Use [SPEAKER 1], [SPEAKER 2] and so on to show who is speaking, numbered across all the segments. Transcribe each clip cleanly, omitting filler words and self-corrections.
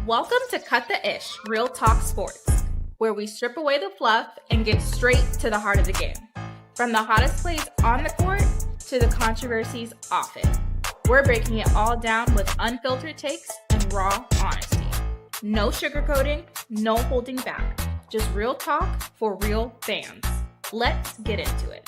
[SPEAKER 1] Welcome to Cut the Ish, Real Talk Sports, where we strip away the fluff and get straight to the heart of the game. From the hottest plays on the court to the controversies off it. We're breaking it all down with unfiltered takes and raw honesty. No sugarcoating, no holding back. Just real talk for real fans. Let's get into it.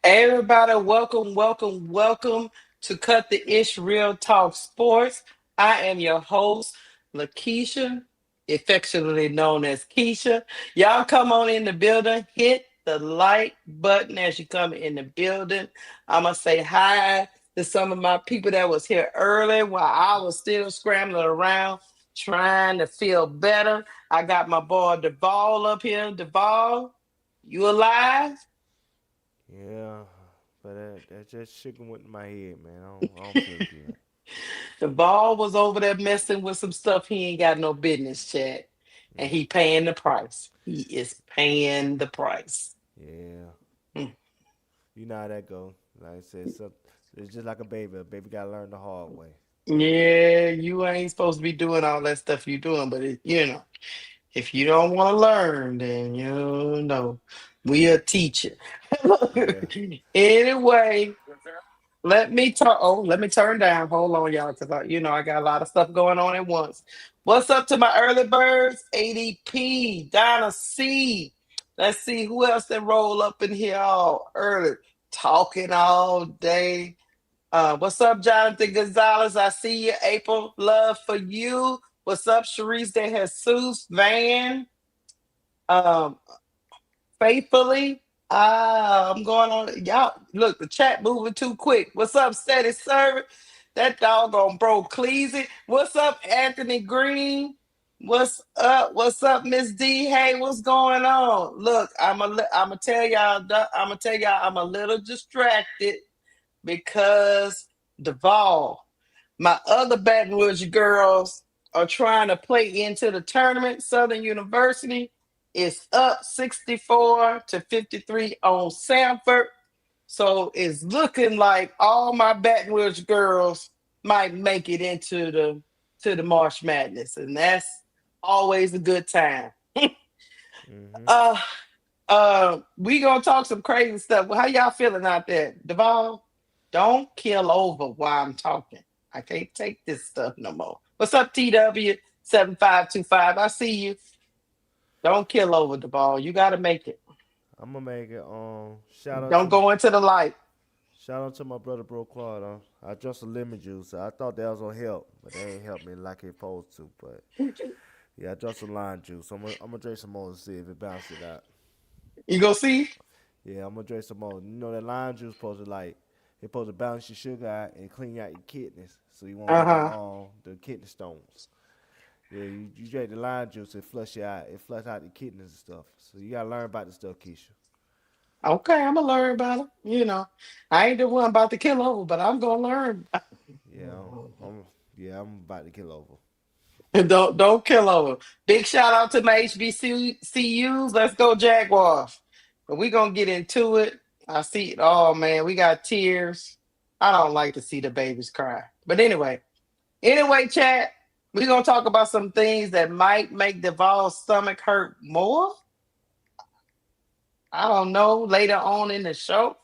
[SPEAKER 2] Everybody, welcome to Cut the Ish Real Talk Sports. I am your host, Lakeisha, affectionately known as Keisha. Y'all come on in the building, hit the like button as you come in the building. I'ma say hi to some of my people that was here early while I was still scrambling around trying to feel better. I got my boy Duvall up here. Duvall, you alive?
[SPEAKER 3] Yeah, but that just chicken went in my head, man. I don't feel good.
[SPEAKER 2] The ball was over there messing with some stuff he ain't got no business, Chad. And
[SPEAKER 3] Mm,
[SPEAKER 2] he paying the price. He is paying the price.
[SPEAKER 3] yeah,
[SPEAKER 2] Mm.
[SPEAKER 3] you know how that go. Like I said, it's just like a baby. A baby gotta learn the hard way.
[SPEAKER 2] Yeah, you ain't supposed to be doing all that stuff you doing, but if you don't want to learn, then we'll teach you.
[SPEAKER 3] Yeah.
[SPEAKER 2] Anyway, let me turn down. Hold on, y'all, because I got a lot of stuff going on at once. What's up to my early birds? ADP, Donna C. Let's see who else that roll up in here all early, talking all day. What's up, Jonathan Gonzalez? I see you. April, love for you. What's up, Sharice De Jesus Van? Um, faithfully. I'm going on. Y'all, look, the chat moving too quick. What's up, Steady Servant? That doggone bro Cleasy. What's up, Anthony Green? What's up? What's up, Miss D? Hey, what's going on? Look, I'm gonna tell y'all. I'm a little distracted because Duvall, my other Baton Rouge girls are trying to play into the tournament. Southern University is up 64 to 53 on Sanford. So it's looking like all my Baton Rouge girls might make it into the March Madness, and that's always a good time.
[SPEAKER 3] Mhm.
[SPEAKER 2] Uh we gonna talk some crazy stuff. Well, how y'all feeling out there? Devon, don't kill over while I'm talking. I can't take this stuff no more. What's up, TW7525? I see you. Don't kill over the ball. You gotta make it.
[SPEAKER 3] I'm gonna make it. Shout out
[SPEAKER 2] Don't
[SPEAKER 3] to
[SPEAKER 2] go into the light.
[SPEAKER 3] my brother Bro Claude. I just a lemon juice. I thought that was gonna help, but they ain't helped me like it supposed to. But yeah, I just some lime juice. I'm gonna drink some more to see if it bounces it out.
[SPEAKER 2] You go see?
[SPEAKER 3] Yeah, I'm gonna drink some more. You know that lime juice supposed to it's supposed to balance your sugar out and clean out your kidneys, so you won't get
[SPEAKER 2] Uh-huh.
[SPEAKER 3] the kidney stones. Yeah, you drink the lime juice and flush it out. It flush out the kidneys and stuff. So you gotta learn about this stuff, Keisha.
[SPEAKER 2] Okay, I'm gonna learn about it. I ain't the one about to kill over, but I'm gonna learn.
[SPEAKER 3] Yeah, I'm about to kill over.
[SPEAKER 2] Don't kill over. Big shout out to my HBCUs. Let's go Jaguars. But we gonna get into it. I see it. Oh man, we got tears. I don't like to see the babies cry. But anyway, chat. We gonna talk about some things that might make Duvall's stomach hurt more. I don't know later on in the show,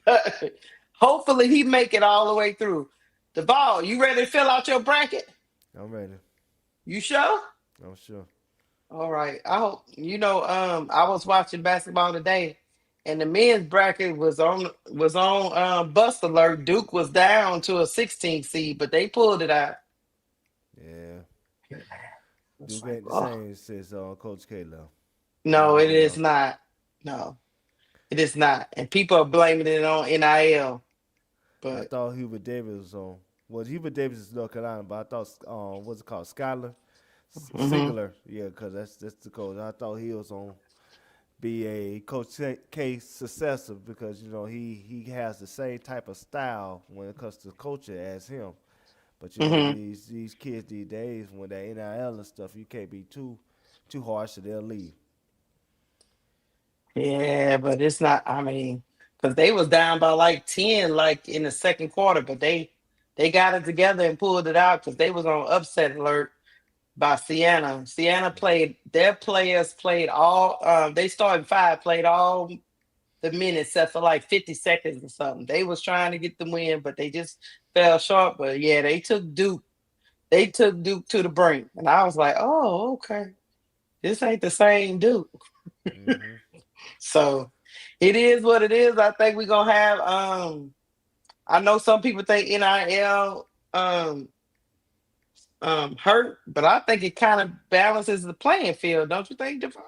[SPEAKER 2] but hopefully he make it all the way through. Duvall, you ready to fill out your bracket?
[SPEAKER 3] I'm ready.
[SPEAKER 2] You sure?
[SPEAKER 3] I'm sure.
[SPEAKER 2] All right. I hope I was watching basketball today and the men's bracket was on bust alert. Duke was down to a 16 seed, but they pulled it out.
[SPEAKER 3] Yeah,
[SPEAKER 2] It's
[SPEAKER 3] Duke
[SPEAKER 2] like,
[SPEAKER 3] ain't the
[SPEAKER 2] oh
[SPEAKER 3] same since Coach K left. He
[SPEAKER 2] no,
[SPEAKER 3] won't
[SPEAKER 2] it
[SPEAKER 3] be
[SPEAKER 2] is
[SPEAKER 3] there.
[SPEAKER 2] not. No, it is not. And people are blaming it on NIL.
[SPEAKER 3] I
[SPEAKER 2] But
[SPEAKER 3] thought Hubert Davis was on. Well, Hubert Davis is North Carolina, but I thought what's it called, Skyler,
[SPEAKER 2] mhm.
[SPEAKER 3] Singular. Yeah, because that's the coach. I thought he was on be a Coach K successor because he has the same type of style when it comes to coaching as him. But
[SPEAKER 2] Mhm.
[SPEAKER 3] these kids these days when they NIL and stuff, you can't be too harsh or they'll leave.
[SPEAKER 2] Yeah, but it's not. I mean, because they was down by like 10, like in the second quarter, but they got it together and pulled it out because they was on upset alert by Siena. Siena played. Their players played all. They started five, played all the minutes except for like 50 seconds or something. They was trying to get the win, but they just fell short. But yeah, they took Duke. They took Duke to the brink, and I was like, oh, okay, this ain't the same Duke.
[SPEAKER 3] Mm-hmm.
[SPEAKER 2] So it is what it is. I think we're gonna have I know some people think NIL hurt, but I think it kind of balances the playing field, don't you think, Devon?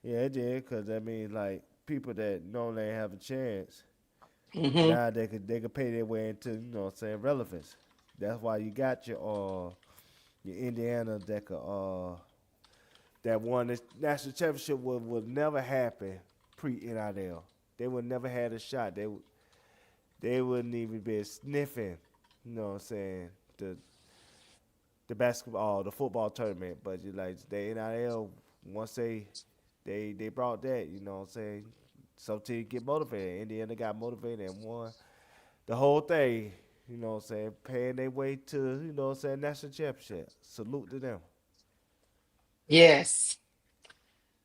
[SPEAKER 3] Yeah, it did, because that means like people that normally ain't have a chance,
[SPEAKER 2] Mm-hmm.
[SPEAKER 3] now they could pay their way into, what I'm saying, relevance. That's why you got your Indiana that won this national championship would never happen pre NIL. They would never had a shot. They wouldn't even be sniffing, what I'm saying, the basketball, the football tournament. But you like the NIL, once they brought that, what I'm saying, some teams get motivated. Indiana got motivated and won the whole thing, what I'm saying, paying their way to, what I'm saying, national championship. Salute to them.
[SPEAKER 2] Yes,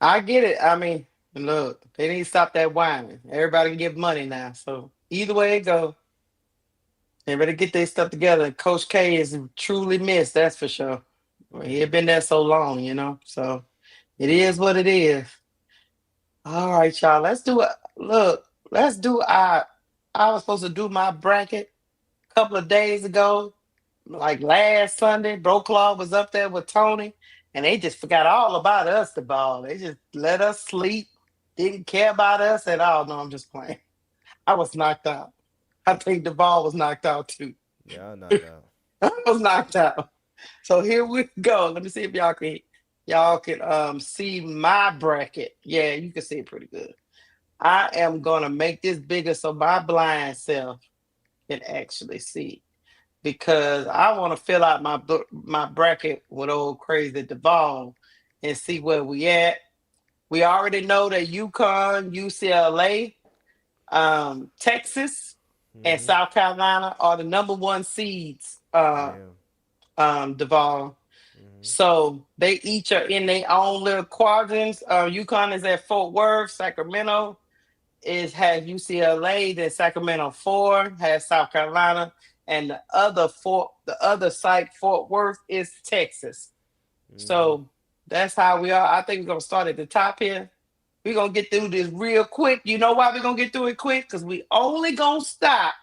[SPEAKER 2] I get it. I mean, look, they need to stop that whining. Everybody can give money now. So either way it go, they better get their stuff together. Coach K is truly missed, that's for sure. Well, he had been there so long, So it is what it is. All right, y'all. Let's do it. Look, let's do our. I was supposed to do my bracket a couple of days ago, like last Sunday. Bro Claw was up there with Tony, and they just forgot all about us, the ball. They just let us sleep, didn't care about us at all. No, I'm just playing. I was knocked out. I think the ball was knocked out too.
[SPEAKER 3] Yeah, I knocked out.
[SPEAKER 2] I was knocked out. So here we go. Let me see if y'all can see my bracket. Yeah, you can see it pretty good. I am gonna make this bigger so my blind self can actually see because I want to fill out my bracket with old crazy Duvall and see where we at. We already know that Yukon, UCLA, Texas, and
[SPEAKER 3] Mm-hmm.
[SPEAKER 2] South Carolina are the number one seeds.
[SPEAKER 3] Yeah.
[SPEAKER 2] Duvall.
[SPEAKER 3] Mm-hmm.
[SPEAKER 2] So they each are in their own little quadrants. Yukon is at Fort Worth, Sacramento has UCLA, then Sacramento 4 has South Carolina, and the other site, Fort Worth, is Texas.
[SPEAKER 3] Mm-hmm.
[SPEAKER 2] So that's how we are. I think we're gonna start at the top here. We're gonna get through this real quick. You know why we're gonna get through it quick? Because we only gonna stop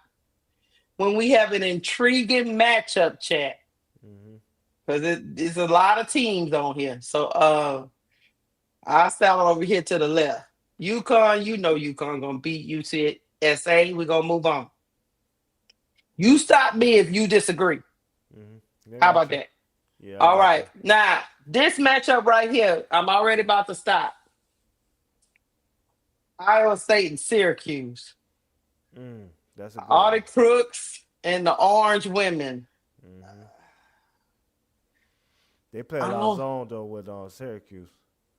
[SPEAKER 2] when we have an intriguing matchup chat.
[SPEAKER 3] Mm-hmm.
[SPEAKER 2] Because there's a lot of teams on here. So I'll start over here to the left. Yukon, Yukon gonna beat UCSA. We're gonna move on. You stop me if you disagree.
[SPEAKER 3] Mm-hmm. I
[SPEAKER 2] How
[SPEAKER 3] got
[SPEAKER 2] about
[SPEAKER 3] you.
[SPEAKER 2] that?
[SPEAKER 3] Yeah, I
[SPEAKER 2] All
[SPEAKER 3] got you.
[SPEAKER 2] right. Now, this matchup right here, I'm already about to stop. Iowa State and Syracuse.
[SPEAKER 3] That's a good
[SPEAKER 2] All the
[SPEAKER 3] one.
[SPEAKER 2] crooks and the orange women.
[SPEAKER 3] Mm-hmm. They play a
[SPEAKER 2] I
[SPEAKER 3] lot of
[SPEAKER 2] don't
[SPEAKER 3] zone though with Syracuse.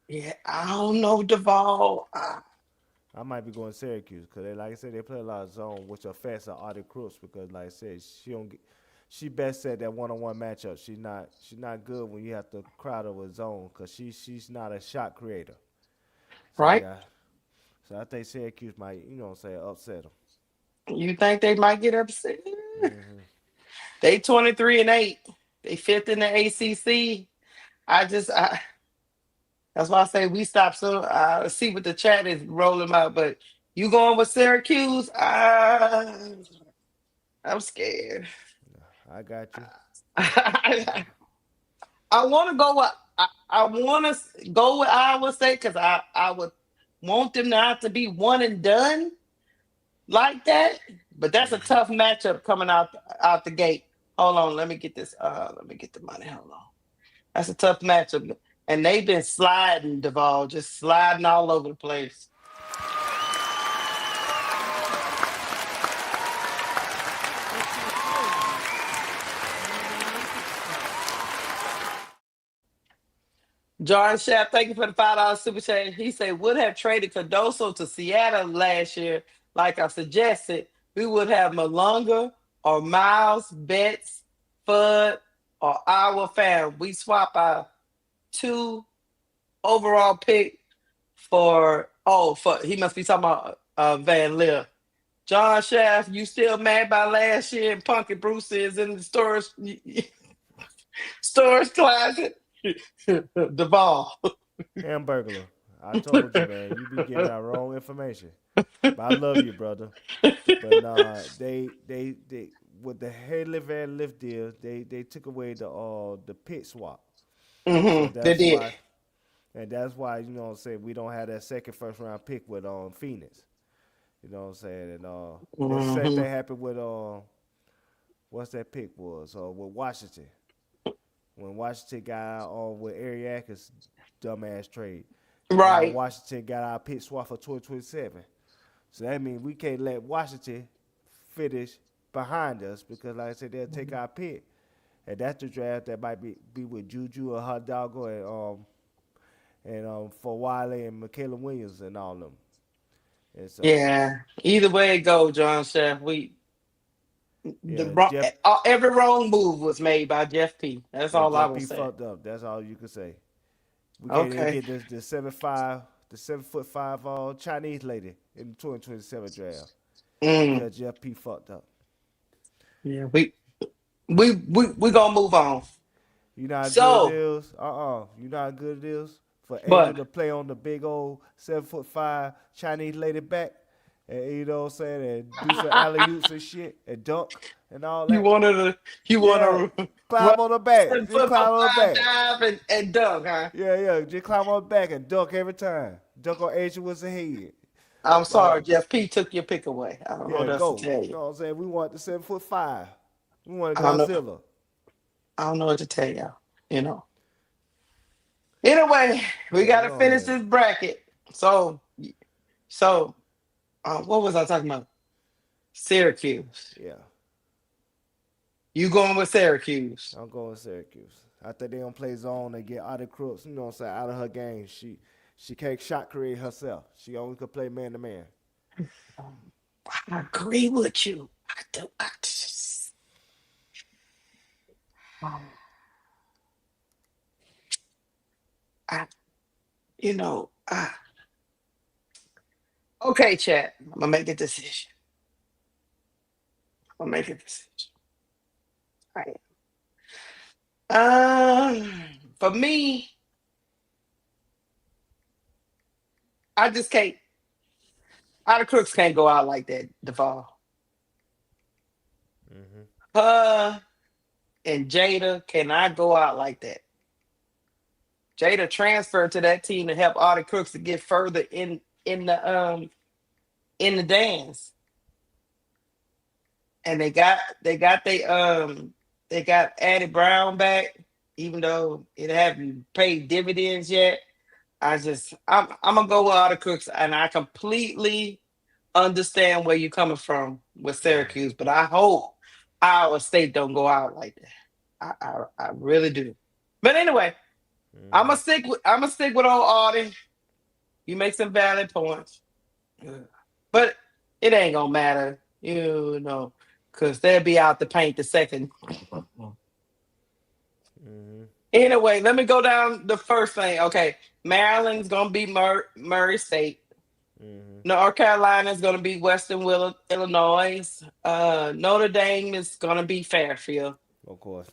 [SPEAKER 2] yeah, I don't know, Duvall.
[SPEAKER 3] I might be going Syracuse because, like I said, they play a lot of zone, which affects the Audie Crooks because, like I said, she don't get. She best at that one-on-one matchup. She's not good when you have to crowd her with zone because she's not a shot creator. So
[SPEAKER 2] Right?
[SPEAKER 3] yeah, so I think Syracuse might say upset them.
[SPEAKER 2] You think they might get upset?
[SPEAKER 3] Mm-hmm.
[SPEAKER 2] They 23-8. They fifth in the ACC. That's why I say we stop soon. See what the chat is rolling out, but you going with Syracuse? I'm scared.
[SPEAKER 3] I got you.
[SPEAKER 2] I want to go with I want to go with Iowa State because I would want them not to be one and done like that. But that's a
[SPEAKER 3] Mm-hmm.
[SPEAKER 2] tough matchup coming out the gate. Hold on, let me get this. Let me get the money. Hold on. That's a tough matchup. And they've been sliding, Duvall, just sliding all over the place. John Shapp, thank you for the $5 super chat. He said, would have traded Cardoso to Seattle last year, like I suggested. We would have Malunga or Miles, Betts, Fudd, or our fam. We swap our 2 overall pick for he must be talking about Van Leer. John Shaft, you still mad by last year? And Punky Bruce is in the storage closet. Duvall.
[SPEAKER 3] Hamburglar. I told you, man. You be giving out wrong information. But I love you, brother. But nah, they with the Haley Van Lift deal, they took away the pick swap. So
[SPEAKER 2] They
[SPEAKER 3] that's
[SPEAKER 2] did.
[SPEAKER 3] why, and that's why you know what I'm saying, we don't have that second first round pick with Phoenix. You know what I'm saying? And the same
[SPEAKER 2] Hmm.
[SPEAKER 3] thing happened with what's that pick was with Washington. When Washington got on with Ariakis dumbass trade. And now
[SPEAKER 2] Right.
[SPEAKER 3] Washington got our pick swap for 2027. So that means we can't let Washington finish behind us because, like I said, they'll take our pick. And that's the draft that might be with Juju or Hidalgo and for Wiley and Michaela Williams and all of them. And so,
[SPEAKER 2] Yeah. Either way it go, John Shaft, we the
[SPEAKER 3] yeah,
[SPEAKER 2] wrong,
[SPEAKER 3] Jeff,
[SPEAKER 2] every wrong move was made by Jeff P. That's
[SPEAKER 3] yeah,
[SPEAKER 2] all I
[SPEAKER 3] Jeff
[SPEAKER 2] will
[SPEAKER 3] P
[SPEAKER 2] say.
[SPEAKER 3] fucked up. That's all you can say. We can't even
[SPEAKER 2] Okay.
[SPEAKER 3] get the 7'5", the 7'5" Chinese lady in the 2027 draft
[SPEAKER 2] Mm.
[SPEAKER 3] because Jeff P fucked up.
[SPEAKER 2] Yeah. We gonna move on.
[SPEAKER 3] You know how good it
[SPEAKER 2] So,
[SPEAKER 3] is? You know how good it is for Angel
[SPEAKER 2] but
[SPEAKER 3] to play on the big old 7'5" Chinese lady back, and you know what I'm saying, and do some alley oops and shit and dunk and all
[SPEAKER 2] you
[SPEAKER 3] that.
[SPEAKER 2] wanted to you
[SPEAKER 3] Yeah,
[SPEAKER 2] want to run
[SPEAKER 3] climb on the back. Just
[SPEAKER 2] 7 foot
[SPEAKER 3] climb on the
[SPEAKER 2] 5
[SPEAKER 3] back.
[SPEAKER 2] dive and dunk, huh?
[SPEAKER 3] Yeah. Just climb on the back and dunk every time. Dunk on Angel with the head.
[SPEAKER 2] I'm
[SPEAKER 3] But
[SPEAKER 2] sorry, Jeff P took your pick away. I don't know
[SPEAKER 3] yeah,
[SPEAKER 2] what else to
[SPEAKER 3] go.
[SPEAKER 2] tell
[SPEAKER 3] You
[SPEAKER 2] you.
[SPEAKER 3] know what I'm saying? We want the 7'5". We want
[SPEAKER 2] I don't know.
[SPEAKER 3] Godzilla.
[SPEAKER 2] I don't know what to tell y'all. You know. Anyway, we
[SPEAKER 3] Yeah,
[SPEAKER 2] got to
[SPEAKER 3] go
[SPEAKER 2] finish
[SPEAKER 3] ahead.
[SPEAKER 2] this bracket. So, what was I talking about? Syracuse.
[SPEAKER 3] Yeah.
[SPEAKER 2] You going with Syracuse?
[SPEAKER 3] I'm going Syracuse. I think they gonna play zone and get Audie Crooks, you know what I'm saying, out of her game. She can't shot create herself. She only could play man to man.
[SPEAKER 2] I agree with you. I do. Um, I, you know, okay, chat. I'm gonna make a decision. I'm gonna make a decision. I for me, I just can't. Other crooks can't go out like that. Duvall.
[SPEAKER 3] Mm-hmm.
[SPEAKER 2] Her and Jada cannot go out like that. Jada transferred to that team to help all the crooks to get further in the dance, and they got Addie Brown back, even though it haven't paid dividends yet. I'm gonna go with all the crooks, and I completely understand where you're coming from with Syracuse, but I hope Iowa State don't go out like that. I really do. But anyway,
[SPEAKER 3] Mm-hmm.
[SPEAKER 2] I'm gonna stick with old Audie. You make some valid points, but it ain't gonna matter, because they'll be out the paint the second.
[SPEAKER 3] Mm-hmm.
[SPEAKER 2] Anyway, let me go down the first thing. Okay, Maryland's gonna be Murray State.
[SPEAKER 3] Mm-hmm.
[SPEAKER 2] North Carolina is going to be Western Illinois. Notre Dame is going to be Fairfield.
[SPEAKER 3] Of course.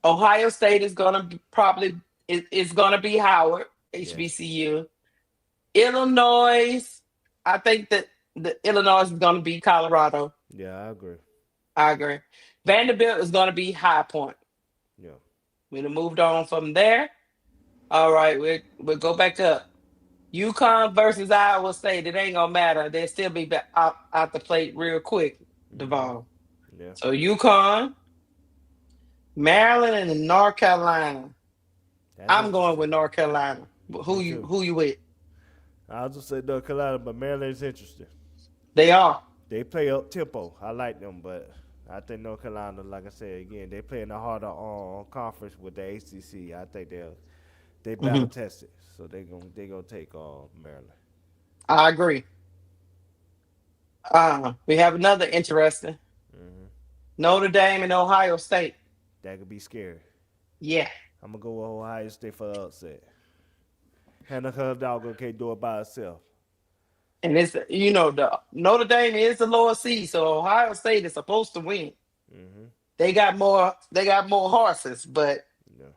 [SPEAKER 2] Ohio State is going to is going to be Howard
[SPEAKER 3] Yes.
[SPEAKER 2] HBCU. Illinois, I think that the Illinois is going to be Colorado.
[SPEAKER 3] Yeah, I agree.
[SPEAKER 2] I agree. Vanderbilt is going to be High Point.
[SPEAKER 3] Yeah.
[SPEAKER 2] We've moved on from there. All right, we'll go back up. Yukon versus Iowa State. It ain't gonna matter. They'll still be back out the plate real quick,
[SPEAKER 3] Mm-hmm.
[SPEAKER 2] Devon.
[SPEAKER 3] Yeah.
[SPEAKER 2] So Yukon, Maryland, and North Carolina.
[SPEAKER 3] That's
[SPEAKER 2] I'm going with
[SPEAKER 3] interesting.
[SPEAKER 2] North Carolina.
[SPEAKER 3] Me too.
[SPEAKER 2] Who you with?
[SPEAKER 3] I'll just say North Carolina, but Maryland's interesting.
[SPEAKER 2] They are.
[SPEAKER 3] They play up tempo. I like them, but I think North Carolina, like I said again, they play in the harder conference with the ACC. I think They
[SPEAKER 2] Hmm.
[SPEAKER 3] battle tested, so they gonna take Maryland.
[SPEAKER 2] I agree. We have another interesting
[SPEAKER 3] Hmm.
[SPEAKER 2] Notre Dame and Ohio State.
[SPEAKER 3] That could be scary.
[SPEAKER 2] Yeah.
[SPEAKER 3] I'm gonna go with Ohio State for the upset. Hannah Hudalgo can't do it by herself.
[SPEAKER 2] And it's the Notre Dame is the lower seed, so Ohio State is supposed to win.
[SPEAKER 3] Hmm.
[SPEAKER 2] They got more horses, but
[SPEAKER 3] Yeah.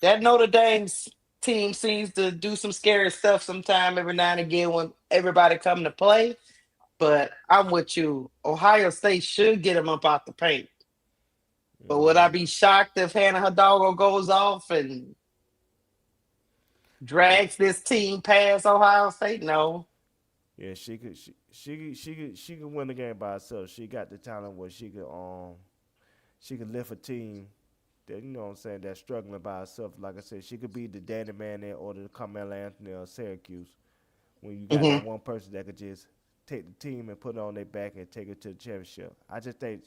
[SPEAKER 2] that Notre Dame's team seems to do some scary stuff sometime every now and again when everybody come to play. But I'm with you. Ohio State should get them up out the paint. But would I
[SPEAKER 3] Hmm.
[SPEAKER 2] be shocked if Hannah Hidalgo goes off and
[SPEAKER 3] Yeah.
[SPEAKER 2] drags this team past Ohio State? No.
[SPEAKER 3] Yeah, she could win the game by herself. She got the talent where she could lift a team that what I'm saying that's struggling by herself. Like I said, she could be the daddy man in order to Carmelo Anthony or Syracuse. When you got that
[SPEAKER 2] Hmm.
[SPEAKER 3] one person that could just take the team and put it on their back and take it to the championship. I just think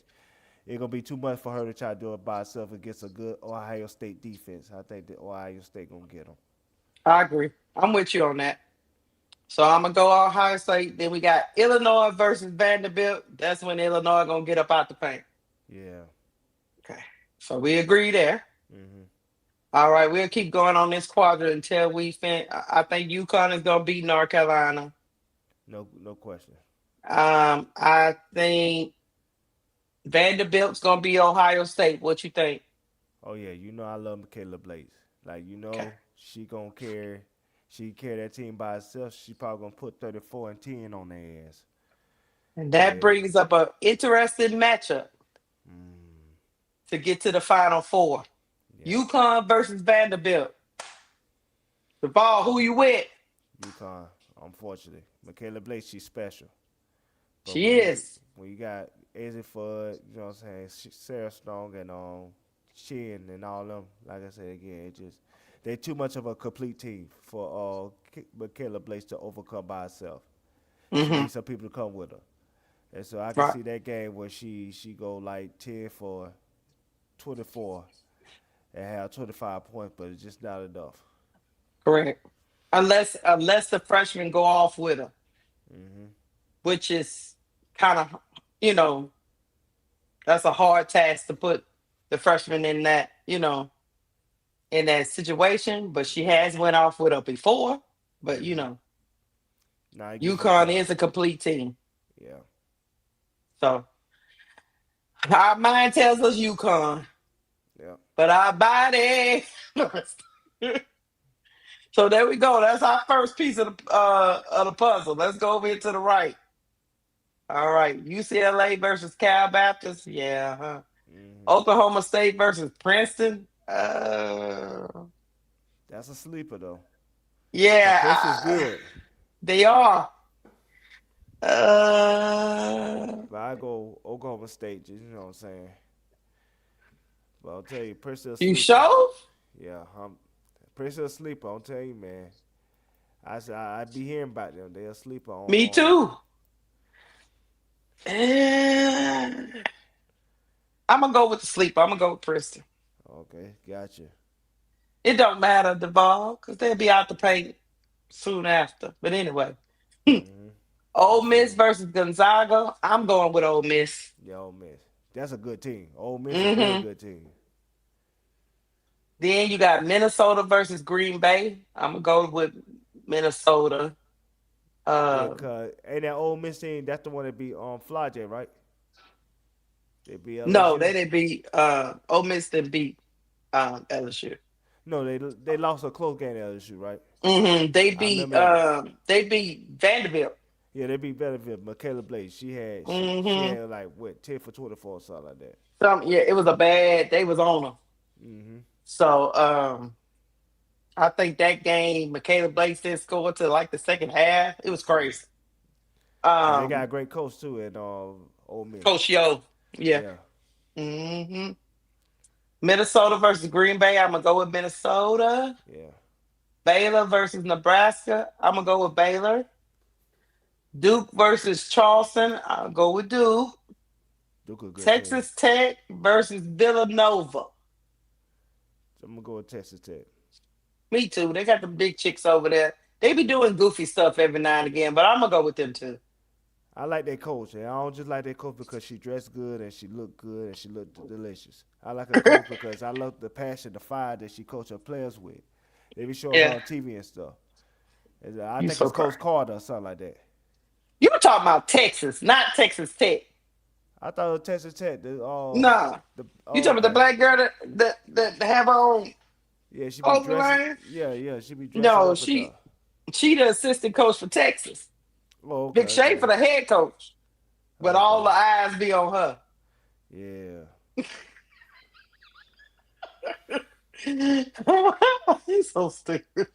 [SPEAKER 3] it's gonna be too much for her to try to do it by herself against a good Ohio State defense. I think that Ohio State gonna get them.
[SPEAKER 2] I agree. I'm with you on that. So I'm gonna go Ohio State. Then we got Illinois versus Vanderbilt. That's when Illinois gonna get up out the paint.
[SPEAKER 3] Yeah.
[SPEAKER 2] Okay. So we agree there.
[SPEAKER 3] Hmm.
[SPEAKER 2] All right, we'll keep going on this quadrant until we fin. I think UConn is gonna beat North Carolina.
[SPEAKER 3] No question.
[SPEAKER 2] I think Vanderbilt's gonna be Ohio State. What you think?
[SPEAKER 3] Oh yeah, I love Michaela Blaze. Like
[SPEAKER 2] Okay.
[SPEAKER 3] she gonna carry, she carry that team by herself. She probably gonna put 34-10 on their ass.
[SPEAKER 2] And
[SPEAKER 3] So
[SPEAKER 2] that
[SPEAKER 3] yeah,
[SPEAKER 2] brings up a interesting matchup
[SPEAKER 3] mm,
[SPEAKER 2] to get to the Final Four.
[SPEAKER 3] yeah,
[SPEAKER 2] UConn versus Vanderbilt. The ball, who you with?
[SPEAKER 3] UConn. Unfortunately, Michaela Blaze, she's special. But
[SPEAKER 2] She is.
[SPEAKER 3] when you got Izzy Fudd, what I'm saying, Sarah Strong and Shin and all them, like I said again, it just they too much of a complete team for Michaela Blaze to overcome by herself. She
[SPEAKER 2] Hmm.
[SPEAKER 3] needs some people to come with her. And so I can
[SPEAKER 2] Right.
[SPEAKER 3] see that game where she go like 10 for 24 and have 25 points, but it's just not enough.
[SPEAKER 2] Correct. Unless the freshmen go off with her,
[SPEAKER 3] Hmm.
[SPEAKER 2] which is kind of you know that's a hard task to put the freshman in that situation. But she
[SPEAKER 3] Yeah.
[SPEAKER 2] has went off with her before. But
[SPEAKER 3] Hmm. Now it gives you a
[SPEAKER 2] UConn
[SPEAKER 3] chance.
[SPEAKER 2] is a complete team.
[SPEAKER 3] Yeah.
[SPEAKER 2] So our mind tells us UConn,
[SPEAKER 3] Yeah.
[SPEAKER 2] but our body. So there we go. That's our first piece of the puzzle. Let's go over here to the right. All right, UCLA versus Cal Baptist. Yeah. Huh.
[SPEAKER 3] Hmm.
[SPEAKER 2] Oklahoma State versus Princeton.
[SPEAKER 3] That's a sleeper though. Cause
[SPEAKER 2] Yeah,
[SPEAKER 3] Princeton's good.
[SPEAKER 2] they are. Uh,
[SPEAKER 3] But I go Oklahoma State, just what I'm saying. But I'll tell you, Princeton's a
[SPEAKER 2] you
[SPEAKER 3] sleeper.
[SPEAKER 2] sure?
[SPEAKER 3] Yeah, Princeton's a sleeper, I'll tell you, man. I be hearing about them. They a sleeper
[SPEAKER 2] Me
[SPEAKER 3] on
[SPEAKER 2] too. I'm gonna go with the sleeper. I'm gonna go with Princeton.
[SPEAKER 3] okay, gotcha.
[SPEAKER 2] It don't matter the ball because they'll be out the paint soon after. But anyway,
[SPEAKER 3] Hmm. I
[SPEAKER 2] Ole
[SPEAKER 3] feel
[SPEAKER 2] Miss
[SPEAKER 3] you.
[SPEAKER 2] versus Gonzaga. I'm going with Ole Miss.
[SPEAKER 3] Yeah, Ole Miss. That's a good team. Ole Miss is a very
[SPEAKER 2] Hmm.
[SPEAKER 3] good team.
[SPEAKER 2] Then you got Minnesota versus Green Bay. I'm gonna go with Minnesota.
[SPEAKER 3] Yeah,
[SPEAKER 2] Uh,
[SPEAKER 3] cause ain't that Ole Miss team? That's the one that beat Flage, right? They beat
[SPEAKER 2] no,
[SPEAKER 3] LSU.
[SPEAKER 2] they didn't beat. Ole Miss didn't beat LSU.
[SPEAKER 3] No, they lost a close game to LSU, right?
[SPEAKER 2] They
[SPEAKER 3] I
[SPEAKER 2] beat.
[SPEAKER 3] remember that.
[SPEAKER 2] They beat Vanderbilt.
[SPEAKER 3] Yeah, they beat Benefit. Michaela Blake. She
[SPEAKER 2] Hmm.
[SPEAKER 3] had like what 10 for 24 or something like that.
[SPEAKER 2] Yeah, it was a bad. They was on them.
[SPEAKER 3] Hmm.
[SPEAKER 2] So I think that game, Michaela Blake did score to like the second half. It was crazy.
[SPEAKER 3] Yeah, they got
[SPEAKER 2] Um,
[SPEAKER 3] a great coach too at Ole Miss.
[SPEAKER 2] Coach Yo. Yeah.
[SPEAKER 3] Yeah,
[SPEAKER 2] Hmm. Minnesota versus Green Bay. I'm gonna go with Minnesota.
[SPEAKER 3] yeah.
[SPEAKER 2] Baylor versus Nebraska. I'm gonna go with Baylor. Duke versus Charleston. I'll go with Duke.
[SPEAKER 3] Duke a good team.
[SPEAKER 2] Texas Tech versus Villanova.
[SPEAKER 3] So I'm gonna go with Texas Tech.
[SPEAKER 2] Me too. They got the big chicks over there. They be doing goofy stuff every now and again, but I'm gonna go with them too.
[SPEAKER 3] I like that coach, and I don't just like that coach because she dressed good and she looked good and she looked delicious. I like her coach because I love the passion, the fire that she coach her players with. They be showing her
[SPEAKER 2] Yeah,
[SPEAKER 3] on TV and stuff. I
[SPEAKER 2] you
[SPEAKER 3] think
[SPEAKER 2] so
[SPEAKER 3] it's
[SPEAKER 2] correct.
[SPEAKER 3] Coach Carter or something like that.
[SPEAKER 2] You were talking about Texas, not Texas Tech.
[SPEAKER 3] I thought it was Texas Tech.
[SPEAKER 2] Nah, you talking about the
[SPEAKER 3] Okay.
[SPEAKER 2] black girl that have her own
[SPEAKER 3] Yeah, she be
[SPEAKER 2] clothing
[SPEAKER 3] dressing.
[SPEAKER 2] line?
[SPEAKER 3] Yeah, she be dressing
[SPEAKER 2] No,
[SPEAKER 3] up and stuff.
[SPEAKER 2] she the assistant coach for Texas.
[SPEAKER 3] Oh, okay,
[SPEAKER 2] Big Shay for
[SPEAKER 3] okay,
[SPEAKER 2] the head coach, but all
[SPEAKER 3] okay.
[SPEAKER 2] the eyes be on her.
[SPEAKER 3] Yeah.
[SPEAKER 2] He's so stupid.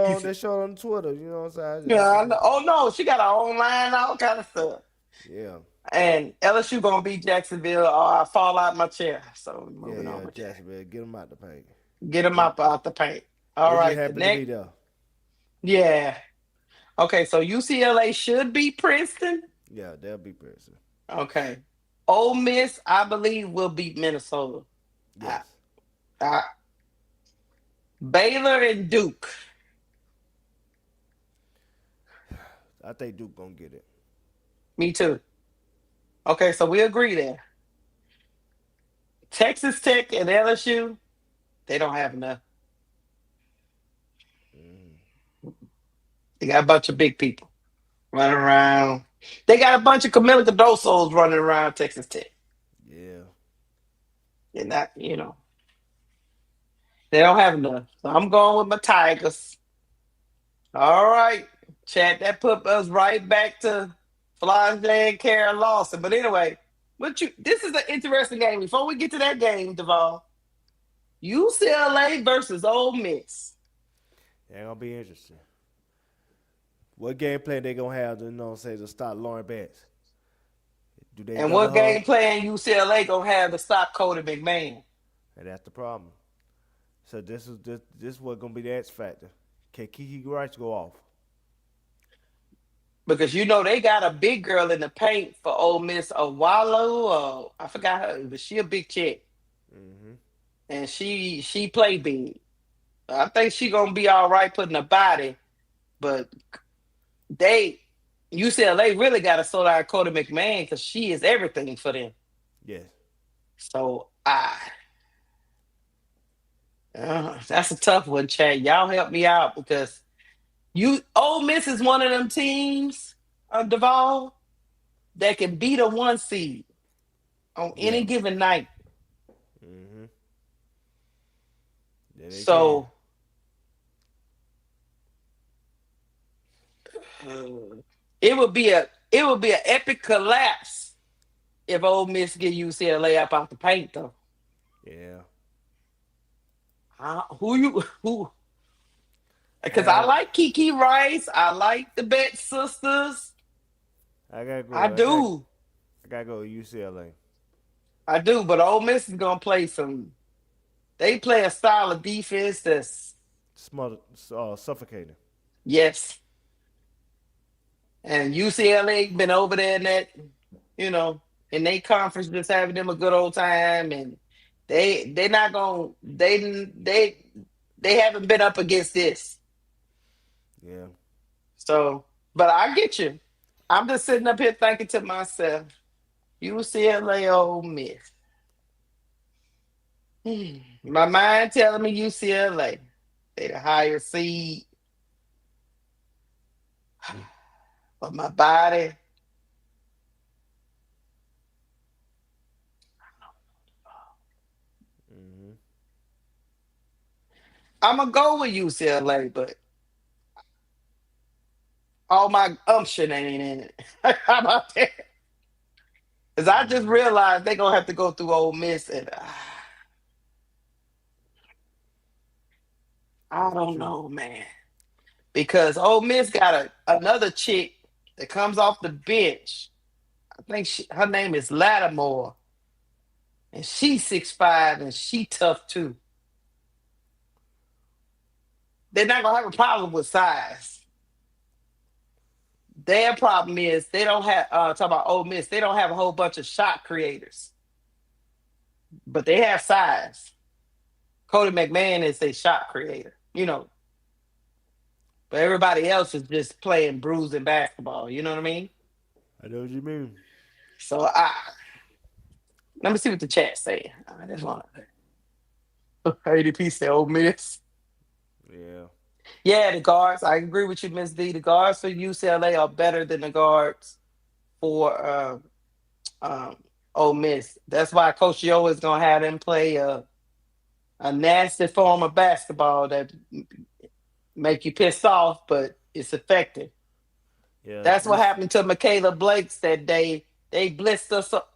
[SPEAKER 2] He's,
[SPEAKER 3] They show it on Twitter. You know what I'm saying?
[SPEAKER 2] yeah, I know. Oh no, she got her own line, all kind of stuff.
[SPEAKER 3] Yeah,
[SPEAKER 2] And LSU gonna beat Jacksonville, or I fall out my chair. So moving on with that.
[SPEAKER 3] Jacksonville, get them out the paint.
[SPEAKER 2] Get them
[SPEAKER 3] They,
[SPEAKER 2] out the paint. All
[SPEAKER 3] they just
[SPEAKER 2] right, the
[SPEAKER 3] happen to be
[SPEAKER 2] next.
[SPEAKER 3] there.
[SPEAKER 2] Yeah. Okay, so UCLA should beat Princeton.
[SPEAKER 3] Yeah, they'll be Princeton.
[SPEAKER 2] Okay. Ole Miss, I believe, will beat Minnesota. I,
[SPEAKER 3] Yes,
[SPEAKER 2] I, Baylor and Duke.
[SPEAKER 3] I think Duke gonna get it.
[SPEAKER 2] Me too. Okay, so we agree there. Texas Tech and LSU, they don't have enough.
[SPEAKER 3] Mm,
[SPEAKER 2] They got a bunch of big people running around. They got a bunch of Camila Cadosos running around Texas Tech.
[SPEAKER 3] yeah,
[SPEAKER 2] And that, they don't have enough. So I'm going with my Tigers. All right. Chad, that put us right back to Florida and Karen Lawson. But anyway, this is an interesting game. Before we get to that game, Duval, UCLA versus Ole Miss.
[SPEAKER 3] they're gonna be interesting. What game plan they gonna have to say to stop Lauren Betts? Do they
[SPEAKER 2] And
[SPEAKER 3] double
[SPEAKER 2] what
[SPEAKER 3] her?
[SPEAKER 2] game plan UCLA gonna have to stop Cody McMahon?
[SPEAKER 3] And that's the problem. So this what gonna be the X factor. Can Kiki Rice go off?
[SPEAKER 2] Because they got a big girl in the paint for Ole Miss, a Wallow. I forgot her, but she a big chick.
[SPEAKER 3] Mm-hmm.
[SPEAKER 2] And she play big. I think she gonna be all right putting a body, but UCLA really got to sort out Cody McMahon because she is everything for them.
[SPEAKER 3] Yes.
[SPEAKER 2] So that's a tough one, Chad. Y'all help me out because Ole Miss is one of them teams, Duval, that can beat a 1 seed on
[SPEAKER 3] Yeah.
[SPEAKER 2] any given night.
[SPEAKER 3] Mm-hmm. Yeah, they can.
[SPEAKER 2] So it would be an epic collapse if Ole Miss get UCLA up out the paint, though.
[SPEAKER 3] Yeah.
[SPEAKER 2] Who? Because I like Kiki Rice, I like the Bet sisters.
[SPEAKER 3] I gotta go.
[SPEAKER 2] I do,
[SPEAKER 3] I gotta go with UCLA.
[SPEAKER 2] I do. But Ole Miss is gonna play some. They play a style of defense that's
[SPEAKER 3] Suffocating.
[SPEAKER 2] yes, and UCLA been over there in that, in their conference, just having them a good old time, and they not gonna they haven't been up against this.
[SPEAKER 3] Yeah.
[SPEAKER 2] So, but I get you. I'm just sitting up here thinking to myself, UCLA, Ole Miss. My mind telling me UCLA. They the higher seed, but my body.
[SPEAKER 3] Mm-hmm.
[SPEAKER 2] I'm gonna go with UCLA, but all my umption ain't in it. How about that? Because I just
[SPEAKER 3] Mm-hmm.
[SPEAKER 2] realized they're gonna have to go through Ole Miss, and I
[SPEAKER 3] That's
[SPEAKER 2] don't
[SPEAKER 3] true.
[SPEAKER 2] know, man. Because Ole Miss got another chick that comes off the bench. I think her name is Lattimore, and she's 6'5" and she tough too. They're not gonna have a problem with size. Their problem is they don't have talk about Ole Miss. They don't have a whole bunch of shot creators, but they have size. Cody McMahon is a shot creator. you know, but everybody else is just playing bruising basketball. You know what I mean?
[SPEAKER 3] I know what you mean.
[SPEAKER 2] So let me see what the chat say. I just want ADP say Ole Miss.
[SPEAKER 3] Yeah.
[SPEAKER 2] Yeah, the guards. I agree with you, Miss D. The guards for UCLA are better than the guards for um, Ole Miss. That's why Coach Yo is gonna have them play a nasty form of basketball that make you pissed off, but it's effective.
[SPEAKER 3] Yeah.
[SPEAKER 2] That's what
[SPEAKER 3] This.
[SPEAKER 2] happened to Michaela Blake's that day. They blitzed us up.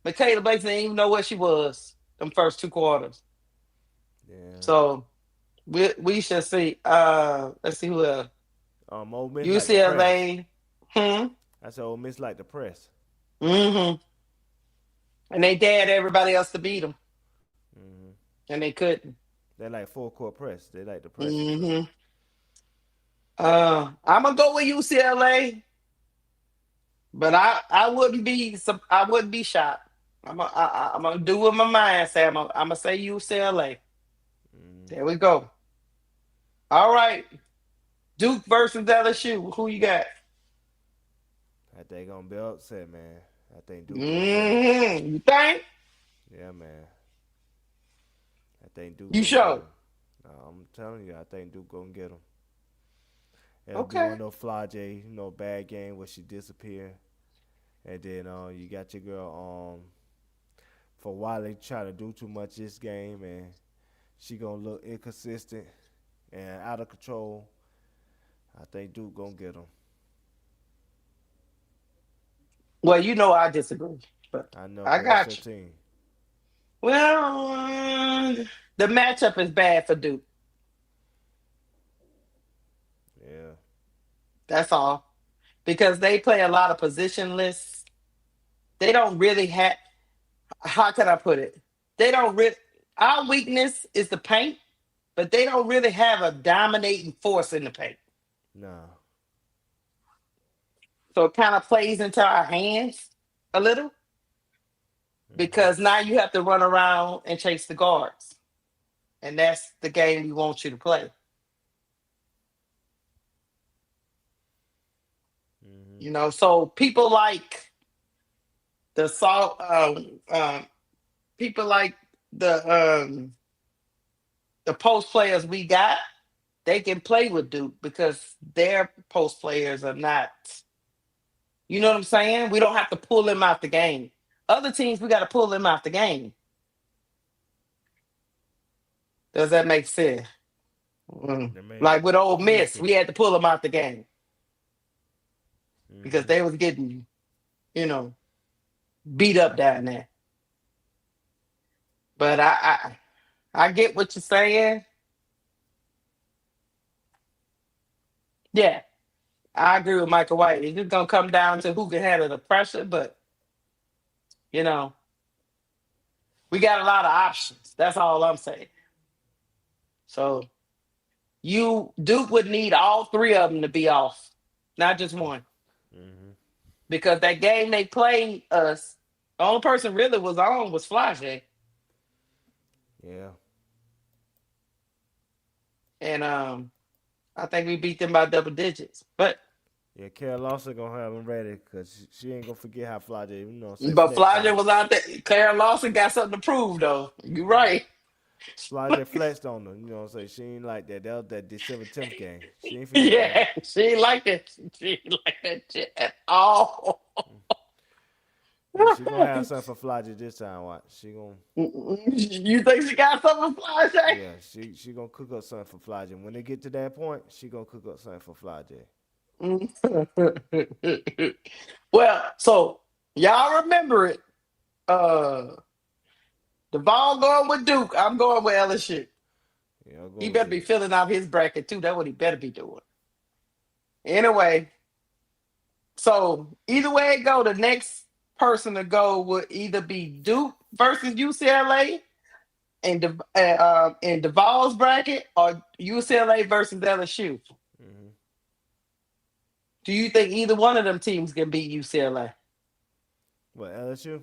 [SPEAKER 2] Michaela Blake didn't even know where she was them first 2 quarters.
[SPEAKER 3] Yeah.
[SPEAKER 2] So we should see. Let's see who else.
[SPEAKER 3] Ole Miss like the press.
[SPEAKER 2] UCLA. Hmm.
[SPEAKER 3] I said Ole Miss like the press.
[SPEAKER 2] Mm-hmm. And they dared everybody else to beat them,
[SPEAKER 3] Mm-hmm.
[SPEAKER 2] and they couldn't.
[SPEAKER 3] They like full court press. They like the pressing. So.
[SPEAKER 2] Mm-hmm. I'm gonna go with UCLA, but I wouldn't be shocked. I'm gonna do what my mind say. I'm gonna say UCLA.
[SPEAKER 3] Mm-hmm.
[SPEAKER 2] There we go. All right, Duke versus LSU. Who you got?
[SPEAKER 3] I think gonna be upset, man. I think Duke gonna get them.
[SPEAKER 2] You think?
[SPEAKER 3] Yeah, man. I think Duke
[SPEAKER 2] You
[SPEAKER 3] gonna get
[SPEAKER 2] show?
[SPEAKER 3] them. I'm telling you, I think Duke gonna get them. It'll be one
[SPEAKER 2] Okay.
[SPEAKER 3] of those fly J, bad game where she disappear, and then you got your girl for Wiley trying to do too much this game, and she gonna look inconsistent and out of control. I think Duke gonna get them.
[SPEAKER 2] Well, I disagree, but
[SPEAKER 3] I know,
[SPEAKER 2] I
[SPEAKER 3] cause that's
[SPEAKER 2] got
[SPEAKER 3] your
[SPEAKER 2] you.
[SPEAKER 3] team.
[SPEAKER 2] Well, the matchup is bad for Duke.
[SPEAKER 3] Yeah.
[SPEAKER 2] That's all because they play a lot of positionless. They don't really have. How can I put it? They don't really. Our weakness is the paint, but they don't really have a dominating force in the paint.
[SPEAKER 3] Nah.
[SPEAKER 2] So it kind of plays into our hands a little
[SPEAKER 3] Mhm.
[SPEAKER 2] because now you have to run around and chase the guards, and that's the game we want you to play.
[SPEAKER 3] Mhm.
[SPEAKER 2] So people like the salt, people like the post players we got. They can play with Duke because their post players are not. You know what I'm saying? We don't have to pull them out the game. Other teams, we got to pull them out the game. Does that make sense?
[SPEAKER 3] I
[SPEAKER 2] Like
[SPEAKER 3] mean,
[SPEAKER 2] with Ole
[SPEAKER 3] makes
[SPEAKER 2] Miss, we
[SPEAKER 3] sense.
[SPEAKER 2] had to pull them out the game because
[SPEAKER 3] Mhm.
[SPEAKER 2] they was getting, you know, beat up down there. But I get what you're saying. Yeah, I agree with Michael White. It's just gonna come down to who can handle the pressure, but you know, we got a lot of options. That's all I'm saying. So you Duke would need all three of them to be off, not just one,
[SPEAKER 3] Mhm.
[SPEAKER 2] because that game they played us, the only person really was on was Flage,
[SPEAKER 3] Yeah.
[SPEAKER 2] and I think we beat them by double digits.
[SPEAKER 3] Yeah, Carol Lawson gonna have him ready because she ain't gonna forget how Fly J, say
[SPEAKER 2] But
[SPEAKER 3] flexed
[SPEAKER 2] Flage
[SPEAKER 3] on her.
[SPEAKER 2] was out there. Clara Lawson got something to prove, though. You're
[SPEAKER 3] Yeah.
[SPEAKER 2] right.
[SPEAKER 3] Fly J flexed on her. She ain't like that. That was that December 10th game. She ain't forget that.
[SPEAKER 2] Yeah, she ain't like that. She ain't like that shit at all.
[SPEAKER 3] Yeah, she gonna have something for Fly J this time. Watch. She gonna.
[SPEAKER 2] You think she got something for Flage?
[SPEAKER 3] Yeah, she gonna cook up something for Fly J. When they get to that point, she gonna cook up something for Fly J.
[SPEAKER 2] Well, so y'all remember it. Uh Devon going with Duke. I'm going with LSU.
[SPEAKER 3] Yeah, I'll
[SPEAKER 2] He
[SPEAKER 3] go with
[SPEAKER 2] better be
[SPEAKER 3] Duke.
[SPEAKER 2] filling out his bracket too. That's what he better be doing. Anyway, so either way it go, the next person to go would either be Duke versus UCLA in Duval's bracket or UCLA versus LSU.
[SPEAKER 3] Hmm.
[SPEAKER 2] Do you think either one of them teams can beat UCLA?
[SPEAKER 3] What, LSU?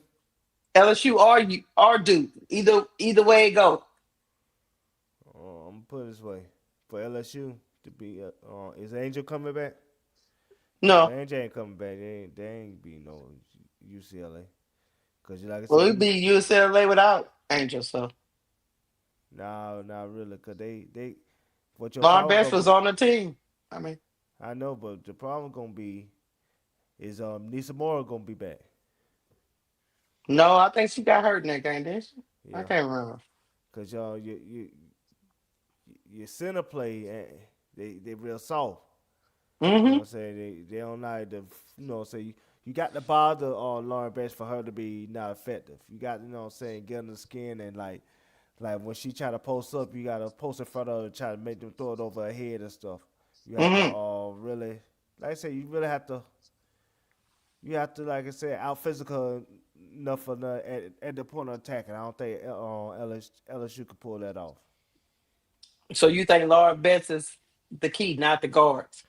[SPEAKER 2] LSU or Duke. Either way it go.
[SPEAKER 3] Oh, I'm gonna put it this way. for LSU to be. Is Angel coming back? Cause if
[SPEAKER 2] No.
[SPEAKER 3] Angel ain't coming back, they ain't be no UCLA. Cause like I
[SPEAKER 2] Well,
[SPEAKER 3] said,
[SPEAKER 2] it'd be UCLA without Angel, so
[SPEAKER 3] no, not really. Cause they what your
[SPEAKER 2] Lauren
[SPEAKER 3] problem
[SPEAKER 2] Best
[SPEAKER 3] gonna
[SPEAKER 2] was
[SPEAKER 3] be?
[SPEAKER 2] on the team. I mean,
[SPEAKER 3] I know, but the problem gonna be is Nisa Mora gonna be back.
[SPEAKER 2] no, I think she got hurt in that game, didn't she? I
[SPEAKER 3] Yeah,
[SPEAKER 2] can't remember.
[SPEAKER 3] cause y'all your center play they real soft. You know
[SPEAKER 2] Mm-hmm.
[SPEAKER 3] what I'm saying? They don't like to say you got to bother Lauren Best for her to be not effective. You got what I'm saying, get under the skin and like when she try to post up, you gotta post in front of her, try to make them throw it over her head and stuff. You have to
[SPEAKER 2] Mm-hmm.
[SPEAKER 3] really, like I said, you have to like I said, out physical enough for at the point of attack. And I don't think LSU could pull that off.
[SPEAKER 2] So you think Lauren Best is the key, not the guards?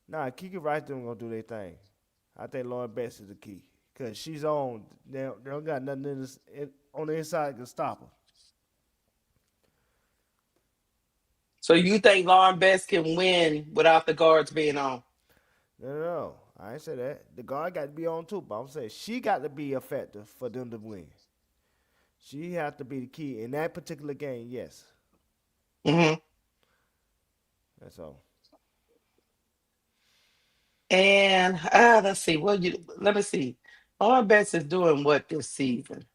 [SPEAKER 3] Nah, Kiki Wright them gonna do their thing. I think Lauren Best is the key because she's on. They don't got nothing on the inside that can stop her.
[SPEAKER 2] So you think Lauren Best can win without the guards being on?
[SPEAKER 3] No. I ain't say that. The guard got to be on too, but I'm saying she got to be effective for them to win. She has to be the key in that particular game. Yes,
[SPEAKER 2] Mm-hmm.
[SPEAKER 3] that's all.
[SPEAKER 2] And let's see. Let me see. Lauren Best is doing what this season?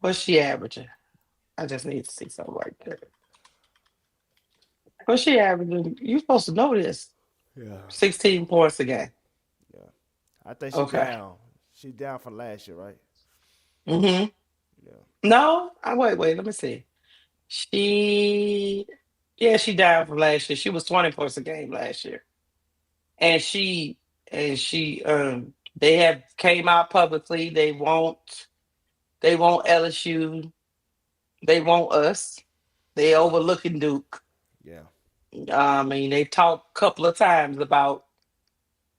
[SPEAKER 2] What's she averaging? I just need to see something right there. What's she averaging? You're supposed to know this.
[SPEAKER 3] Yeah,
[SPEAKER 2] 16 points a game.
[SPEAKER 3] yeah. I think she
[SPEAKER 2] Okay.
[SPEAKER 3] down. She down from last year, right?
[SPEAKER 2] Mm-hmm.
[SPEAKER 3] Yeah.
[SPEAKER 2] No, wait. Let me see. She, yeah, she down from last year. She was 20 points a game last year, and they have came out publicly. They want LSU. They want us. They
[SPEAKER 3] Yeah.
[SPEAKER 2] overlooking Duke.
[SPEAKER 3] Yeah.
[SPEAKER 2] I mean, they talked a couple of times about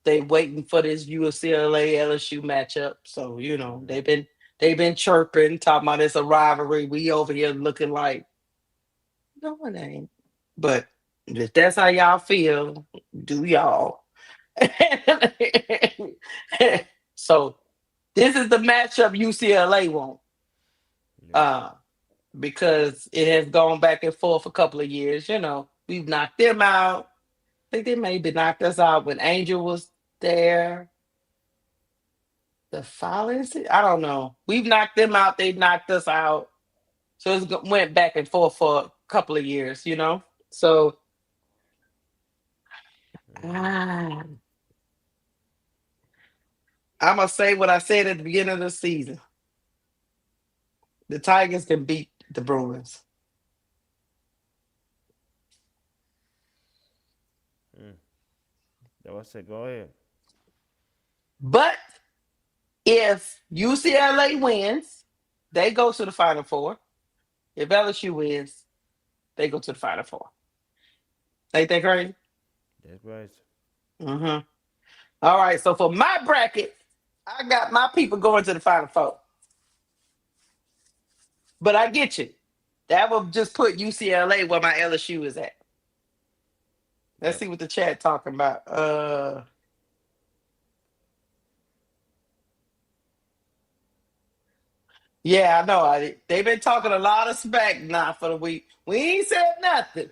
[SPEAKER 2] they waiting for this UCLA LSU matchup. So
[SPEAKER 3] Mm-hmm.
[SPEAKER 2] they've been chirping, talking about it's a rivalry. We over here looking like no, it ain't. But if that's how y'all feel, do y'all. So this is the matchup UCLA want.
[SPEAKER 3] Yeah.
[SPEAKER 2] Uh, because it has gone back and forth a couple of years. We've knocked them out. I think they maybe knocked us out when Angel was there. The following I don't know. We've knocked them out. They've knocked us out. So went back and forth for a couple of years. So
[SPEAKER 3] Mm-hmm.
[SPEAKER 2] ah, I'm gonna say what I said at the beginning of the season. The Tigers can beat the Bruins,
[SPEAKER 3] Mm. That was say go ahead.
[SPEAKER 2] but if UCLA wins, they go to the Final Four. If LSU wins, they go to the Final Four. Ain't that crazy?
[SPEAKER 3] That's right.
[SPEAKER 2] Mm-hmm. All right. So for my bracket, I got my people going to the Final Four. But I get you. That will just put UCLA where my LSU is at. Let's
[SPEAKER 3] Yep.
[SPEAKER 2] see what the chat talking about. Yeah, I know. They've been talking a lot of smack now for the week. We ain't said nothing.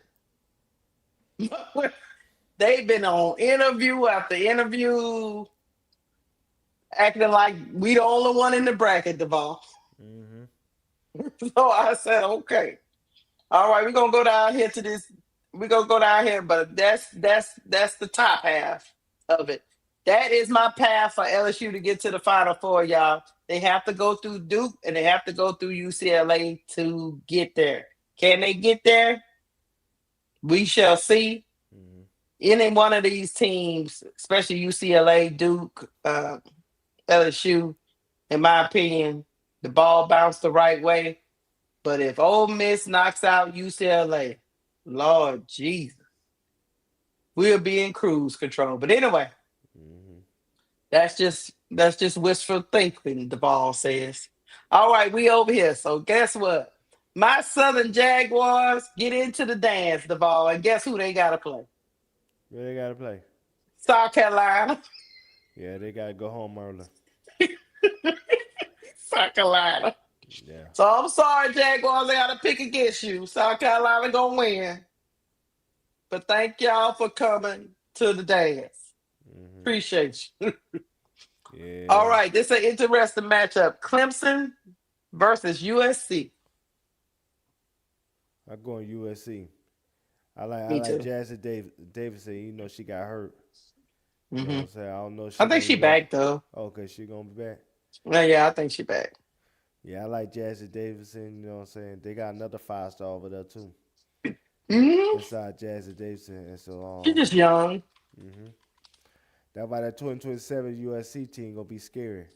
[SPEAKER 2] They've been on interview after interview, acting like we the only one in the bracket, Devon.
[SPEAKER 3] Mm-hmm.
[SPEAKER 2] So I said, okay. All right, we're gonna go down here to this. We're gonna go down here, but that's the top half of it. That is my path for LSU to get to the Final Four, y'all. They have to go through Duke and they have to go through UCLA to get there. Can they get there? We shall see.
[SPEAKER 3] Mm-hmm.
[SPEAKER 2] Any one of these teams, especially UCLA, Duke, LSU, in my opinion, the ball bounced the right way. But if Ole Miss knocks out UCLA, Lord Jesus, we'll be in cruise control. But anyway,
[SPEAKER 3] Mm-hmm.
[SPEAKER 2] that's just wishful thinking, the ball says. All right, we over here. So guess what? My Southern Jaguars get into the dance, Duvall, and guess who they got to play?
[SPEAKER 3] Where they gotta play?
[SPEAKER 2] South Carolina.
[SPEAKER 3] Yeah, they gotta go home early.
[SPEAKER 2] South Carolina.
[SPEAKER 3] Yeah.
[SPEAKER 2] So I'm sorry, Jaguars. I got to pick against you. South Carolina gonna win. But thank y'all for coming to the dance.
[SPEAKER 3] Hmm.
[SPEAKER 2] Appreciate you. All
[SPEAKER 3] Yeah.
[SPEAKER 2] right, this is an interesting matchup. Clemson versus USC.
[SPEAKER 3] I go on USC. I
[SPEAKER 2] Me
[SPEAKER 3] like
[SPEAKER 2] too.
[SPEAKER 3] Jazzy Davidson. You know she got hurt. You know what
[SPEAKER 2] Hmm
[SPEAKER 3] I'm saying? I don't know if
[SPEAKER 2] I
[SPEAKER 3] she
[SPEAKER 2] think
[SPEAKER 3] gonna
[SPEAKER 2] she
[SPEAKER 3] be back.
[SPEAKER 2] back though.
[SPEAKER 3] Okay, she gonna be back.
[SPEAKER 2] Yeah, I think she back.
[SPEAKER 3] Yeah, I like Jazzy Davidson. You know what I'm saying? They got another 5 star over there too.
[SPEAKER 2] Hmm
[SPEAKER 3] Inside Jazzy Davidson, and so
[SPEAKER 2] She's just young.
[SPEAKER 3] hmm that's why that 2027 USC team gonna be scary.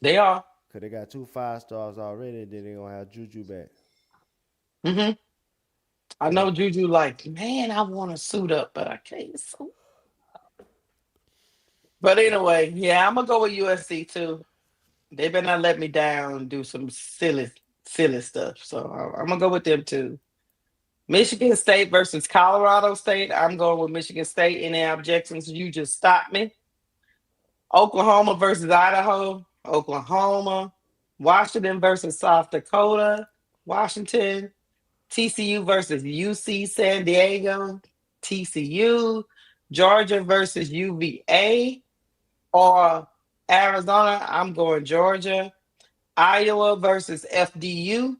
[SPEAKER 2] They are.
[SPEAKER 3] Cause they got 2 5 stars already. And then they gonna have Juju back.
[SPEAKER 2] Hmm I
[SPEAKER 3] Yeah.
[SPEAKER 2] know Juju like, man, I want to suit up, but I can't suit. But anyway, yeah, I'm gonna go with USC too. They better not let me down and do some silly stuff. So I'm gonna go with them too. Michigan State versus Colorado State. I'm going with Michigan State. Any objections? You just stop me. Oklahoma versus Idaho. Oklahoma. Washington versus South Dakota. Washington. TCU versus UC San Diego. TCU. Georgia versus UVA. Or Arizona. I'm going Georgia. Iowa versus FDU.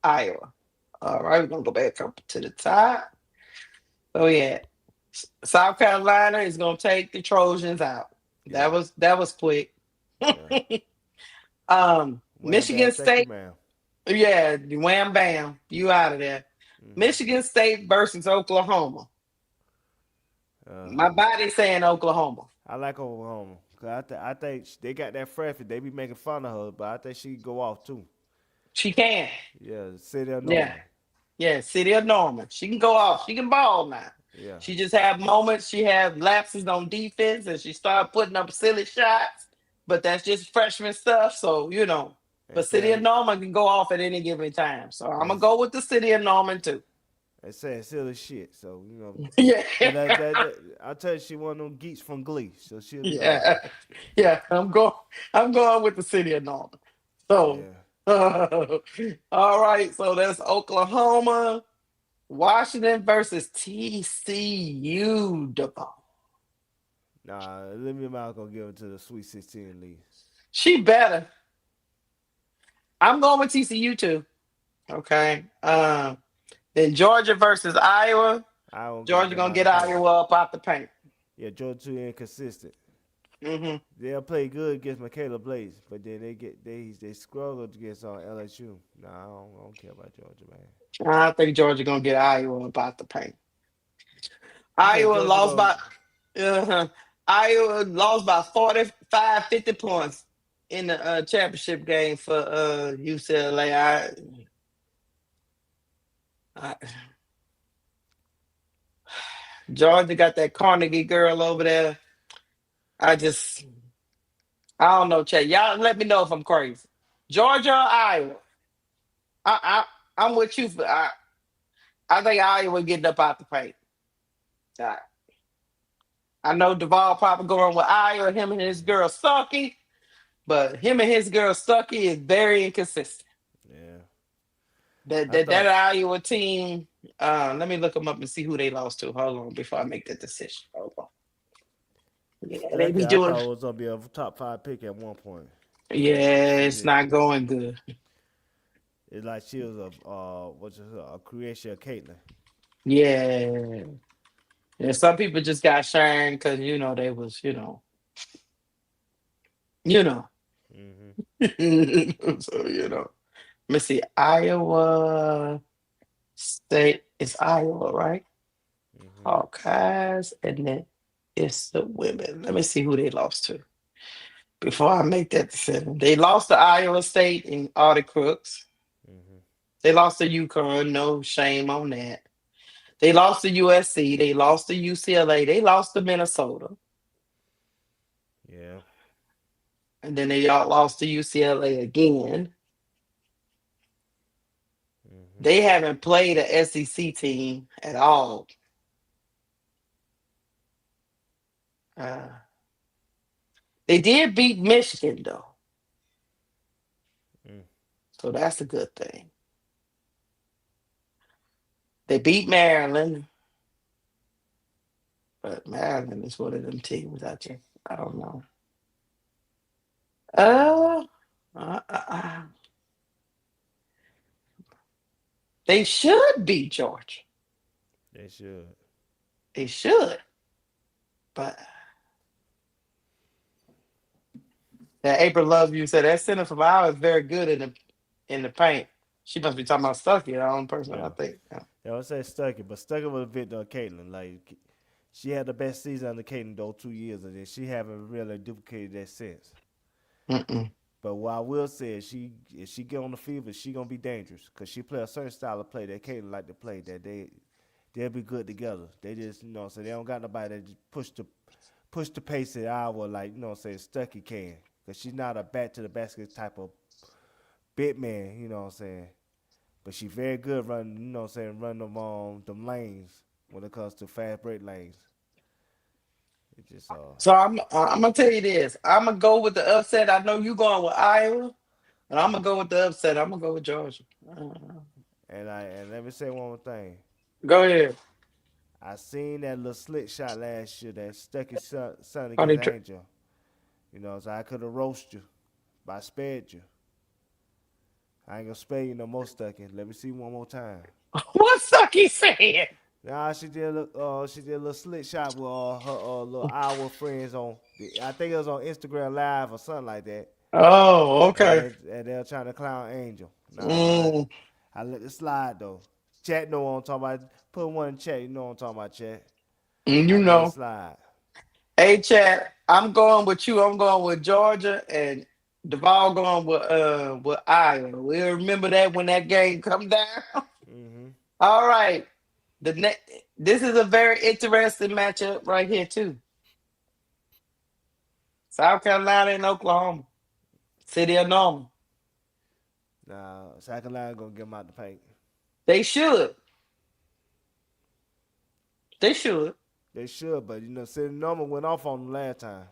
[SPEAKER 2] Iowa. All right, we're gonna go back up to the top. Oh yeah, South Carolina is gonna take the Trojans out.
[SPEAKER 3] Yeah.
[SPEAKER 2] That was quick.
[SPEAKER 3] Yeah. Wham bam.
[SPEAKER 2] Michigan
[SPEAKER 3] Thank you,
[SPEAKER 2] State,
[SPEAKER 3] ma'am.
[SPEAKER 2] yeah, wham bam, you out of there.
[SPEAKER 3] Hmm.
[SPEAKER 2] Michigan State versus Oklahoma.
[SPEAKER 3] Uh,
[SPEAKER 2] My body's saying Oklahoma.
[SPEAKER 3] I like Oklahoma. Cause I think they got that freshman. They be making fun of her, but I think she can go off too.
[SPEAKER 2] She can.
[SPEAKER 3] Yeah, City of
[SPEAKER 2] Yeah,
[SPEAKER 3] Norman.
[SPEAKER 2] yeah. City of Norman. She can go off. She can ball now.
[SPEAKER 3] Yeah.
[SPEAKER 2] She just have moments. She have lapses on defense, and she start putting up silly shots. But that's just freshman stuff. So
[SPEAKER 3] And
[SPEAKER 2] but City of
[SPEAKER 3] saying
[SPEAKER 2] Norman can go off at any given time. So I'm
[SPEAKER 3] and,
[SPEAKER 2] gonna go with the City of Norman too.
[SPEAKER 3] and saying silly shit. So
[SPEAKER 2] Yeah,
[SPEAKER 3] but I tell you, she one of them geeks from Glee, so she'll be all right.
[SPEAKER 2] yeah, yeah. I'm going with the City of Norman. So,
[SPEAKER 3] Yeah.
[SPEAKER 2] all right. So that's Oklahoma, Washington versus TCU.
[SPEAKER 3] Nah, Olivia Miles gonna give it to the Sweet 16 league.
[SPEAKER 2] She better. I'm going with TCU too. Okay. Then Georgia versus Iowa.
[SPEAKER 3] I won't get
[SPEAKER 2] Georgia
[SPEAKER 3] them
[SPEAKER 2] gonna
[SPEAKER 3] out of
[SPEAKER 2] get
[SPEAKER 3] paint.
[SPEAKER 2] Iowa up out the paint.
[SPEAKER 3] Yeah, Georgia too inconsistent.
[SPEAKER 2] Hmm
[SPEAKER 3] They'll play good against Michaela Blaze, but then they struggle against LSU. Nah, I don't care about Georgia, man.
[SPEAKER 2] I think Georgia gonna get Iowa up out the paint.
[SPEAKER 3] You think
[SPEAKER 2] Iowa
[SPEAKER 3] Georgia
[SPEAKER 2] lost
[SPEAKER 3] gonna?
[SPEAKER 2] by uh Iowa lost by 45, 50 points in the championship game for UCLA. I Georgia got that Carnegie girl over there. I just I don't know, Chad. Y'all let me know if I'm crazy. Georgia or Iowa? I'm with you. I think Iowa getting up out the paint. I, I know Duvall probably going with Iowa. Him and his girl Stucky, but him and his girl Stucky is very inconsistent.
[SPEAKER 3] Yeah,
[SPEAKER 2] That
[SPEAKER 3] I
[SPEAKER 2] that that
[SPEAKER 3] thought.
[SPEAKER 2] Iowa team. Let me look them up and see who they lost to. Hold on before I make that decision. Hold on. Yeah, they be
[SPEAKER 3] I
[SPEAKER 2] doing.
[SPEAKER 3] thought it was gonna be a top 5 pick at one point, but
[SPEAKER 2] Yeah,
[SPEAKER 3] she
[SPEAKER 2] it's
[SPEAKER 3] just
[SPEAKER 2] not going good.
[SPEAKER 3] it's like she was a creation of Caitlyn.
[SPEAKER 2] Yeah. Yeah, some people just got shamed because they was you know.
[SPEAKER 3] Hmm.
[SPEAKER 2] So let me see. Iowa State is Iowa, right?
[SPEAKER 3] Hmm.
[SPEAKER 2] Hawkeyes, and then it's the women. Let me see who they lost to before I make that decision. They lost to Iowa State and all the crooks.
[SPEAKER 3] Hmm.
[SPEAKER 2] They lost to Yukon. No shame on that. They lost to USC. They lost to UCLA. They lost to Minnesota.
[SPEAKER 3] Yeah.
[SPEAKER 2] And then they all lost to UCLA again.
[SPEAKER 3] Hmm.
[SPEAKER 2] They haven't played an SEC team at all. Uh, they did beat Michigan though,
[SPEAKER 3] Mm.
[SPEAKER 2] so that's a good thing. They beat Maryland, but Maryland is one of them teams. I don't know. Uh, uh, uh, uh, they should beat Georgia.
[SPEAKER 3] They should.
[SPEAKER 2] They should, but that April Love you said that center from Iowa is very good in the paint. She must be talking about Stuckey, the only person I
[SPEAKER 3] Yeah.
[SPEAKER 2] think.
[SPEAKER 3] Yeah, I would say Stuckey, but Stuckey was a victim of Caitlin. Like, she had the best season under Caitlin those 2 years, and then she haven't really duplicated that since.
[SPEAKER 2] Mm-mm.
[SPEAKER 3] But what I will say is, if she get on the field, she gonna be dangerous because she play a certain style of play that Caitlin like to play. That they'll be good together. They just so they don't got nobody that just push the pace at Iowa like Stuckey can, because she's not a back to the basket type of big man. But she very good running. Run them lanes when it comes to fast break lanes. It just
[SPEAKER 2] So I'm gonna tell you this. I'm gonna go with the upset. I know you going with Iowa, and I'm gonna go with the upset. I'm gonna go with Georgia.
[SPEAKER 3] and let me say one more thing.
[SPEAKER 2] Go ahead.
[SPEAKER 3] I seen that little slick shot last year that stuck his son
[SPEAKER 2] Oh, they
[SPEAKER 3] against Angel. So I could have roasted you, but I spared you. I ain't gonna spare you no more, Stucky. Let me see one more time.
[SPEAKER 2] What's Stucky saying?
[SPEAKER 3] Nah, she did a little slick shot with her little Iowa friends I think it was on Instagram Live or something like that.
[SPEAKER 2] Oh,
[SPEAKER 3] And
[SPEAKER 2] okay.
[SPEAKER 3] they were trying to clown Angel. Nah,
[SPEAKER 2] Mm,
[SPEAKER 3] I let it slide though. Chat know what I'm talking about. Put one in chat, you know what I'm talking about, chat.
[SPEAKER 2] you
[SPEAKER 3] I let it
[SPEAKER 2] know.
[SPEAKER 3] slide.
[SPEAKER 2] Hey, Chad, I'm going with you. I'm going with Georgia, and Duval going with Iowa. We'll remember that when that game come down.
[SPEAKER 3] Mm-hmm.
[SPEAKER 2] All right. This is a very interesting matchup right here too. South Carolina and Oklahoma. City of Norman.
[SPEAKER 3] Nah, South Carolina gonna get them out the paint.
[SPEAKER 2] They should. They should.
[SPEAKER 3] They should, but City Norman went off on them last time.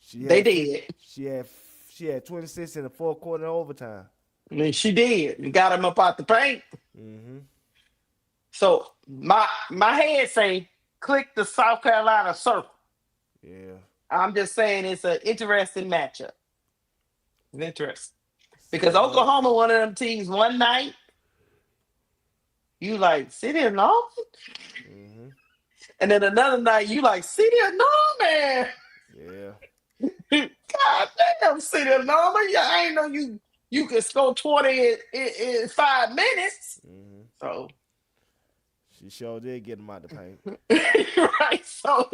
[SPEAKER 3] She
[SPEAKER 2] They
[SPEAKER 3] had
[SPEAKER 2] did.
[SPEAKER 3] she had 26 in the fourth quarter in overtime.
[SPEAKER 2] I mean, she did. You got him up out the paint.
[SPEAKER 3] Mm-hmm.
[SPEAKER 2] So my head say click the South Carolina circle.
[SPEAKER 3] Yeah.
[SPEAKER 2] I'm just saying it's an interesting matchup. It's interesting. Because
[SPEAKER 3] So, but
[SPEAKER 2] Oklahoma, one of them teams, one night, you like City of Norman.
[SPEAKER 3] mm-hmm.
[SPEAKER 2] And then another night, you like City of Norman.
[SPEAKER 3] Yeah.
[SPEAKER 2] God damn, City of Norman. Yeah, I ain't know you could score 20 in 5 minutes.
[SPEAKER 3] Mm-hmm.
[SPEAKER 2] So
[SPEAKER 3] She sure did get them out the paint.
[SPEAKER 2] right. So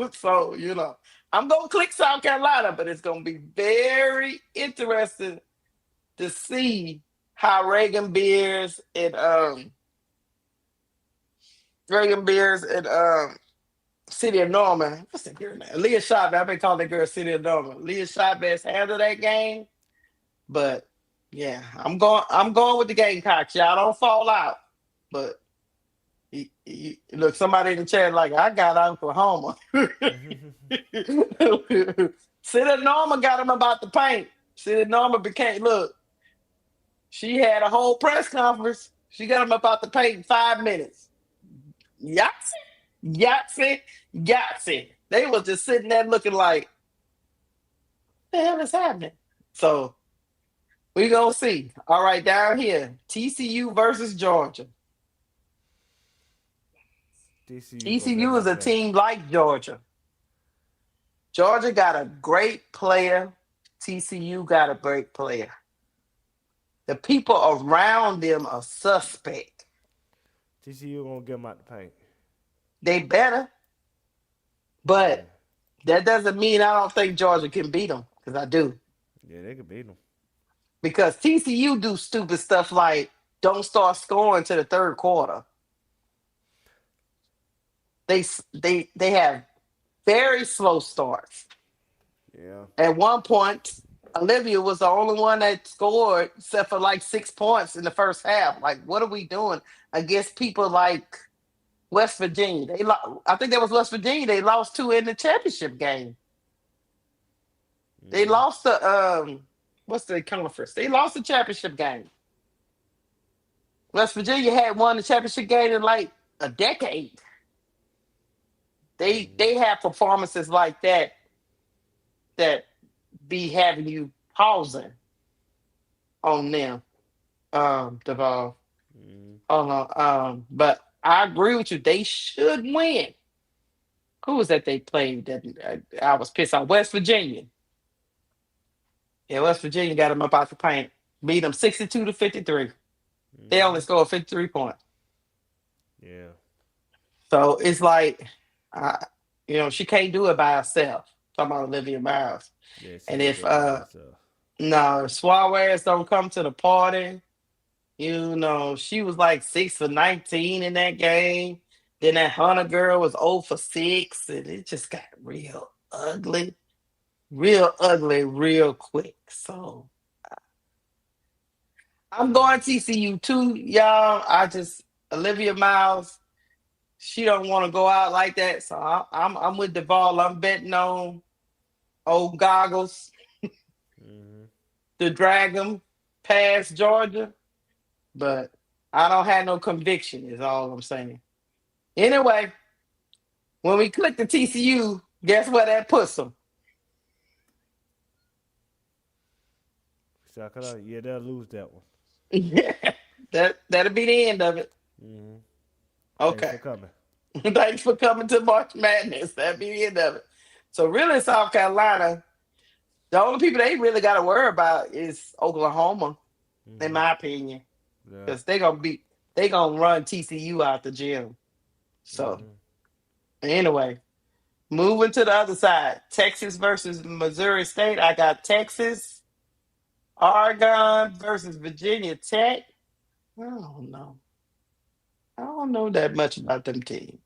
[SPEAKER 2] I'm gonna click South Carolina, but it's gonna be very interesting to see how Reagan Beers and City of Norman. What's that girl name? Leah Shot. I've been calling that girl City of Norman. Leah Shot best handle that game. But yeah, I'm going with the Gamecocks. Y'all don't fall out. But look, somebody in the chat like I got Oklahoma. City of Norman got him about the paint. City of Norman look. She had a whole press conference. She got him about the paint in 5 minutes. Yahtzee. They was just sitting there looking like, what the hell is happening? So we gonna see. All right, down here, TCU versus Georgia. TCU is a team like Georgia. Georgia got a great player. TCU got a great player. The people around them are suspect.
[SPEAKER 3] TCU gonna get them out the paint.
[SPEAKER 2] They better. But that doesn't mean I don't think Georgia can beat them, because I do.
[SPEAKER 3] Yeah, they can beat them.
[SPEAKER 2] Because TCU do stupid stuff like don't start scoring to the third quarter. They have very slow starts.
[SPEAKER 3] Yeah.
[SPEAKER 2] At one point, Olivia was the only one that scored, except for like 6 points in the first half. Like, what are we doing against people like West Virginia? I think that was West Virginia. They lost two in the championship game. They
[SPEAKER 3] Mm-hmm.
[SPEAKER 2] lost the what's the conference? They lost the championship game. West Virginia had won the championship game in like a decade. They
[SPEAKER 3] Mm-hmm.
[SPEAKER 2] have performances like that be having you pausing on them. Deval.
[SPEAKER 3] Mm-hmm.
[SPEAKER 2] Oh no. But I agree with you. They should win. Who was that they played? That I was pissed off. West Virginia. Yeah, West Virginia got them up out the paint. Beat them 62-53. They only
[SPEAKER 3] Mm-hmm.
[SPEAKER 2] scored 53 points.
[SPEAKER 3] Yeah.
[SPEAKER 2] So it's like, uh, she can't do it by herself. Talking about Olivia Miles.
[SPEAKER 3] Yeah, she
[SPEAKER 2] And
[SPEAKER 3] ain't
[SPEAKER 2] if
[SPEAKER 3] do it by herself.
[SPEAKER 2] no, if Suarez don't come to the party, she was like 6 for 19 in that game. Then that Hunter girl was 0 for 6, and it just got real ugly, real quick. So I'm going TCU too, y'all. Olivia Miles, she don't want to go out like that. So I'm with Duvall. I'm betting on old goggles
[SPEAKER 3] Mm-hmm.
[SPEAKER 2] to drag them past Georgia, but I don't have no conviction. Is all I'm saying. Anyway, when we click the TCU, guess where that puts them?
[SPEAKER 3] Shock it out. Yeah, they'll lose that one.
[SPEAKER 2] Yeah, that'll be the end of it.
[SPEAKER 3] Mm-hmm. Thanks
[SPEAKER 2] Okay.
[SPEAKER 3] for coming.
[SPEAKER 2] Thanks for coming to March Madness. That'll be the end of it. So really, South Carolina, the only people they really got to worry about is Oklahoma, in
[SPEAKER 3] Mm-hmm.
[SPEAKER 2] my opinion,
[SPEAKER 3] Yeah.
[SPEAKER 2] because they gonna run TCU out the gym. So
[SPEAKER 3] Mm-hmm.
[SPEAKER 2] anyway, moving to the other side, Texas versus Missouri State. I got Texas, Oregon versus Virginia Tech. I don't know. I don't know that much about them teams.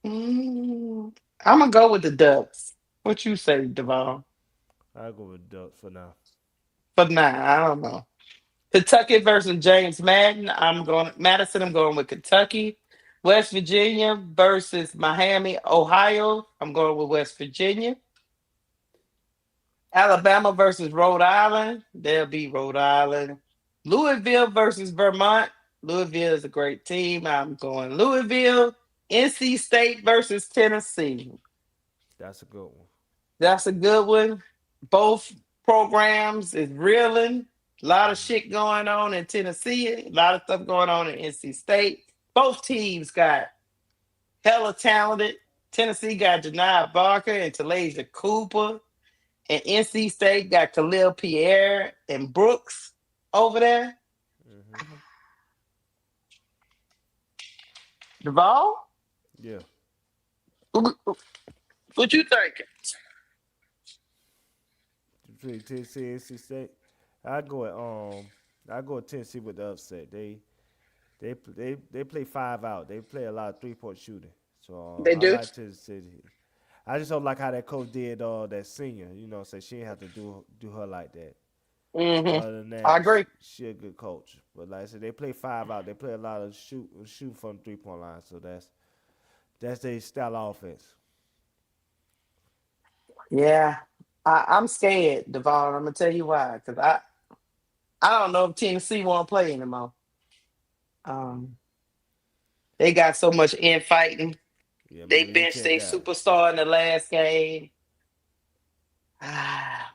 [SPEAKER 2] I'm gonna go with the Ducks. What you say, Devon?
[SPEAKER 3] I'll go with Ducks for now.
[SPEAKER 2] But nah, I don't know. Kentucky versus James Madden. Madison. I'm going with Kentucky. West Virginia versus Miami, Ohio. I'm going with West Virginia. Alabama versus Rhode Island. They'll be Rhode Island. Louisville versus Vermont. Louisville is a great team. I'm going Louisville. NC State versus Tennessee.
[SPEAKER 3] That's a good one.
[SPEAKER 2] That's a good one. Both programs is reeling. A lot of
[SPEAKER 3] Mm-hmm.
[SPEAKER 2] shit going on in Tennessee. A lot of stuff going on in NC State. Both teams got hella talented. Tennessee got Janai Barker and Talasia Cooper. And NC State got Khalil Pierre and Brooks over there.
[SPEAKER 3] Mm-hmm.
[SPEAKER 2] Duval?
[SPEAKER 3] Yeah.
[SPEAKER 2] What you think?
[SPEAKER 3] Between Tennessee and NC State, I go at I go with Tennessee with the upset. They play 5 out. They play a lot of 3-point shooting. So
[SPEAKER 2] They
[SPEAKER 3] I
[SPEAKER 2] do?
[SPEAKER 3] like Tennessee. I just don't like how that coach did that senior. Say she didn't have to do her like that. But
[SPEAKER 2] Mm-hmm.
[SPEAKER 3] other than
[SPEAKER 2] I
[SPEAKER 3] that,
[SPEAKER 2] agree.
[SPEAKER 3] she a good coach. But like I said, they play 5 out. They play a lot of shoot from 3-point line. So that's their style of offense.
[SPEAKER 2] Yeah. I'm scared, Devon. I'm gonna tell you why. Because I don't know if Tennessee won't play anymore. Um, they got so much infighting.
[SPEAKER 3] Yeah,
[SPEAKER 2] They
[SPEAKER 3] maybe they
[SPEAKER 2] benched
[SPEAKER 3] checked
[SPEAKER 2] their
[SPEAKER 3] out.
[SPEAKER 2] superstar in the last game. Ah,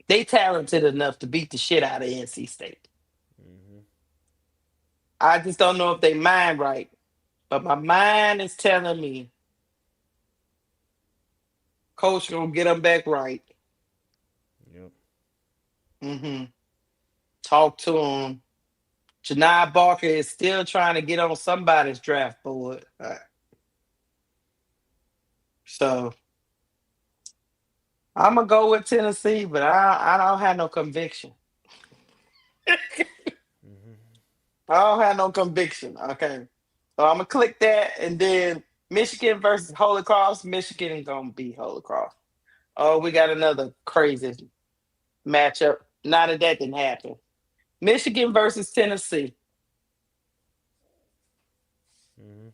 [SPEAKER 2] they talented enough to beat the shit out of NC State.
[SPEAKER 3] Hmm.
[SPEAKER 2] I just don't know if they mind right. But my mind is telling me coach gonna get them back right.
[SPEAKER 3] Yep.
[SPEAKER 2] Hmm. Talk to him. Janai Barker is still trying to get on somebody's draft board. So I'm gonna go with Tennessee, but I don't have no conviction.
[SPEAKER 3] Hmm.
[SPEAKER 2] I don't have no conviction. Okay. So I'm gonna click that and then Michigan versus Holy Cross. Michigan gonna beat Holy Cross. Oh, we got another crazy matchup. Now that didn't happen. Michigan versus Tennessee.
[SPEAKER 3] Mm-hmm.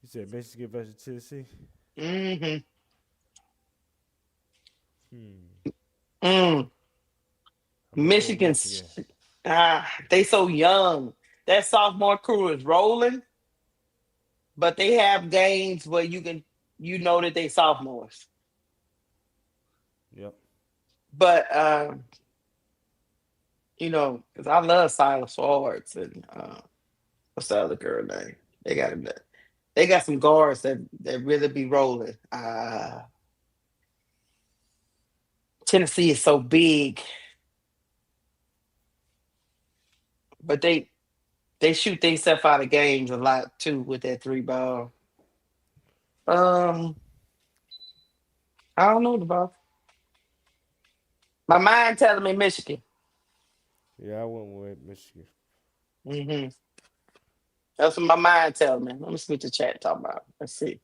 [SPEAKER 3] You said Michigan versus Tennessee.
[SPEAKER 2] Mm-hmm.
[SPEAKER 3] Hmm.
[SPEAKER 2] Mm.
[SPEAKER 3] I'm gonna go with Michigan.
[SPEAKER 2] Michigan's they so young. That sophomore crew is rolling, but they have games where you know that they sophomores.
[SPEAKER 3] Yep.
[SPEAKER 2] But because I love Silas Swords and what's the other girl name? They got some guards that really be rolling. Tennessee is so big, but they shoot themselves out of games a lot too with that three ball. Um, I don't know the ball. My mind telling me Michigan.
[SPEAKER 3] Yeah, I went with Michigan.
[SPEAKER 2] Hmm. That's what my mind telling me. Let me see what the chat talking about. Let's see.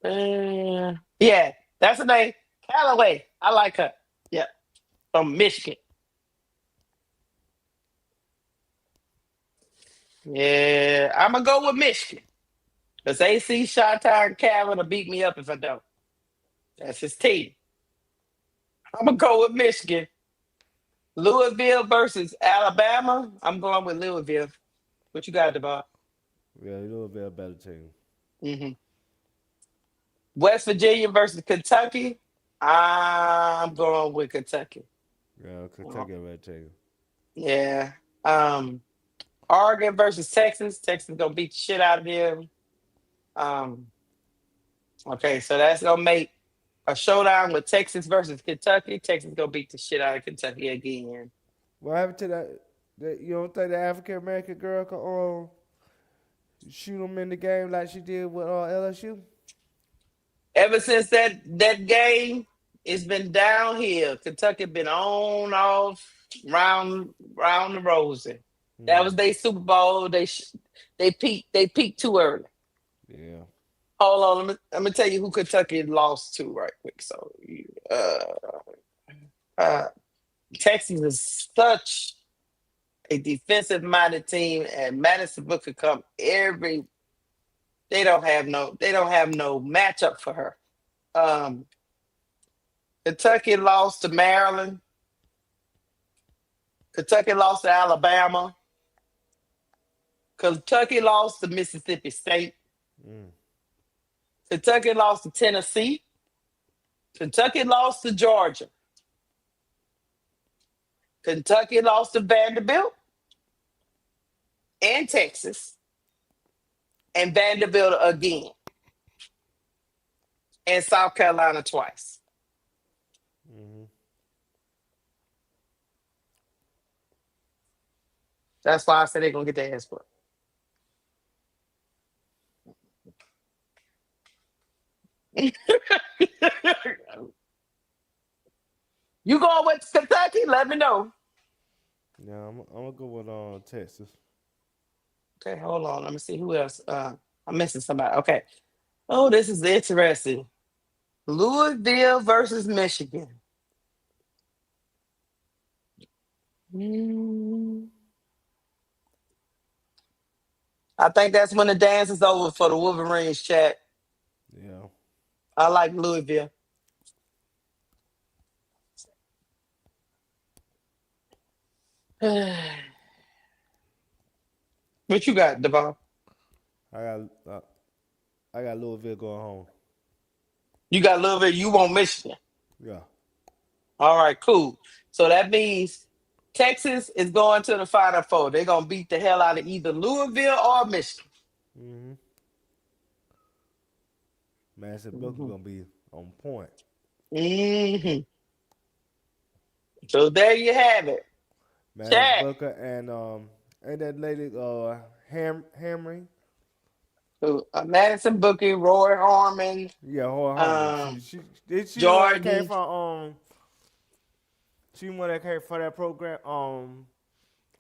[SPEAKER 2] Yeah, that's the name. Callaway. I like her. Yeah, from Michigan. Yeah, I'm gonna go with Michigan. Because AC Shoutout and Calvin will beat me up if I don't. That's his team. I'm gonna go with Michigan. Louisville versus Alabama. I'm going with Louisville. What you got, Devon?
[SPEAKER 3] Yeah, a little bit better team.
[SPEAKER 2] Hmm. West Virginia versus Kentucky. I'm going with Kentucky.
[SPEAKER 3] Yeah,
[SPEAKER 2] Uh,
[SPEAKER 3] Kentucky a better team.
[SPEAKER 2] Yeah. Um, Oregon versus Texas. Texas gonna beat the shit out of them. Um, okay, so that's gonna make a showdown with Texas versus Kentucky. Texas gonna beat the shit out of Kentucky again.
[SPEAKER 3] What happened to that you don't think the African American girl can shoot them in the game like she did with LSU?
[SPEAKER 2] Ever since that game, it's been downhill. Kentucky been on off round the rosy. That was
[SPEAKER 3] Hmm.
[SPEAKER 2] their Super Bowl. They peaked too early.
[SPEAKER 3] Yeah.
[SPEAKER 2] Hold on, let me tell you who Kentucky lost to right quick. So, uh, Texas is such a defensive minded team, and Madison Booker come every. They don't have no matchup for her. Um, Kentucky lost to Maryland. Kentucky lost to Alabama. Kentucky lost to Mississippi State.
[SPEAKER 3] Mm.
[SPEAKER 2] Kentucky lost to Tennessee. Kentucky lost to Georgia. Kentucky lost to Vanderbilt and Texas, and Vanderbilt again, and South Carolina twice.
[SPEAKER 3] Hmm.
[SPEAKER 2] That's why I said they're gonna get their ass whooped. You going with Kentucky? Let me know.
[SPEAKER 3] Yeah, I'm gonna go with Texas.
[SPEAKER 2] Okay, hold on. Let me see who else. I'm missing somebody. Okay. Oh, this is interesting. Louisville versus Michigan. Mm, I think that's when the dance is over for the Wolverines chat.
[SPEAKER 3] Yeah.
[SPEAKER 2] I like Louisville. What you got, Devon?
[SPEAKER 3] I got I got Louisville going home.
[SPEAKER 2] You got Louisville. You want Michigan.
[SPEAKER 3] Yeah.
[SPEAKER 2] All right, cool. So that means Texas is going to the Final Four. They're gonna beat the hell out of either Louisville or Michigan.
[SPEAKER 3] Hmm. Madison Booker
[SPEAKER 2] Hmm.
[SPEAKER 3] gonna be on point.
[SPEAKER 2] Hmm. So there you have it.
[SPEAKER 3] Madison
[SPEAKER 2] Chat.
[SPEAKER 3] Booker and that lady Hammering.
[SPEAKER 2] So, Madison Booker, Roy Harmon,
[SPEAKER 3] Yeah, Hoy Harmon.
[SPEAKER 2] um,
[SPEAKER 3] She the one that came
[SPEAKER 2] Jordan.
[SPEAKER 3] from she the one that came for that program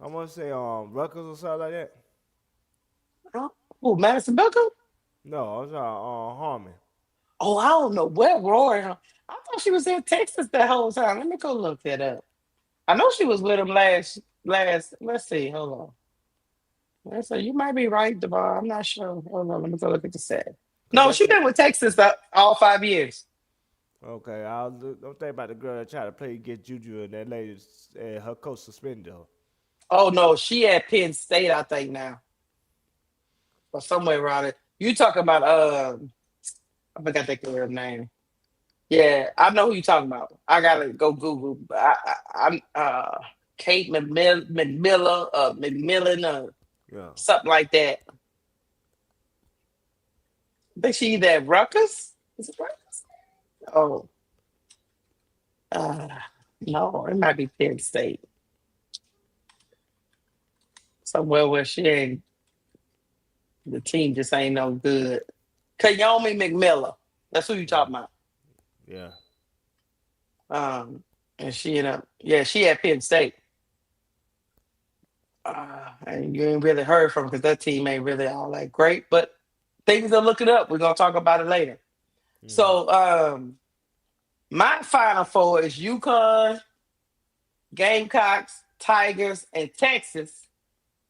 [SPEAKER 3] I wanna say Rutgers or something like that.
[SPEAKER 2] Oh, Madison Booker?
[SPEAKER 3] No, I was Harmon.
[SPEAKER 2] Oh, I don't know where Roy. I thought she was in Texas that whole time. Let me go look that up. I know she was with him last. Let's see. Hold on. So you might be right, Devon. I'm not sure. Hold on. Let me go look at the set.
[SPEAKER 3] Cause
[SPEAKER 2] No,
[SPEAKER 3] that
[SPEAKER 2] she been with Texas all 5 years.
[SPEAKER 3] okay. Don't think about the girl that tried to play get Juju and that lady. Her coach suspended her.
[SPEAKER 2] Oh no, she at Penn State, I think now, or somewhere around it. You talking about I forgot that girl's name. Yeah, I know who you talking about. I gotta go Google. I'm Kate McMillan,
[SPEAKER 3] Yeah.
[SPEAKER 2] something like that. I think she either at Rutgers. Is it Rutgers? Oh, uh, no, it might be Penn State. Somewhere where she ain't, the team just ain't no good. Kayomi McMillan. That's who you
[SPEAKER 3] Yeah.
[SPEAKER 2] talking about.
[SPEAKER 3] Yeah.
[SPEAKER 2] And she yeah, she at Penn State. And you ain't really heard from because that team ain't really all that great, but things are looking up. We're gonna talk about it later.
[SPEAKER 3] Mm-hmm.
[SPEAKER 2] So my final four is Yukon, Gamecocks, Tigers, and Texas.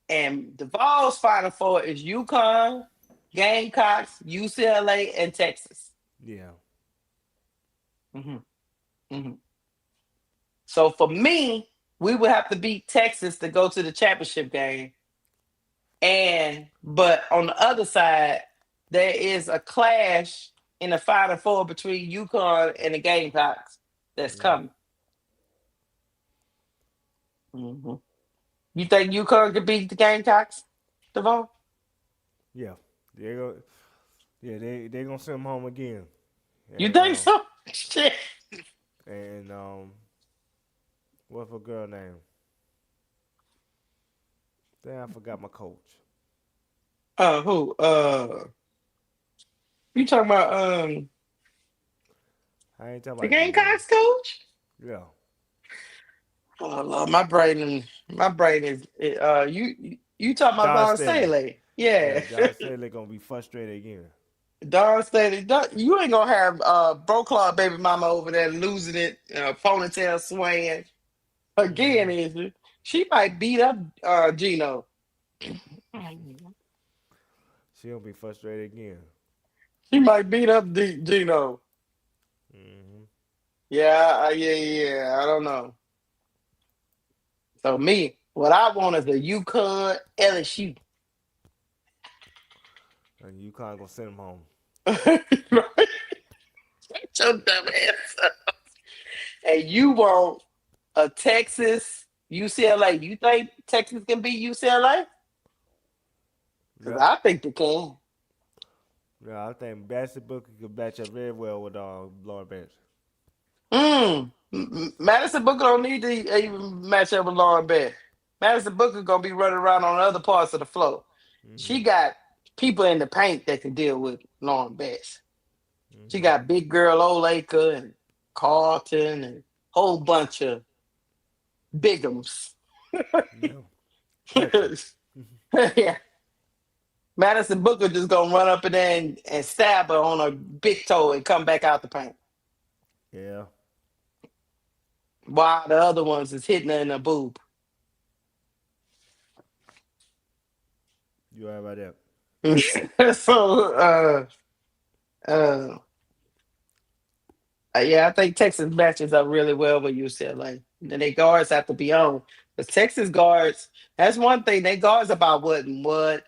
[SPEAKER 2] And Duval's final four is Yukon, Gamecocks, UCLA, and Texas.
[SPEAKER 3] Yeah.
[SPEAKER 2] hmm hmm So for me, we would have to beat Texas to go to the championship game. But on the other side, there is a clash in the Final Four between UConn and the Gamecocks that's
[SPEAKER 3] Yeah.
[SPEAKER 2] coming. hmm You think UConn could beat the Gamecocks, Devon?
[SPEAKER 3] Yeah. They go. Yeah. They gonna send him home again.
[SPEAKER 2] You
[SPEAKER 3] And
[SPEAKER 2] think so? Shit.
[SPEAKER 3] and what's her girl name? Damn, I forgot my coach.
[SPEAKER 2] Who? You talking about
[SPEAKER 3] I ain't talking
[SPEAKER 2] the
[SPEAKER 3] about the
[SPEAKER 2] Gamecocks coach?
[SPEAKER 3] yeah.
[SPEAKER 2] Oh Lord, my brain is you talking about
[SPEAKER 3] Don
[SPEAKER 2] Don
[SPEAKER 3] Staley.
[SPEAKER 2] Staley?
[SPEAKER 3] Yeah,
[SPEAKER 2] Yeah.
[SPEAKER 3] Don Staley gonna be frustrated again.
[SPEAKER 2] Don Staley, you ain't gonna have Bro Claw baby mama over there losing it, ponytail swaying again,
[SPEAKER 3] Mm-hmm.
[SPEAKER 2] is it? She might beat up Gino.
[SPEAKER 3] She gonna be frustrated again.
[SPEAKER 2] She might beat up Gino.
[SPEAKER 3] Mm-hmm.
[SPEAKER 2] Yeah, yeah. I don't know. So me, what I want is a Yukon LSU.
[SPEAKER 3] And UConn gonna send him home.
[SPEAKER 2] Right? Shut your dumb ass up. And you want a Texas UCLA. You think Texas can beat UCLA? Because
[SPEAKER 3] Yep.
[SPEAKER 2] I think they can.
[SPEAKER 3] Yeah, I think Bassett Booker could match up very well with Lauren Bench.
[SPEAKER 2] Madison Booker don't need to even match up with Lauren Bell. Madison Booker gonna be running around on other parts of the floor.
[SPEAKER 3] Mm-hmm.
[SPEAKER 2] She got people in the paint that can deal with Lauren Bess. She
[SPEAKER 3] Mm-hmm.
[SPEAKER 2] got big girl Olaker and Carlton and whole bunch of bigums.
[SPEAKER 3] Yeah. Plenty.
[SPEAKER 2] Yeah. Madison Booker just gonna run up in there and stab her on her big toe and come back out the paint.
[SPEAKER 3] Yeah.
[SPEAKER 2] While the other ones is hitting her in the boob.
[SPEAKER 3] You right about that.
[SPEAKER 2] So uh yeah, I think Texas matches up really well with UCLA. Then they guards have to be on. The Texas guards, that's one thing. They guards about what and what.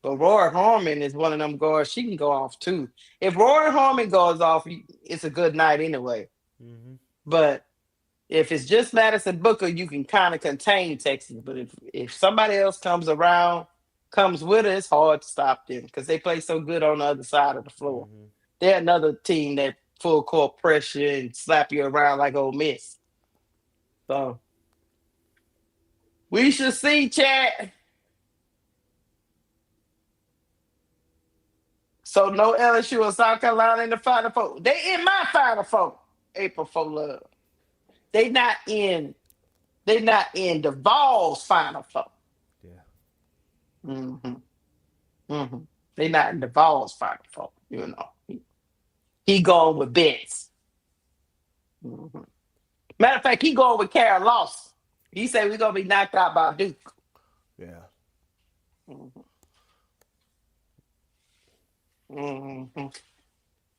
[SPEAKER 2] But Roy Harmon is one of them guards. She can go off too. If Roy Harmon goes off, it's a good night anyway.
[SPEAKER 3] Mm-hmm.
[SPEAKER 2] But if it's just Madison Booker, you can kind of contain Texas. But if somebody else comes with it, it's hard to stop them because they play so good on the other side of the floor.
[SPEAKER 3] Mm-hmm.
[SPEAKER 2] They're another team that full court pressure and slap you around like Ole Miss. So we should see, chat. So no LSU or South Carolina in the Final Four. They in my Final Four. April for love. They not in. They not in the Vols Final Four.
[SPEAKER 3] Yeah.
[SPEAKER 2] hmm hmm They not in the Vols Final Four. He going with Betts. Mhm. Matter of fact, he going with Carol Lawson. He said we're gonna be knocked out by Duke.
[SPEAKER 3] Yeah.
[SPEAKER 2] Mhm. Mhm.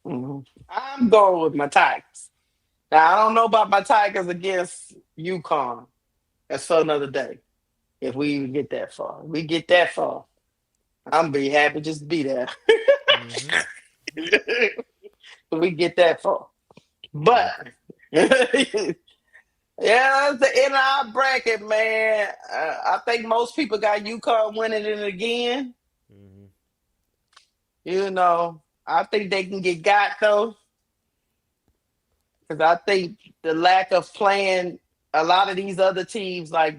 [SPEAKER 2] Mhm. I'm going with my Tigers. Now I don't know about my Tigers against Yukon. That's for another day. If we even get that far, if we get that far, I'm be happy just to be there.
[SPEAKER 3] Mm-hmm.
[SPEAKER 2] If we get that far,
[SPEAKER 3] Yeah.
[SPEAKER 2] but yeah, that's the end of our bracket, man. I think most people got UConn winning it again.
[SPEAKER 3] Mm-hmm.
[SPEAKER 2] I think they can get got though, because I think the lack of playing a lot of these other teams, like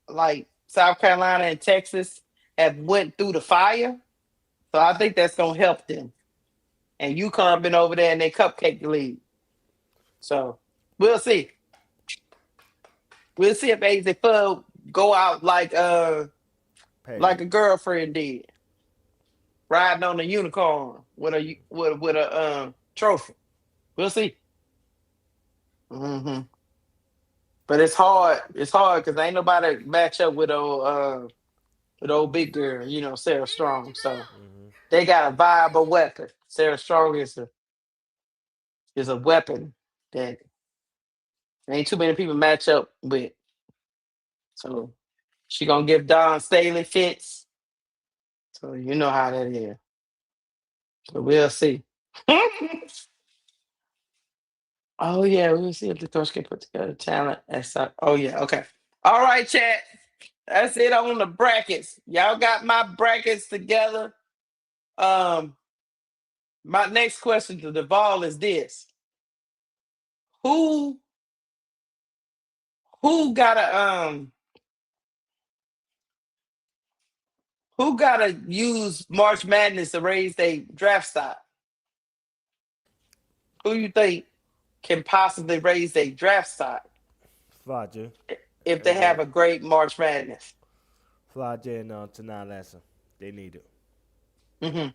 [SPEAKER 2] like South Carolina and Texas, have went through the fire. So I think that's gonna help them. And UConn been over there in their cupcake league. So we'll see. We'll see if AZ Fudd go out like
[SPEAKER 3] Paid.
[SPEAKER 2] a girlfriend did, riding on a unicorn with a trophy. We'll see. Hmm. But it's hard. It's hard because ain't nobody match up with old big girl. Sarah Strong. So
[SPEAKER 3] Mm-hmm.
[SPEAKER 2] they got a viable weapon. Sarah Strong is a weapon that ain't too many people match up with. So she gonna give Don Staley fits. So you know how that is. So we'll see. Oh yeah, we'll see if the coach can put together talent. Oh yeah, okay. All right, chat. That's it on the brackets. Y'all got my brackets together. Um, my next question to Duvall is this: Who who gotta use March Madness to raise their draft stock? Who you think can possibly raise their draft stock
[SPEAKER 3] Flodger.
[SPEAKER 2] if they
[SPEAKER 3] And
[SPEAKER 2] have a great March Madness?
[SPEAKER 3] Flodger and Tanai Lasser. They need it.
[SPEAKER 2] Hmm.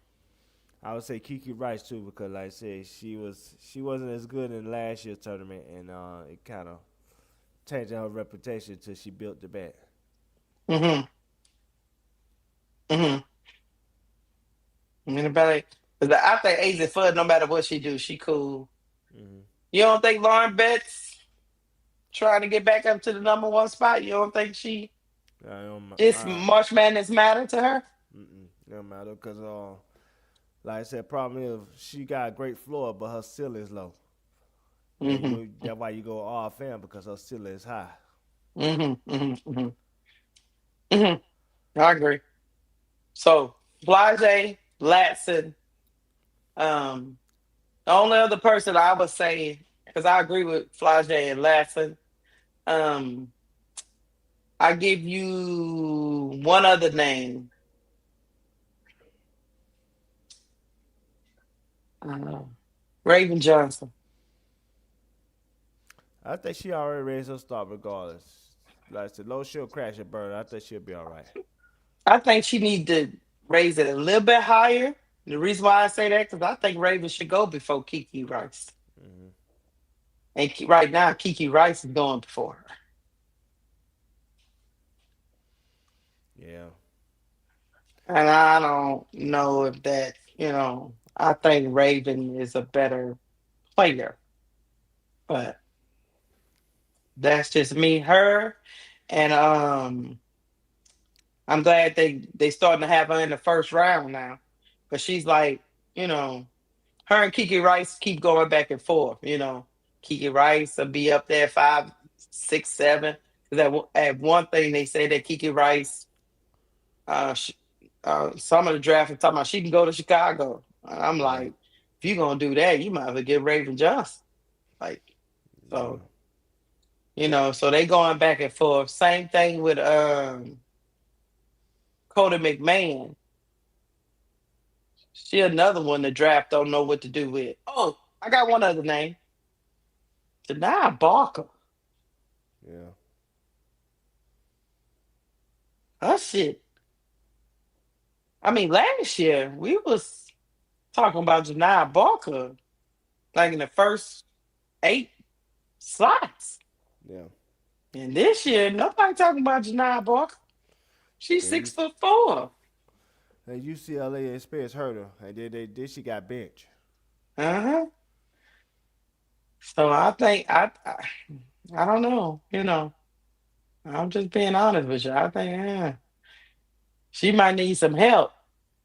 [SPEAKER 3] I would say Kiki Rice too because, like I said, she wasn't as good in last year's tournament, and it kind of changed her reputation till she built the bat.
[SPEAKER 2] Hmm. Hmm. Anybody? Because I think AZ Fudd, no matter what she do, she cool.
[SPEAKER 3] Mm-hmm.
[SPEAKER 2] You don't think Lauren Betts trying to get back up to the number one spot? You don't think she
[SPEAKER 3] I don't,
[SPEAKER 2] just March Madness matter to her?
[SPEAKER 3] it don't matter because, like I said, problem is she got a great floor, but her ceiling is low, and
[SPEAKER 2] Hmm.
[SPEAKER 3] that's why you go all fan because her ceiling is high.
[SPEAKER 2] Hmm. Hmm. Hmm. Hmm. I agree. So Blase, Latson, um, the only other person I would say, because I agree with Flage and Latson, um, I give you one other name. Uh, Raven Johnson.
[SPEAKER 3] I think she already raised her start regardless. Like I said, low she'll crash and burn. I think she'll be all right.
[SPEAKER 2] I think she need to raise it a little bit higher. The reason why I say that because I think Raven should go before Kiki Rice.
[SPEAKER 3] Mm-hmm.
[SPEAKER 2] And right now, Kiki Rice is going before her.
[SPEAKER 3] Yeah.
[SPEAKER 2] And I don't know if I think Raven is a better player, but that's just me. Her and I'm glad they starting to have her in the first round now, but she's like, you know, her and Kiki Rice keep going back and forth. Kiki Rice will be up there 5, 6, 7. Because at one thing they say that Kiki Rice, uh, sh- some of the draft is talking about she can go to Chicago. And I'm
[SPEAKER 3] Yeah.
[SPEAKER 2] like, if you're gonna do that, you might as well get Raven Johnson. Like,
[SPEAKER 3] Yeah.
[SPEAKER 2] so so they going back and forth. Same thing with Cody McMahon. She another one the draft don't know what to do with. Oh, I got one other name. Denia Barker.
[SPEAKER 3] Yeah.
[SPEAKER 2] Her shit. I mean, last year we was talking about Janiyah Barker like in the first 8 slots.
[SPEAKER 3] Yeah.
[SPEAKER 2] And this year, nobody talking about Janiyah Barker. She's
[SPEAKER 3] Then
[SPEAKER 2] 6'4".
[SPEAKER 3] UCLA experience hurt her, and then she got benched.
[SPEAKER 2] Uh-huh. So I don't know. I'm just being honest with you. I think she might need some help.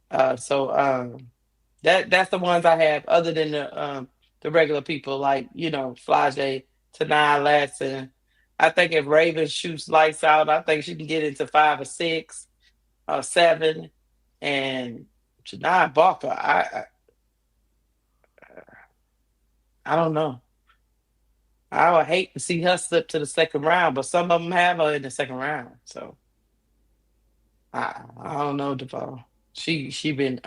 [SPEAKER 2] That's the ones I have, other than the regular people like Flage, Tanai Latson. I think if Raven shoots lights out, I think she can get into 5 or 6 or 7. And Janai Barker, I don't know. I would hate to see her slip to the second round, but some of them have her in the second round. So I don't know, Deval. She been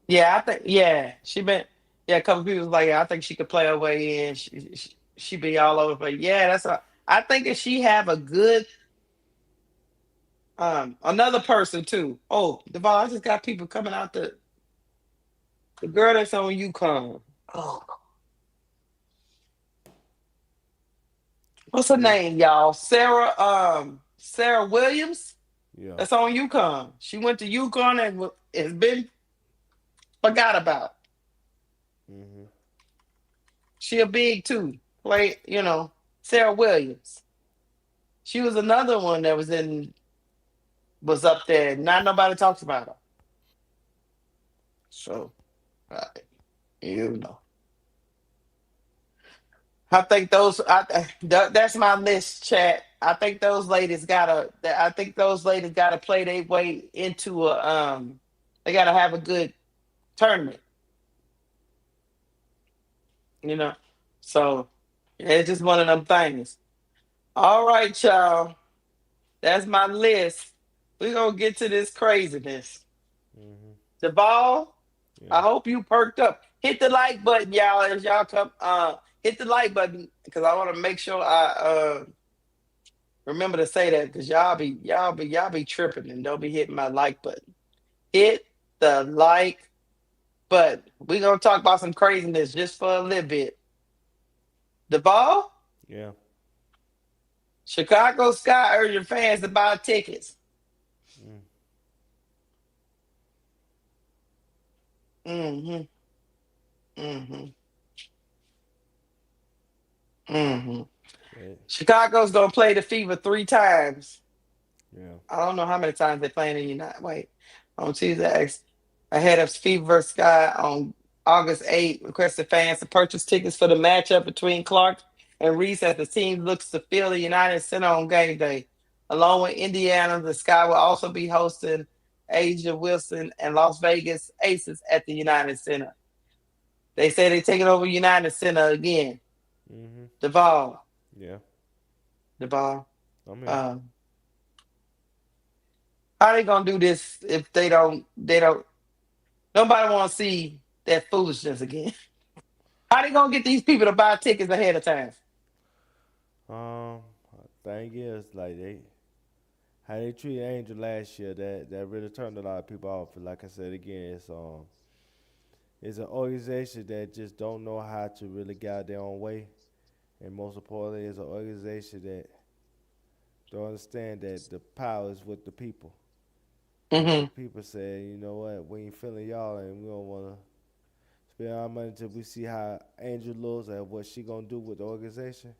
[SPEAKER 2] yeah, I think she been a couple people was like, yeah, I think she could play her way in. She be all over, but yeah, I think that she have a good another person too. Oh, Deval, I just got people coming out the girl that's on Yukon. Oh, what's her
[SPEAKER 3] Who?
[SPEAKER 2] name, y'all? Sarah Williams.
[SPEAKER 3] Yeah.
[SPEAKER 2] That's on Yukon. She went to Yukon and has been forgot about.
[SPEAKER 3] Mhm.
[SPEAKER 2] She a big too. Play, Sarah Williams. She was another one that was up there. Not nobody talks about her. So, uh, you know, I think that's my list, chat. I think those ladies gotta. I think those ladies gotta play their way into a. They gotta have a good tournament. You know, so yeah, it's just one of them things. All right, y'all. That's my list. We're gonna get to this craziness.
[SPEAKER 3] Mhm.
[SPEAKER 2] The ball. I
[SPEAKER 3] Yeah.
[SPEAKER 2] hope you perked up. Hit the like button, y'all, as y'all come. Hit the like button because I want to make sure I remember to say that because y'all be tripping and don't be hitting my like button. Hit the like button. We're gonna talk about some craziness just for a little bit. The ball.
[SPEAKER 3] Yeah.
[SPEAKER 2] Chicago Sky urging fans to buy tickets.
[SPEAKER 3] Mm.
[SPEAKER 2] Mm-hmm. Mm-hmm. Mm-hmm.
[SPEAKER 3] Yeah.
[SPEAKER 2] Chicago's gonna play the Fever 3 times.
[SPEAKER 3] Yeah.
[SPEAKER 2] I don't know how many times they're playing in the United. Wait, on Tuesday, ahead of Fever vs. Sky on August 8th, requested fans to purchase tickets for the matchup between Clark and Reese as the team looks to fill the United Center on game day. Along with Indiana, the Sky will also be hosting Asia Wilson and Las Vegas Aces at the United Center. They say they're taking over United Center again.
[SPEAKER 3] Mhm.
[SPEAKER 2] Duvall,
[SPEAKER 3] Yeah.
[SPEAKER 2] Duvall.
[SPEAKER 3] I'm here.
[SPEAKER 2] Um, how they gonna do this if they don't nobody wanna see that foolishness again. How they gonna get these people to buy tickets ahead of time?
[SPEAKER 3] Um. Thing is, like how they treated Angel last year, that really turned a lot of people off. Like I said again, it's an organization that just don't know how to really get out their own way, and most importantly, it's an organization that don't understand that the power is with the people. And if the
[SPEAKER 2] Hmm.
[SPEAKER 3] people say, you know what, we ain't feeling y'all, and we don't want to spend our money until we see how Angel looks and what she gonna do with the organization,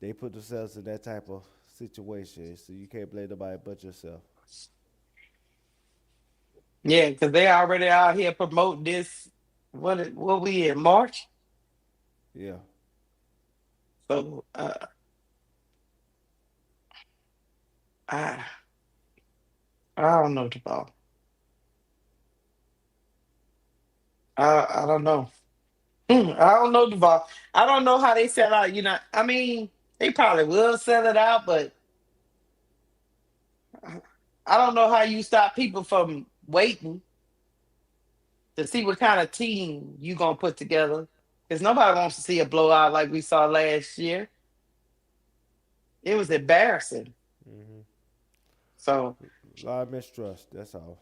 [SPEAKER 3] they put themselves in that type of situation. So you can't blame nobody but yourself.
[SPEAKER 2] Yeah, because they already out here promoting this. What we in March?
[SPEAKER 3] Yeah.
[SPEAKER 2] So I I don't know about. I don't know. I don't know Duval. I don't know how they sell out. I mean, they probably will sell it out, but I don't know how you stop people from waiting to see what kind of team you gonna put together. Because nobody wants to see a blowout like we saw last year. It was embarrassing.
[SPEAKER 3] Hmm.
[SPEAKER 2] So
[SPEAKER 3] A lot of mistrust. That's all.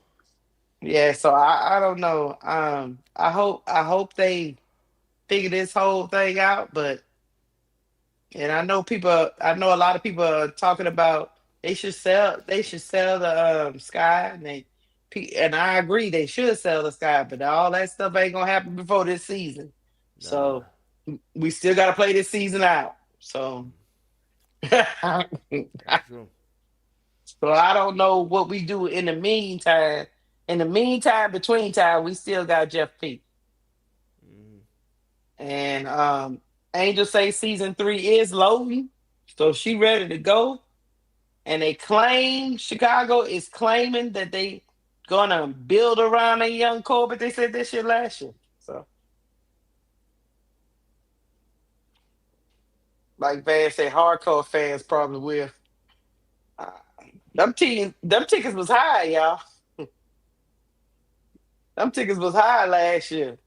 [SPEAKER 2] yeah, so I don't know. I hope they figure this whole thing out, but and I know a lot of people are talking about they should sell the Sky, and I agree they should sell the Sky, but all that stuff ain't gonna happen before this season.
[SPEAKER 3] Nah,
[SPEAKER 2] So we still gotta play this season out. So
[SPEAKER 3] that's true.
[SPEAKER 2] so I don't know what we do in the meantime. In the meantime, between time, we still got Jeff P.
[SPEAKER 3] Hmm.
[SPEAKER 2] And Angel say season 3 is loading. So she ready to go. And they claim Chicago is claiming that they gonna build around a young Corbett. They said this shit last year. So like Van said, hardcore fans probably will. Uh, them tickets was high, y'all. Them tickets was high last year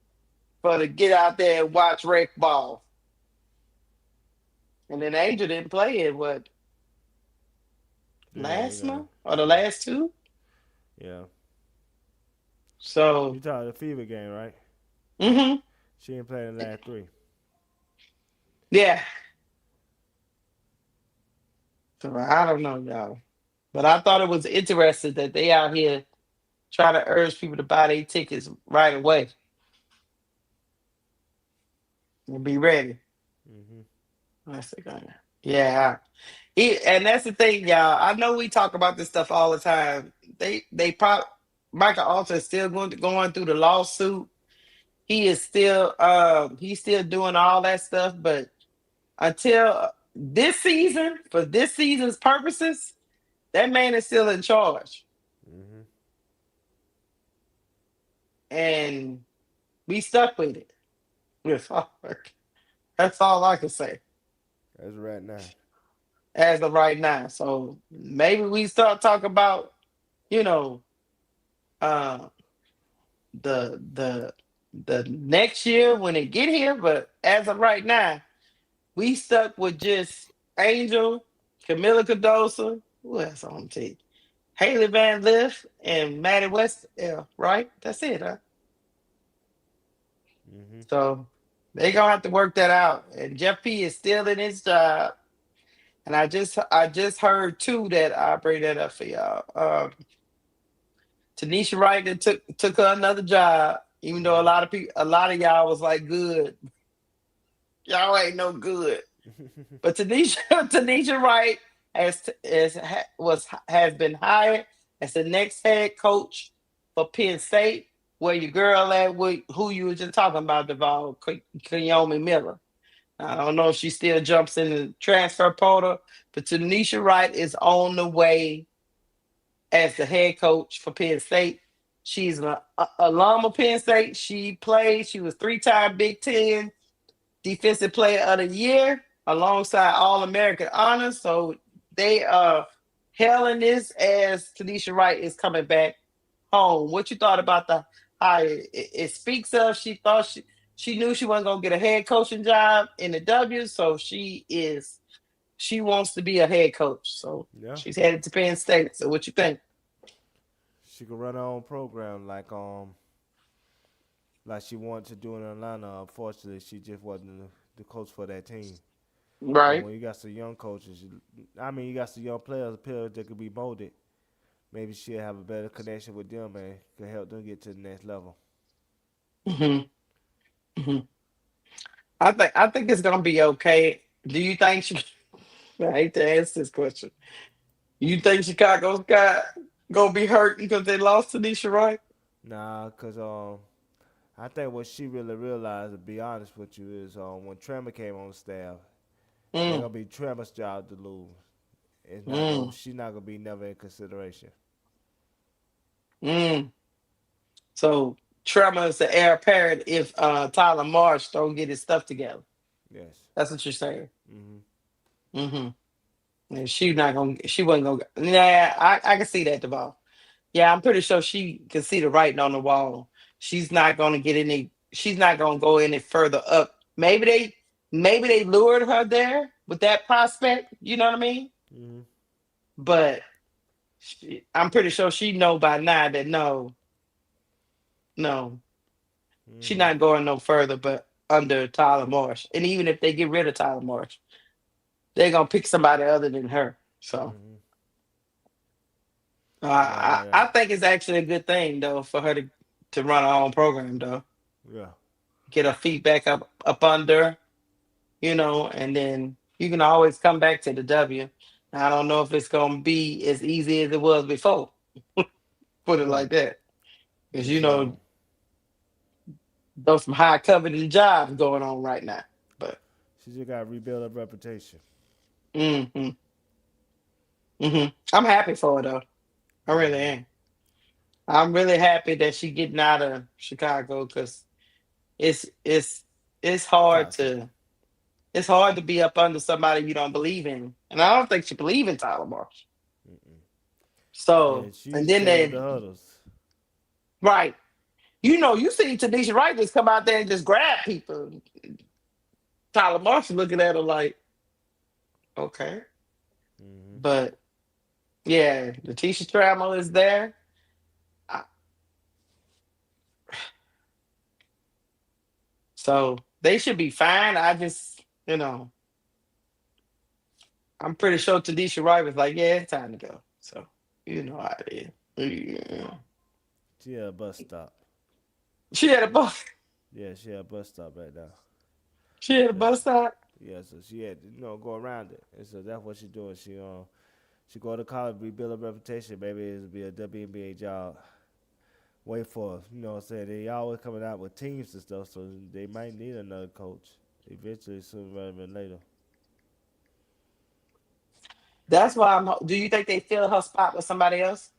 [SPEAKER 2] for to get out there and watch rec ball. And then Angel didn't play it what
[SPEAKER 3] Yeah,
[SPEAKER 2] last month or the last two.
[SPEAKER 3] yeah.
[SPEAKER 2] So
[SPEAKER 3] You talking the Fever game, right?
[SPEAKER 2] hmm
[SPEAKER 3] She ain't playing the last three.
[SPEAKER 2] yeah. So I don't know, y'all. But I thought it was interesting that they out here trying to urge people to buy their tickets right away and be ready.
[SPEAKER 3] Hmm.
[SPEAKER 2] Let's see. Yeah. And that's the thing, y'all. I know we talk about this stuff all the time. They probably Michael Alter is still going through the lawsuit. He's still doing all that stuff, but until this season, for this season's purposes, that man is still in charge.
[SPEAKER 3] Hmm.
[SPEAKER 2] And we stuck with it. That's all I can say
[SPEAKER 3] That's right now.
[SPEAKER 2] as of right now. So maybe we start talking about, you know, uh the the next year when they get here. But as of right now, we stuck with just Angel, Camila Cardosa, who else on the team? Haley Van Lith and Maddie West. Yeah, right? That's it, huh?
[SPEAKER 3] Hmm.
[SPEAKER 2] So they gonna have to work that out. And Jeff P is still in his job. And I just heard too that I bring that up for y'all. Tanisha Wright that took her another job, even though a lot of y'all was like, good, y'all ain't no good.
[SPEAKER 3] Hmm.
[SPEAKER 2] But Tanisha Wright has been hired as the next head coach for Penn State, where your girl at with who you were just talking about, Deval Kayomi Miller. I don't know if she still jumps in the transfer portal, but Tanisha Wright is on the way as the head coach for Penn State. She's an alum of Penn State. She was 3-time Big Ten Defensive Player of the Year alongside All American honors. So they are hailing this as Tanisha Wright is coming back home. What you thought about the hire? It speaks of she knew she wasn't gonna get a head coaching job in the W, so she wants to be a head coach. So
[SPEAKER 3] Yeah.
[SPEAKER 2] she's headed to Penn State. So what you think?
[SPEAKER 3] She could run her own program like she wanted to do in Atlanta. Unfortunately, she just wasn't the coach for that team. But
[SPEAKER 2] Right.
[SPEAKER 3] when you got some young coaches, you got some young players that could be molded. Maybe she'll have a better connection with them and could help them get to the next level.
[SPEAKER 2] hmm hmm I think it's gonna be okay. Do you think she? I hate to ask this question. You think Chicago's got gonna be hurting because they lost to Nisha Wright?
[SPEAKER 3] Nah, cause I think what she really realized, to be honest with you, is when Tremor came on staff, they're
[SPEAKER 2] Mm,
[SPEAKER 3] gonna be Tremor's job to lose. It's not gonna.
[SPEAKER 2] mm,
[SPEAKER 3] She's not gonna be never in consideration.
[SPEAKER 2] mm. So Tremor is the heir apparent if Tyler Marsh don't get his stuff together.
[SPEAKER 3] Yes.
[SPEAKER 2] That's what you're saying.
[SPEAKER 3] Hmm.
[SPEAKER 2] Mm-hmm. And she wasn't gonna. Nah, I can see that, Deval. Yeah, I'm pretty sure she can see the writing on the wall. She's not gonna get any. She's not gonna go any further up. Maybe they lured her there with that prospect. You know what I mean?
[SPEAKER 3] Hmm.
[SPEAKER 2] But I'm pretty sure she know by now that no, she's
[SPEAKER 3] Mm-hmm.
[SPEAKER 2] not going no further but under Tyler Marsh. And even if they get rid of Tyler Marsh, they're gonna pick somebody other than her. So
[SPEAKER 3] Mm-hmm. Yeah,
[SPEAKER 2] I think it's actually a good thing though for her to run her own program though.
[SPEAKER 3] yeah.
[SPEAKER 2] Get her feet back up under, and then you can always come back to the W. I don't know if it's gonna be as easy as it was before. Put it
[SPEAKER 3] Right.
[SPEAKER 2] like that, because
[SPEAKER 3] Cause
[SPEAKER 2] those some high coveted jobs going on right now. But
[SPEAKER 3] she just got to rebuild her reputation.
[SPEAKER 2] hmm I'm happy for her though. I really
[SPEAKER 3] Mm-hmm.
[SPEAKER 2] am. I'm really happy that she getting out of Chicago because it's it's hard
[SPEAKER 3] Toxic.
[SPEAKER 2] to it's hard to be up under somebody you don't believe in, and I don't think she believe in Tyler Marsh.
[SPEAKER 3] Mm-mm. Yeah,
[SPEAKER 2] So
[SPEAKER 3] she
[SPEAKER 2] and
[SPEAKER 3] used to
[SPEAKER 2] then
[SPEAKER 3] take up the
[SPEAKER 2] they
[SPEAKER 3] huddles.
[SPEAKER 2] right, you see Tanisha Wright just come out there and just grab people. Tyler Marsh is looking at her like, okay,
[SPEAKER 3] Mm-hmm.
[SPEAKER 2] but yeah, Letitia Trammell is there. I- So they should be fine. I'm pretty sure Tanisha Wright was like, yeah, it's time to go. So you know how it is. Yeah.
[SPEAKER 3] She had a bus stop.
[SPEAKER 2] She had a bus.
[SPEAKER 3] Yeah, she had a bus stop right now.
[SPEAKER 2] She had a
[SPEAKER 3] Yes.
[SPEAKER 2] bus stop.
[SPEAKER 3] Yeah, so she had to, go around it. And so that's what she doing. She go to college, rebuild her reputation, maybe it'll be a WNBA job. Wait for, what I'm saying? They always coming out with teams and stuff, so they might need another coach. Eventually, sooner rather than later.
[SPEAKER 2] That's why Do you think they fill her spot with somebody else?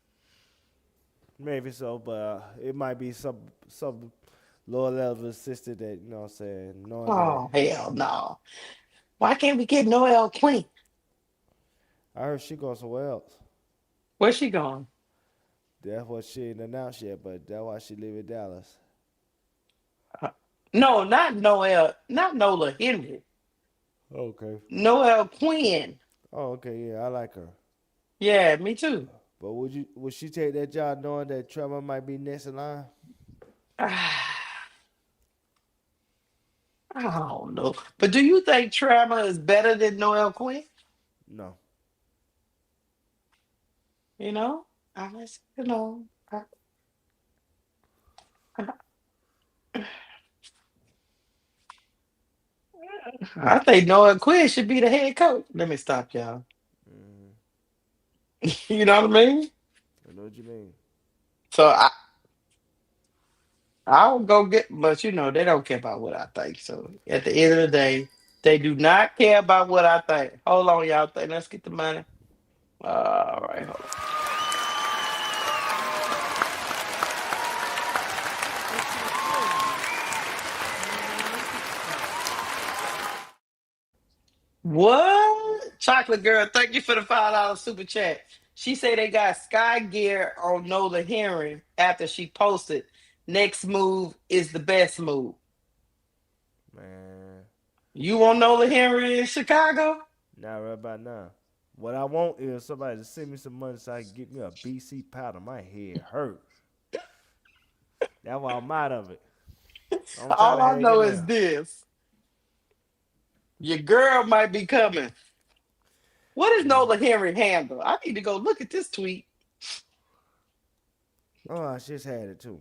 [SPEAKER 3] Maybe so, but it might be some lower level assistant that, what I'm saying, knowing that.
[SPEAKER 2] Oh hell no! Why can't we get Noelle Queen?
[SPEAKER 3] I heard she going somewhere else.
[SPEAKER 2] Where's she going?
[SPEAKER 3] That's what she ain't announced yet, but that's why she leave in Dallas.
[SPEAKER 2] Uh, no, not Noelle. Not Nola Henry.
[SPEAKER 3] Okay.
[SPEAKER 2] Noelle Quinn.
[SPEAKER 3] Oh, okay, yeah, I like her.
[SPEAKER 2] Yeah, me too.
[SPEAKER 3] But would she take that job knowing that Trevor might be next in line?
[SPEAKER 2] I don't know. But do you think Trauma is better than Noelle Quinn?
[SPEAKER 3] No.
[SPEAKER 2] You know, I was, I, I think Noelle Quinn should be the head coach. Let me stop y'all.
[SPEAKER 3] Mm,
[SPEAKER 2] You know what I mean?
[SPEAKER 3] I know what you mean.
[SPEAKER 2] So I would go get, but they don't care about what I think. So at the end of the day, they do not care about what I think. Hold on, y'all. Let's get the money. All right, hold on. What? Chocolate girl, thank you for the $5 super chat. She said they got sky gear on Nola Heron after she posted. Next move is the best move.
[SPEAKER 3] Man,
[SPEAKER 2] You want Nola Heron in Chicago?
[SPEAKER 3] not right about now. What I want is somebody to send me some money so I can get me a BC powder. My head hurt. That's why I'm out of it. I'm trying
[SPEAKER 2] All
[SPEAKER 3] to
[SPEAKER 2] I
[SPEAKER 3] hang in
[SPEAKER 2] know is
[SPEAKER 3] there.
[SPEAKER 2] this. Your girl might be coming. What is
[SPEAKER 3] Mm.
[SPEAKER 2] Nola Henry handle? I need to go look at this tweet.
[SPEAKER 3] Oh, I just had it too.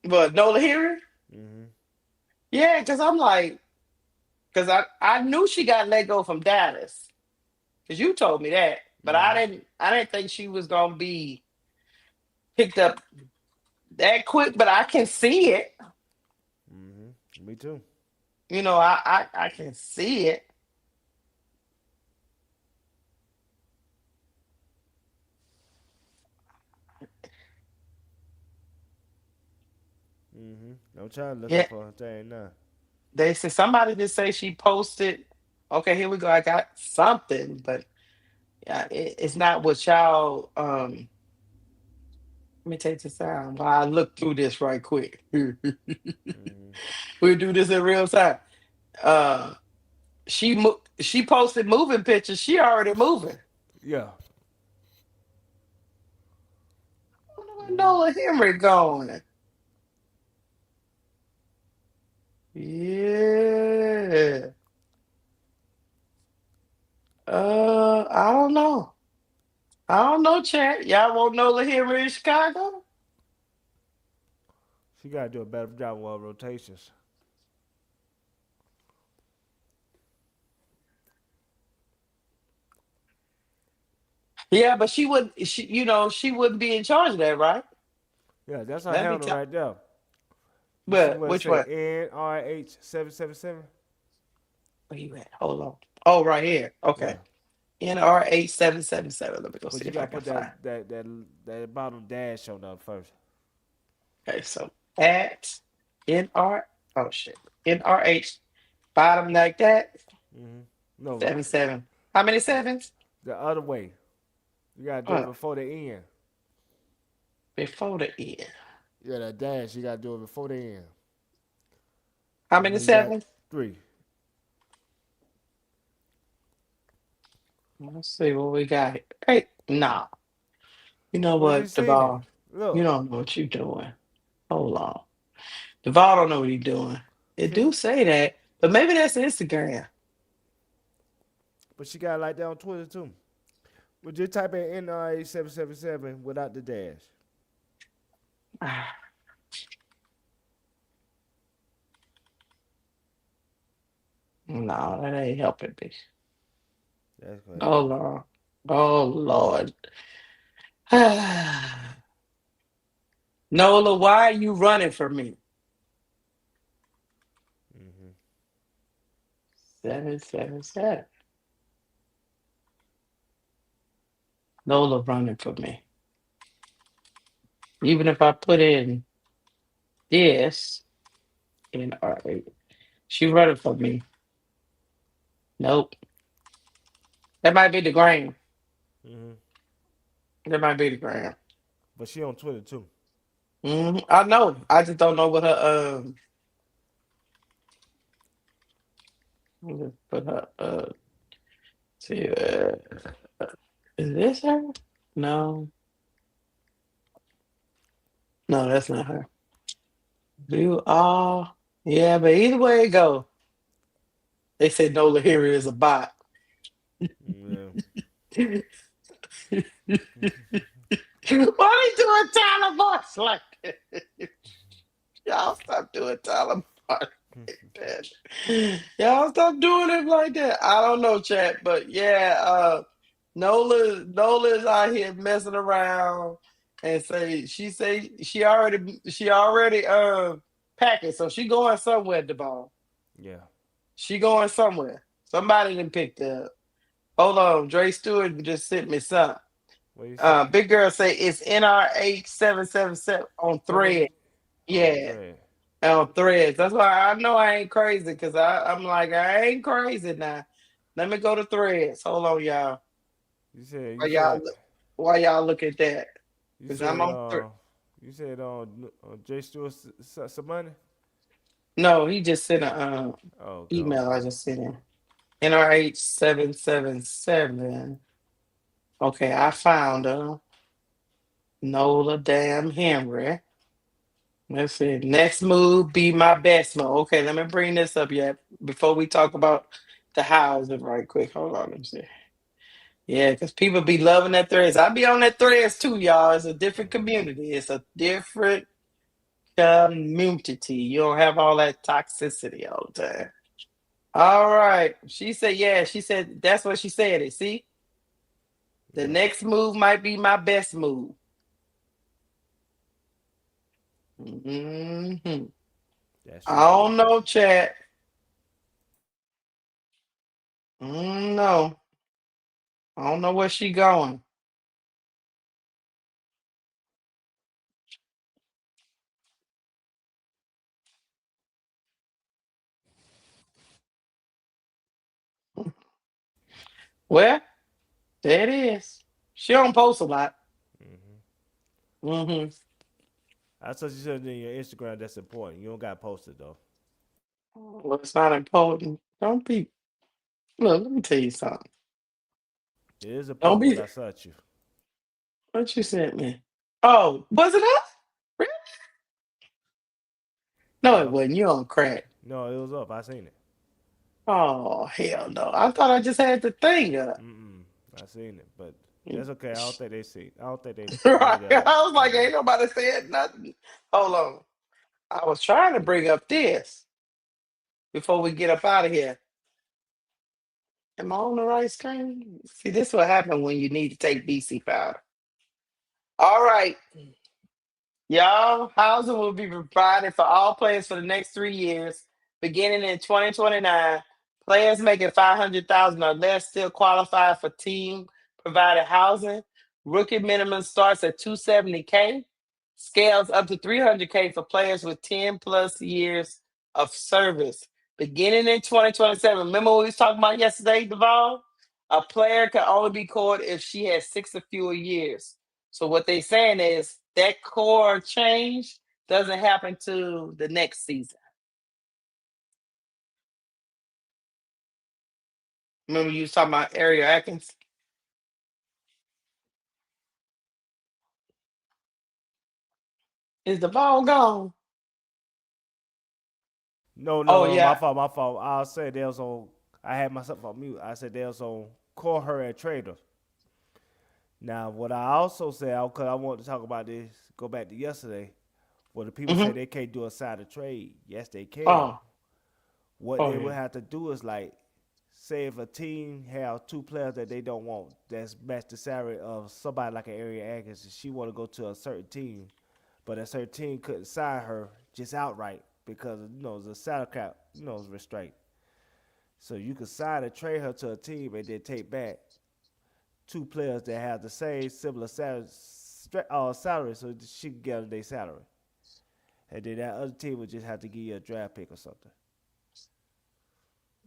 [SPEAKER 2] But Nola Henry?
[SPEAKER 3] Hmm.
[SPEAKER 2] Yeah, because I'm like, because I knew she got let go from Dallas. Because you told me that. But
[SPEAKER 3] Hmm.
[SPEAKER 2] I didn't think she was gonna be picked up that quick, but I can see it.
[SPEAKER 3] Hmm. Me too.
[SPEAKER 2] I can see it.
[SPEAKER 3] Hmm. I'm trying to look
[SPEAKER 2] Yeah.
[SPEAKER 3] up for her thing now.
[SPEAKER 2] They said somebody just say she posted. Okay, here we go. I got something, but yeah, it's not what y'all let me take this down while I look through this right quick.
[SPEAKER 3] Hmm.
[SPEAKER 2] We'll do this in real time. Uh she posted moving pictures. She already moving.
[SPEAKER 3] Yeah.
[SPEAKER 2] Nola Henry going? Yeah. I don't know. I don't know, chat. Y'all want Nola Henry in Chicago?
[SPEAKER 3] She got to do a better job with her rotations.
[SPEAKER 2] Yeah, but she would. She wouldn't be in charge of that, right?
[SPEAKER 3] Yeah, that's her
[SPEAKER 2] That'd be
[SPEAKER 3] handle
[SPEAKER 2] tough.
[SPEAKER 3] right there. You see
[SPEAKER 2] But
[SPEAKER 3] what it
[SPEAKER 2] which one?
[SPEAKER 3] say? NRH777?
[SPEAKER 2] Where you at? Hold on. Oh, right here.
[SPEAKER 3] Yeah.
[SPEAKER 2] Okay. NR8777. Let me go
[SPEAKER 3] But
[SPEAKER 2] see
[SPEAKER 3] you
[SPEAKER 2] if I
[SPEAKER 3] got to
[SPEAKER 2] can
[SPEAKER 3] put
[SPEAKER 2] find.
[SPEAKER 3] that bottom dash on there first.
[SPEAKER 2] Okay, so at NR. Oh shit. NRH bottom like that.
[SPEAKER 3] No,
[SPEAKER 2] 77. How many sevens?
[SPEAKER 3] the other way. You got to do it
[SPEAKER 2] Oh,
[SPEAKER 3] before the end.
[SPEAKER 2] before the end.
[SPEAKER 3] Yeah, that dash, you got to do it before the end.
[SPEAKER 2] How
[SPEAKER 3] And
[SPEAKER 2] many
[SPEAKER 3] then you got
[SPEAKER 2] sevens?
[SPEAKER 3] 3.
[SPEAKER 2] Let's see what we got. Hey, nah. You know
[SPEAKER 3] Well, you
[SPEAKER 2] what,
[SPEAKER 3] seen it.
[SPEAKER 2] Duval? You
[SPEAKER 3] Look.
[SPEAKER 2] don't know what you're doing. Hold on. Duval don't know what he's doing. It
[SPEAKER 3] See?
[SPEAKER 2] do say that, but maybe that's Instagram.
[SPEAKER 3] But she got it like that on Twitter too. But just type in NRA777 without the dash.
[SPEAKER 2] No, that ain't helping me.
[SPEAKER 3] That's
[SPEAKER 2] Oh
[SPEAKER 3] crazy.
[SPEAKER 2] Lord. Oh Lord. Nola, why are you running from me? 777. Nola running for me. Even if I put in this in R8, she running for me. Nope. That might be the gram. That might be the gram.
[SPEAKER 3] But she on Twitter too.
[SPEAKER 2] I know. I just don't know what her let me put her see is this her? No. No, that's not her. You are yeah, but either way it go, they said Nola Henry is a bot.
[SPEAKER 3] Yeah.
[SPEAKER 2] Why they doing Tyler voice like that? Y'all stop doing Tyler voice like that. Y'all stop doing it like that. I don't know, chat, but yeah, Nola is out here messing around and she already packing, so she going somewhere, DeBall.
[SPEAKER 3] Yeah.
[SPEAKER 2] She going somewhere. Somebody done picked her up. Hold on, Dre Stewart just sent me something.
[SPEAKER 3] What you say?
[SPEAKER 2] Big girl say it's NR8777 on
[SPEAKER 3] Seven?
[SPEAKER 2] thread.
[SPEAKER 3] Oh,
[SPEAKER 2] Yeah,
[SPEAKER 3] thread.
[SPEAKER 2] on threads. That's why I know I ain't crazy because I'm like, I ain't crazy now. Let me go to threads. Hold on, y'all.
[SPEAKER 3] You said
[SPEAKER 2] Why
[SPEAKER 3] you
[SPEAKER 2] y'all
[SPEAKER 3] said
[SPEAKER 2] look, why y'all look at that?
[SPEAKER 3] you
[SPEAKER 2] Because I'm
[SPEAKER 3] said
[SPEAKER 2] on
[SPEAKER 3] you said J Stewart some money?
[SPEAKER 2] no, he just sent a
[SPEAKER 3] Oh, okay,
[SPEAKER 2] email I
[SPEAKER 3] okay.
[SPEAKER 2] just sent him. NRH777. Okay, I found her. Nola damn Henry. Let's see. Next move be my best move. Okay, let me bring this up yet before we talk about the housing right quick. Hold on, let me see. Yeah, because people be loving that threads. I be on that threads too, y'all. It's a different community. It's a different community. You don't have all that toxicity all the time. All right. She said, yeah, she said that's what she said. It. See? The
[SPEAKER 3] Yeah.
[SPEAKER 2] next move might be my best move. hmm
[SPEAKER 3] That's
[SPEAKER 2] I
[SPEAKER 3] true.
[SPEAKER 2] don't know, chat. No. I don't know where she going. Well, there it is. She don't post a lot. hmm
[SPEAKER 3] I thought you said in your Instagram that's important. You don't got posted though.
[SPEAKER 2] Well, it's not important. Don't be. Look, let me tell you something.
[SPEAKER 3] It is
[SPEAKER 2] Don't
[SPEAKER 3] important what
[SPEAKER 2] be.
[SPEAKER 3] I sent you.
[SPEAKER 2] What you sent me? Oh, was it up? Really? No, it
[SPEAKER 3] Yeah.
[SPEAKER 2] wasn't. You on crack.
[SPEAKER 3] No, it was up. I seen it.
[SPEAKER 2] Oh, hell no. I thought I just had the thing up.
[SPEAKER 3] Mm-mm. I seen it, but that's okay. I don't think they see. I don't think they
[SPEAKER 2] Right.
[SPEAKER 3] bring it up.
[SPEAKER 2] I was like,
[SPEAKER 3] Mm-mm.
[SPEAKER 2] ain't nobody said nothing. Hold on. I was trying to bring up this before we get up out of here. Am I on the right screen? See, this what happened when you need to take BC powder. All right. Y'all, housing will be provided for all players for the next 3 years, beginning in 2029. Players making 500,000 or less still qualify for team provided housing. Rookie minimum starts at 270K, scales up to 300K for players with 10 plus years of service. Beginning in 2027. Remember what we was talking about yesterday, Deval? A player can only be called if she has 6 or fewer years. So what they saying is that core change doesn't happen to the next season. Remember you was talking about Ariel Atkins? Is the ball gone?
[SPEAKER 3] No,
[SPEAKER 2] Oh
[SPEAKER 3] no, my
[SPEAKER 2] yeah.
[SPEAKER 3] fault, my fault. I said they was on. I had myself on mute. I said they was on call her a traitor. Now, what I also said, because I wanted to talk about this, go back to yesterday, where the people say
[SPEAKER 2] Mm-hmm.
[SPEAKER 3] they can't do a side of trade. Yes, they can.
[SPEAKER 2] Oh,
[SPEAKER 3] What
[SPEAKER 2] oh
[SPEAKER 3] they would
[SPEAKER 2] yeah.
[SPEAKER 3] have to do is like, say if a team have two players that they don't want, that's match the salary of somebody like an Area Atkins, and she want to go to a certain team, but a certain team couldn't sign her just outright because the salary cap is restraint. So you could sign and trade her to a team and then take back two players that have the same similar salary so she can get their salary. And then that other team would just have to give you a draft pick or something.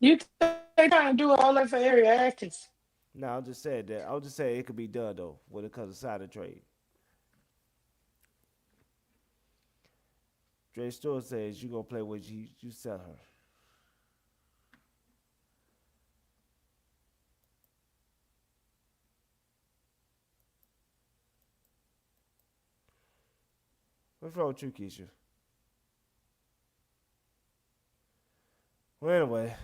[SPEAKER 2] You they trying to do all that for Ariel Atkins?
[SPEAKER 3] No, I'm just saying that. I'm just saying it could be done though when it comes to sign trade. Dre Stewart says you gonna play what you sell her. What's wrong with you, Keisha? Well, anyway,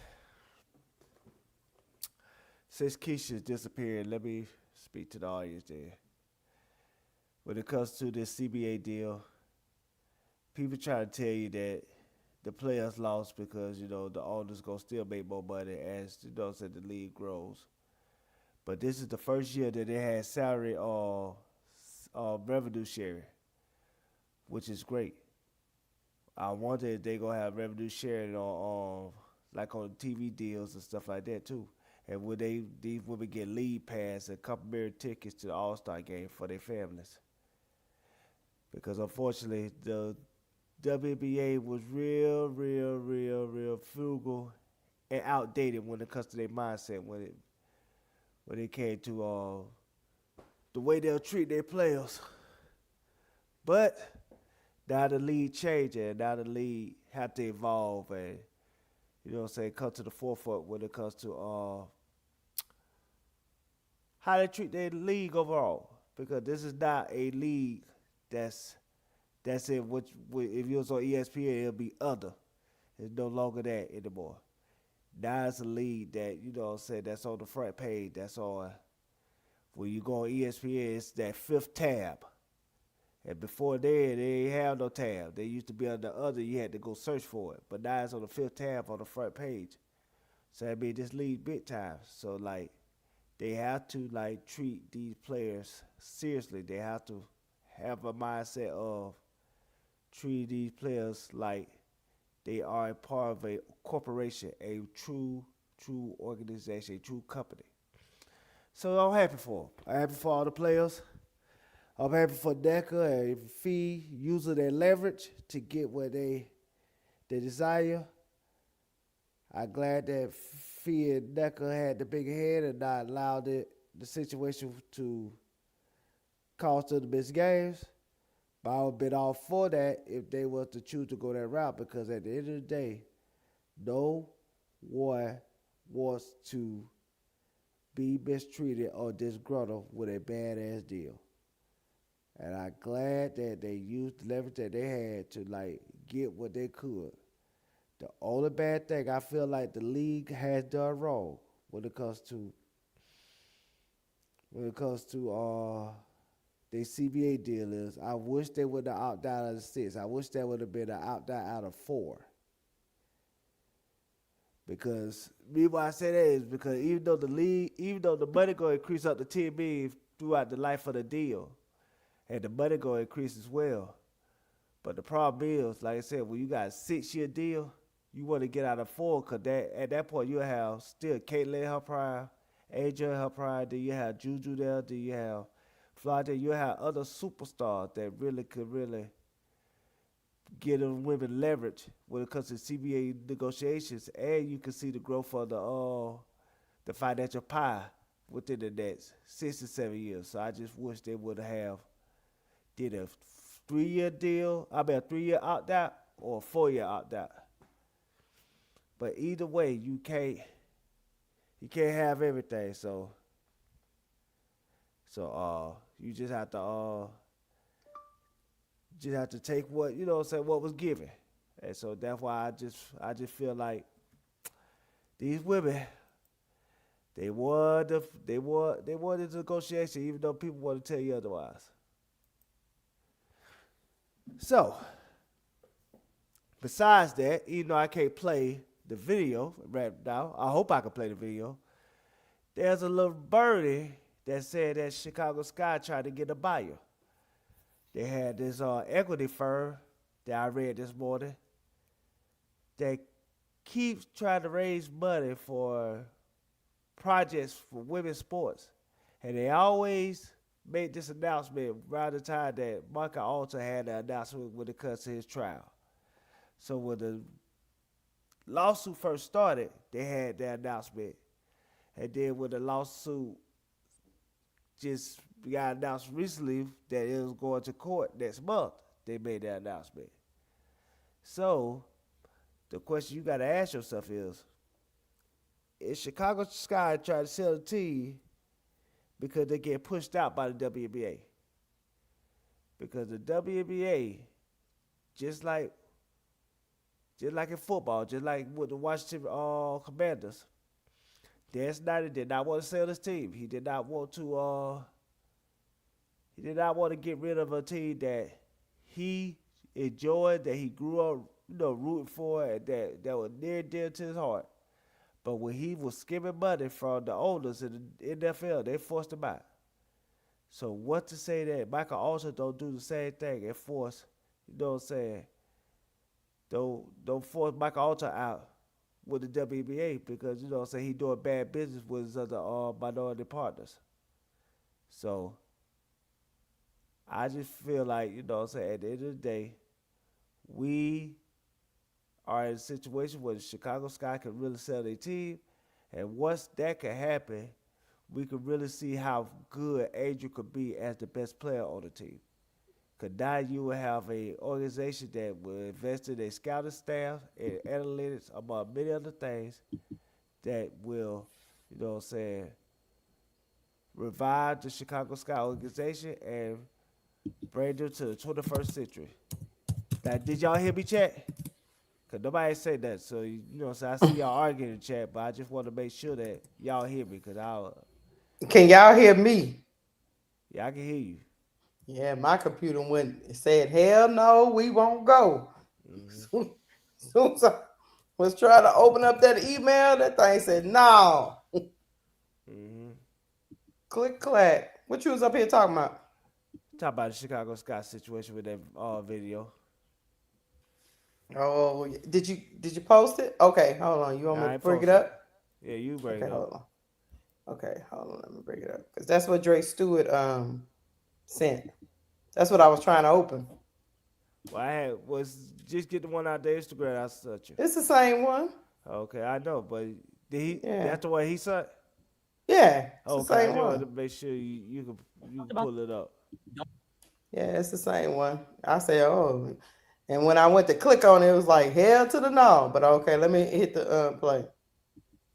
[SPEAKER 3] since Keisha disappeared, let me speak to the audience there. When it comes to this CBA deal, people try to tell you that the players lost because the owners gonna still make more money as said the league grows. But this is the first year that they had salary or revenue sharing, which is great. I wonder if they gonna have revenue sharing on like on TV deals and stuff like that too. And would these women get league pass and complimentary tickets to the All Star game for their families? Because unfortunately, the WNBA was real frugal and outdated when it comes to their mindset when it came to the way they'll treat their players. But now the league changed and now the league had to evolve and come to the forefront when it comes to how they treat their league overall. Because this is not a league that's it. Which if you was on ESPN, it'll be other. It's no longer that anymore. Now it's a league that that's on the front page. That's on when you go on ESPN. It's that fifth tab. And before then, they ain't have no tab. They used to be on the other. You had to go search for it. But now it's on the fifth tab on the front page. So I mean, this league big time. So like, they have to like treat these players seriously. They have to have a mindset of treat these players like they are a part of a corporation, a true organization, a true company. So I'm happy for them. I'm happy for all the players. I'm happy for DECA and Fee using their leverage to get what they desire. I'm glad that Fee and DECA had the bigger head and not allowed the situation to cost them the missed games. But I would have been all for that if they was to choose to go that route because at the end of the day, no one wants to be mistreated or disgruntled with a badass deal. And I'm glad that they used the leverage that they had to like get what they could. The only bad thing I feel like the league has done wrong when it comes to their CBA deal is I wish they would have opted out of the 6. I wish there would have been an opt out of 4. Because me why I say that is because even though the money gonna increase up to $10 million throughout the life of the deal, and the money gonna increase as well. But the problem is, like I said, when you got a 6-year deal, you want to get out of 4 because at that point you'll have still Caitlin in her prime, AJ in her prime, then you have Juju there, then you have Florida, you have other superstars that really could get them women leverage when it comes to CBA negotiations, and you can see the growth of the financial pie within the next 6 to 7 years. So I just wish they would have did a 3-year deal. I mean a 3-year opt out or a 4-year opt out. But either way, you can't have everything. So you just have to take what what was given. And so that's why I just feel like these women they won the negotiation, even though people want to tell you otherwise. So besides that, even though I can't play the video right now, I hope I can play the video. There's a little birdie that said that Chicago Sky tried to get a buyer. They had this equity firm that I read this morning that keeps trying to raise money for projects for women's sports. And they always made this announcement around the time that Michael Alter had the announcement when it comes to his trial. So when the lawsuit first started, they had that announcement. And then when the lawsuit just got announced recently that it was going to court next month, they made that announcement. So the question you got to ask yourself is Chicago Sky trying to sell the team because they get pushed out by the WNBA? Because the WNBA, just like in football, just like with the Washington Commanders, Dan Snyder did not want to sell his team. He did not want to get rid of a team that he enjoyed, that he grew up, rooting for, and that was near and dear to his heart. But when he was skimming money from the owners in the NFL, they forced him out. So what to say that Michael Alter don't do the same thing and force, don't force Michael Alter out with the WNBA because, he doing bad business with his other minority partners. So I just feel like, at the end of the day, we are in a situation where the Chicago Sky can really sell their team. And once that can happen, we can really see how good Adrian could be as the best player on the team. Because now you will have an organization that will invest in their scouting staff and analytics, among many other things, that will, revive the Chicago Sky organization and bring them to the 21st century. Now, did y'all hear me, chat? Because nobody said that. So, so I see y'all arguing in the chat, but I just want to make sure that y'all hear me.
[SPEAKER 2] Can y'all hear me?
[SPEAKER 3] Yeah, I can hear you.
[SPEAKER 2] Yeah, my computer said, hell no, we won't go. Mm-hmm. Soon as I was trying to open up that email, that thing said, no. Mm-hmm. Click, clack. What you was up here talking about?
[SPEAKER 3] Talk about the Chicago Sky situation with that video.
[SPEAKER 2] Oh, did you post it? Okay, hold on. You want me to bring it up?
[SPEAKER 3] Yeah, you bring it up.
[SPEAKER 2] Hold on. Okay, hold on. Let me bring it up because that's what Drake Stewart sent. That's what I was trying to open.
[SPEAKER 3] Well, I was just get the one out there Instagram. I searched you.
[SPEAKER 2] It's the same one.
[SPEAKER 3] Okay, I know, but did he? Yeah. That's the one he sent.
[SPEAKER 2] Yeah.
[SPEAKER 3] It's the same one. I wanted to make sure you can pull it up.
[SPEAKER 2] Yeah, it's the same one. I say, oh, and when I went to click on it, it was like hell to the no. But okay, let me hit the play.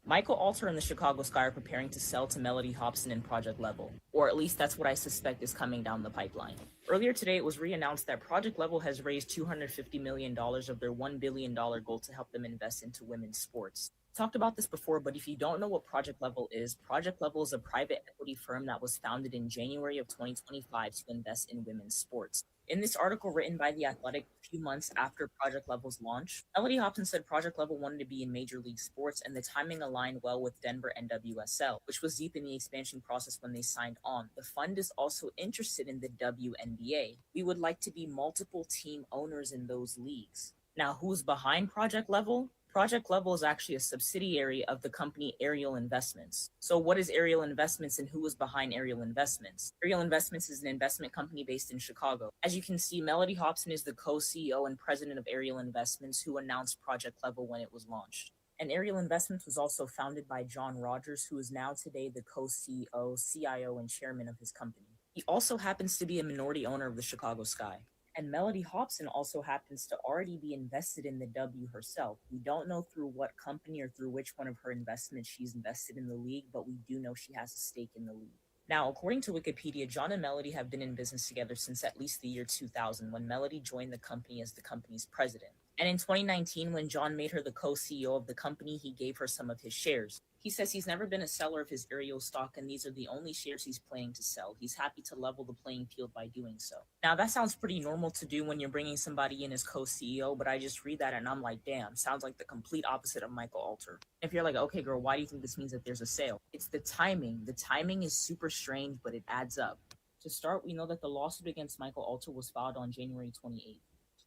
[SPEAKER 4] Michael Alter and the Chicago Sky are preparing to sell to Melody Hobson in Project Level, or at least that's what I suspect is coming down the pipeline. Earlier today, it was re-announced that Project Level has raised $250 million of their $1 billion goal to help them invest into women's sports. Talked about this before, but if you don't know what Project Level is a private equity firm that was founded in January of 2025 to invest in women's sports. In this article written by The Athletic a few months after Project Level's launch, Melody Hobson said Project Level wanted to be in Major League Sports and the timing aligned well with Denver NWSL, which was deep in the expansion process when they signed on. The fund is also interested in the WNBA. We would like to be multiple team owners in those leagues. Now, who's behind Project Level? Project Level is actually a subsidiary of the company Ariel Investments. So what is Ariel Investments and who is behind Ariel Investments? Ariel Investments is an investment company based in Chicago. As you can see, Melody Hobson is the co-CEO and president of Ariel Investments, who announced Project Level when it was launched. And Ariel Investments was also founded by John Rogers, who is now today the co-CEO, CIO, and chairman of his company. He also happens to be a minority owner of the Chicago Sky. And Melody Hobson also happens to already be invested in the W herself. We don't know through what company or through which one of her investments she's invested in the league, but we do know she has a stake in the league. Now, according to Wikipedia, John and Melody have been in business together since at least the year 2000, when Melody joined the company as the company's president. And in 2019, when John made her the co-CEO of the company, he gave her some of his shares. He says he's never been a seller of his Ariel stock, and these are the only shares he's planning to sell. He's happy to level the playing field by doing so. Now, that sounds pretty normal to do when you're bringing somebody in as co-CEO, but I just read that and I'm like, damn, sounds like the complete opposite of Michael Alter. If you're like, okay, girl, why do you think this means that there's a sale? It's the timing. The timing is super strange, but it adds up. To start, we know that the lawsuit against Michael Alter was filed on January 28th.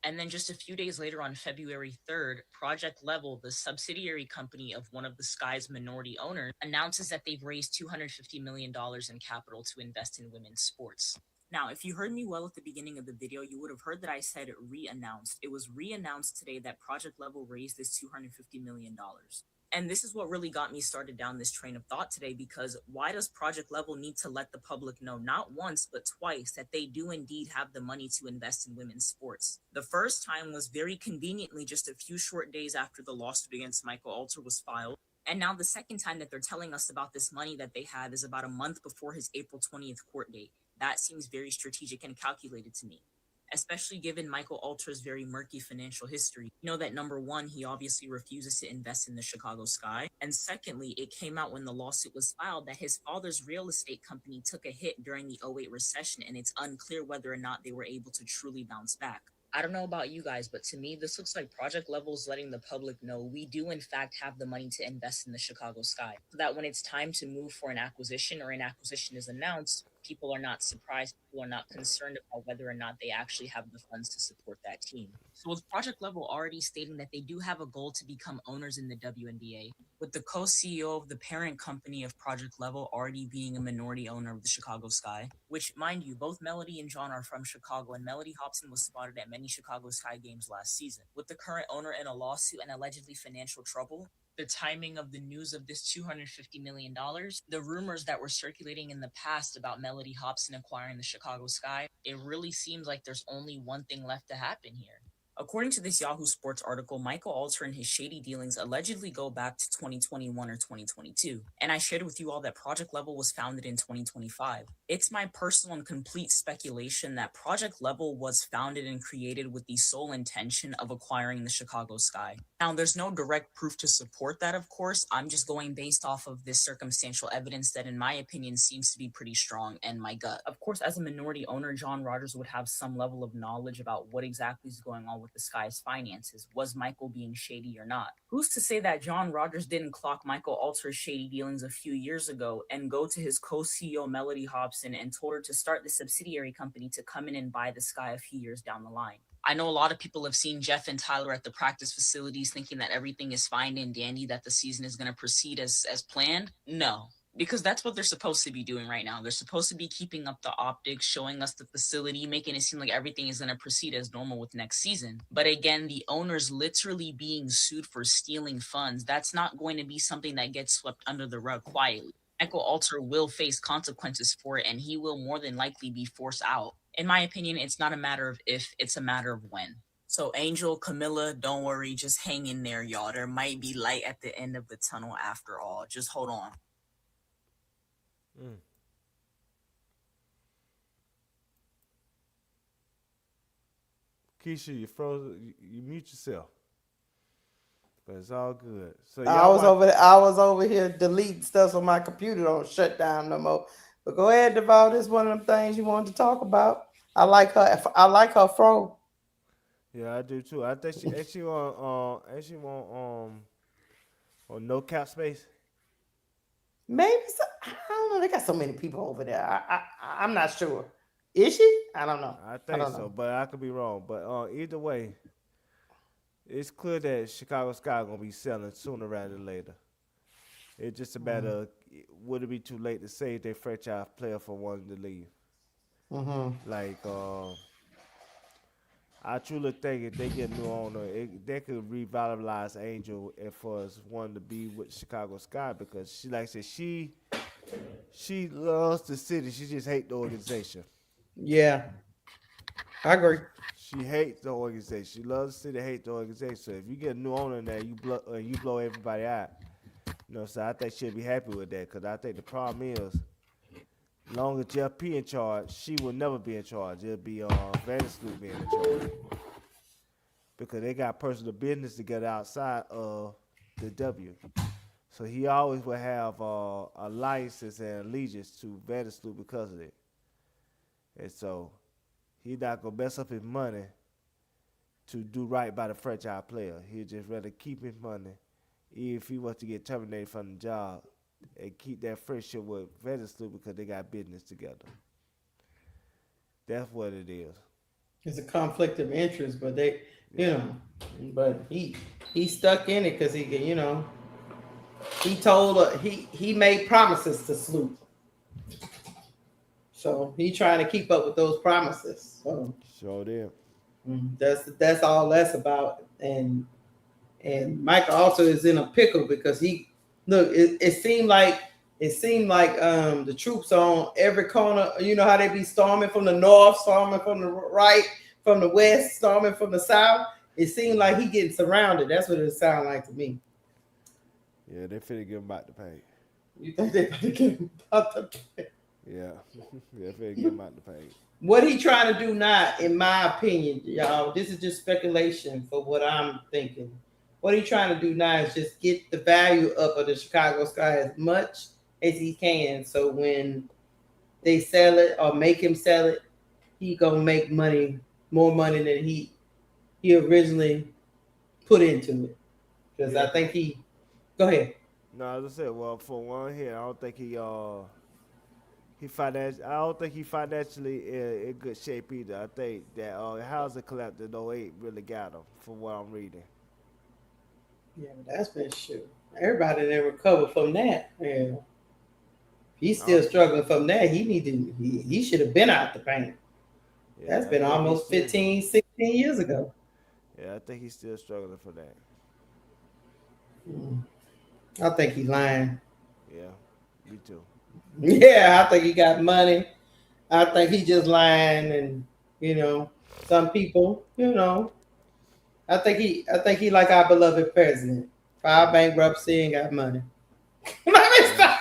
[SPEAKER 4] And then just a few days later, on February 3rd, Project Level, the subsidiary company of one of the Sky's minority owners, announces that they've raised $250 million in capital to invest in women's sports. Now, if you heard me well at the beginning of the video, you would have heard that I said re-announced. It was re-announced today that Project Level raised this $250 million. And this is what really got me started down this train of thought today, because why does Project Level need to let the public know, not once, but twice, that they do indeed have the money to invest in women's sports? The first time was very conveniently just a few short days after the lawsuit against Michael Alter was filed. And now the second time that they're telling us about this money that they have is about a month before his April 20th court date. That seems very strategic and calculated to me, especially given Michael Alter's very murky financial history. You know that number one, he obviously refuses to invest in the Chicago Sky. And secondly, it came out when the lawsuit was filed that his father's real estate company took a hit during the '08 recession, and it's unclear whether or not they were able to truly bounce back. I don't know about you guys, but to me, this looks like Project Level is letting the public know we do, in fact, have the money to invest in the Chicago Sky, so that when it's time to move for an acquisition or an acquisition is announced, people are not surprised, people are not concerned about whether or not they actually have the funds to support that team. So with Project Level already stating that they do have a goal to become owners in the WNBA, with the co-CEO of the parent company of Project Level already being a minority owner of the Chicago Sky, which, mind you, both Melody and John are from Chicago, and Melody Hobson was spotted at many Chicago Sky games last season. With the current owner in a lawsuit and allegedly financial trouble, the timing of the news of this $250 million, the rumors that were circulating in the past about Melody Hobson acquiring the Chicago Sky, it really seems like there's only one thing left to happen here. According to this Yahoo Sports article, Michael Alter and his shady dealings allegedly go back to 2021 or 2022. And I shared with you all that Project Level was founded in 2025. It's my personal and complete speculation that Project Level was founded and created with the sole intention of acquiring the Chicago Sky. Now, there's no direct proof to support that, of course. I'm just going based off of this circumstantial evidence that, in my opinion, seems to be pretty strong, and my gut. Of course, as a minority owner, John Rogers would have some level of knowledge about what exactly is going on with the Sky's finances. Was Michael being shady or not? Who's to say that John Rogers didn't clock Michael Alter's shady dealings a few years ago and go to his co-CEO Melody Hobson and told her to start the subsidiary company to come in and buy the Sky a few years down the line? I know a lot of people have seen Jeff and Tyler at the practice facilities thinking that everything is fine and dandy, that the season is going to proceed as planned. No, because that's what they're supposed to be doing right now. They're supposed to be keeping up the optics, showing us the facility, making it seem like everything is going to proceed as normal with next season. But again, the owners literally being sued for stealing funds, that's not going to be something that gets swept under the rug quietly. Michael Alter will face consequences for it, and he will more than likely be forced out. In my opinion, it's not a matter of if, it's a matter of when. So Angel, Camilla, don't worry, just hang in there, y'all. There might be light at the end of the tunnel after all. Just hold on.
[SPEAKER 3] Mm. Keisha, you froze. You mute yourself, but it's all good. So
[SPEAKER 2] I
[SPEAKER 3] y'all
[SPEAKER 2] was
[SPEAKER 3] watch.
[SPEAKER 2] over there, I was over here deleting stuff so my computer don't shut down no more. But go ahead, Deval. This is one of them things you wanted to talk about. I like her. I like her fro.
[SPEAKER 3] Yeah, I do too. I think she want on no cap space.
[SPEAKER 2] Maybe so, I don't know. They got so many people over there. I'm not sure. Is she? I don't know.
[SPEAKER 3] I
[SPEAKER 2] I
[SPEAKER 3] think
[SPEAKER 2] don't
[SPEAKER 3] so,
[SPEAKER 2] know.
[SPEAKER 3] but I could be wrong. But either way, it's clear that Chicago Sky gonna be selling sooner rather than later. It's just a matter of would it be too late to save their franchise player for wanting to leave?
[SPEAKER 2] Mm-hmm.
[SPEAKER 3] Like I truly think if they get a new owner, they could revitalize Angel and for us wanting to be with Chicago Sky because she, like I said, she loves the city. She just hates the organization.
[SPEAKER 2] Yeah, I agree.
[SPEAKER 3] She hates the organization. She loves the city, hates the organization. So if you get a new owner in there, you blow everybody out. So I think she'll be happy with that because I think the problem is, long as Jeff P in charge, she will never be in charge. It'll be Vandersloot being in charge because they got personal business together outside of the W. So he always will have a license and allegiance to Vandersloot because of it. And so he not gonna mess up his money to do right by the franchise player. He'd just rather keep his money, even if he was to get terminated from the job, and keep that friendship with Vandersloot because they got business together. That's what it is.
[SPEAKER 2] It's a conflict of interest, but they, you
[SPEAKER 3] Yeah.
[SPEAKER 2] know, but he stuck in it because he told her he made promises to Sloop, so he trying to keep up with those promises. So
[SPEAKER 3] Sure did.
[SPEAKER 2] that's all that's about. And Michael also is in a pickle because he look. It seemed like the troops on every corner. You know how they be storming from the north, storming from the right, from the west, storming from the south. It seemed like he getting surrounded. That's what it sounded like to me.
[SPEAKER 3] Yeah, they finna give him back the pay.
[SPEAKER 2] You think they better get him out the
[SPEAKER 3] Yeah, they finna give him back the pay.
[SPEAKER 2] What he trying to do now, in my opinion, y'all, this is just speculation for what I'm thinking. What he trying to do now is just get the value up of the Chicago Sky as much as he can. So when they sell it or make him sell it, he gonna make money, more money than he originally put into it. Because
[SPEAKER 3] Yeah.
[SPEAKER 2] I think he. Go ahead.
[SPEAKER 3] No, as I said, well, for one here, I don't think I don't think he financially in good shape either. I think that housing collapse in '08 really got him, from what I'm reading.
[SPEAKER 2] Yeah, but that's been shit. Everybody that recovered from that. Yeah. He's
[SPEAKER 3] I
[SPEAKER 2] still
[SPEAKER 3] don't,
[SPEAKER 2] struggling from that. He should have been out the paint. That's
[SPEAKER 3] yeah, I
[SPEAKER 2] been
[SPEAKER 3] think he's
[SPEAKER 2] almost
[SPEAKER 3] still.
[SPEAKER 2] 15, 16 years ago.
[SPEAKER 3] Yeah, I think he's still struggling for that.
[SPEAKER 2] Mm. I think he's lying.
[SPEAKER 3] Yeah, me too.
[SPEAKER 2] Yeah, I think he got money. I think he just lying, and some people, I think he like our beloved president. Filed bankruptcy and got money. Let me
[SPEAKER 3] Yeah,
[SPEAKER 2] stop.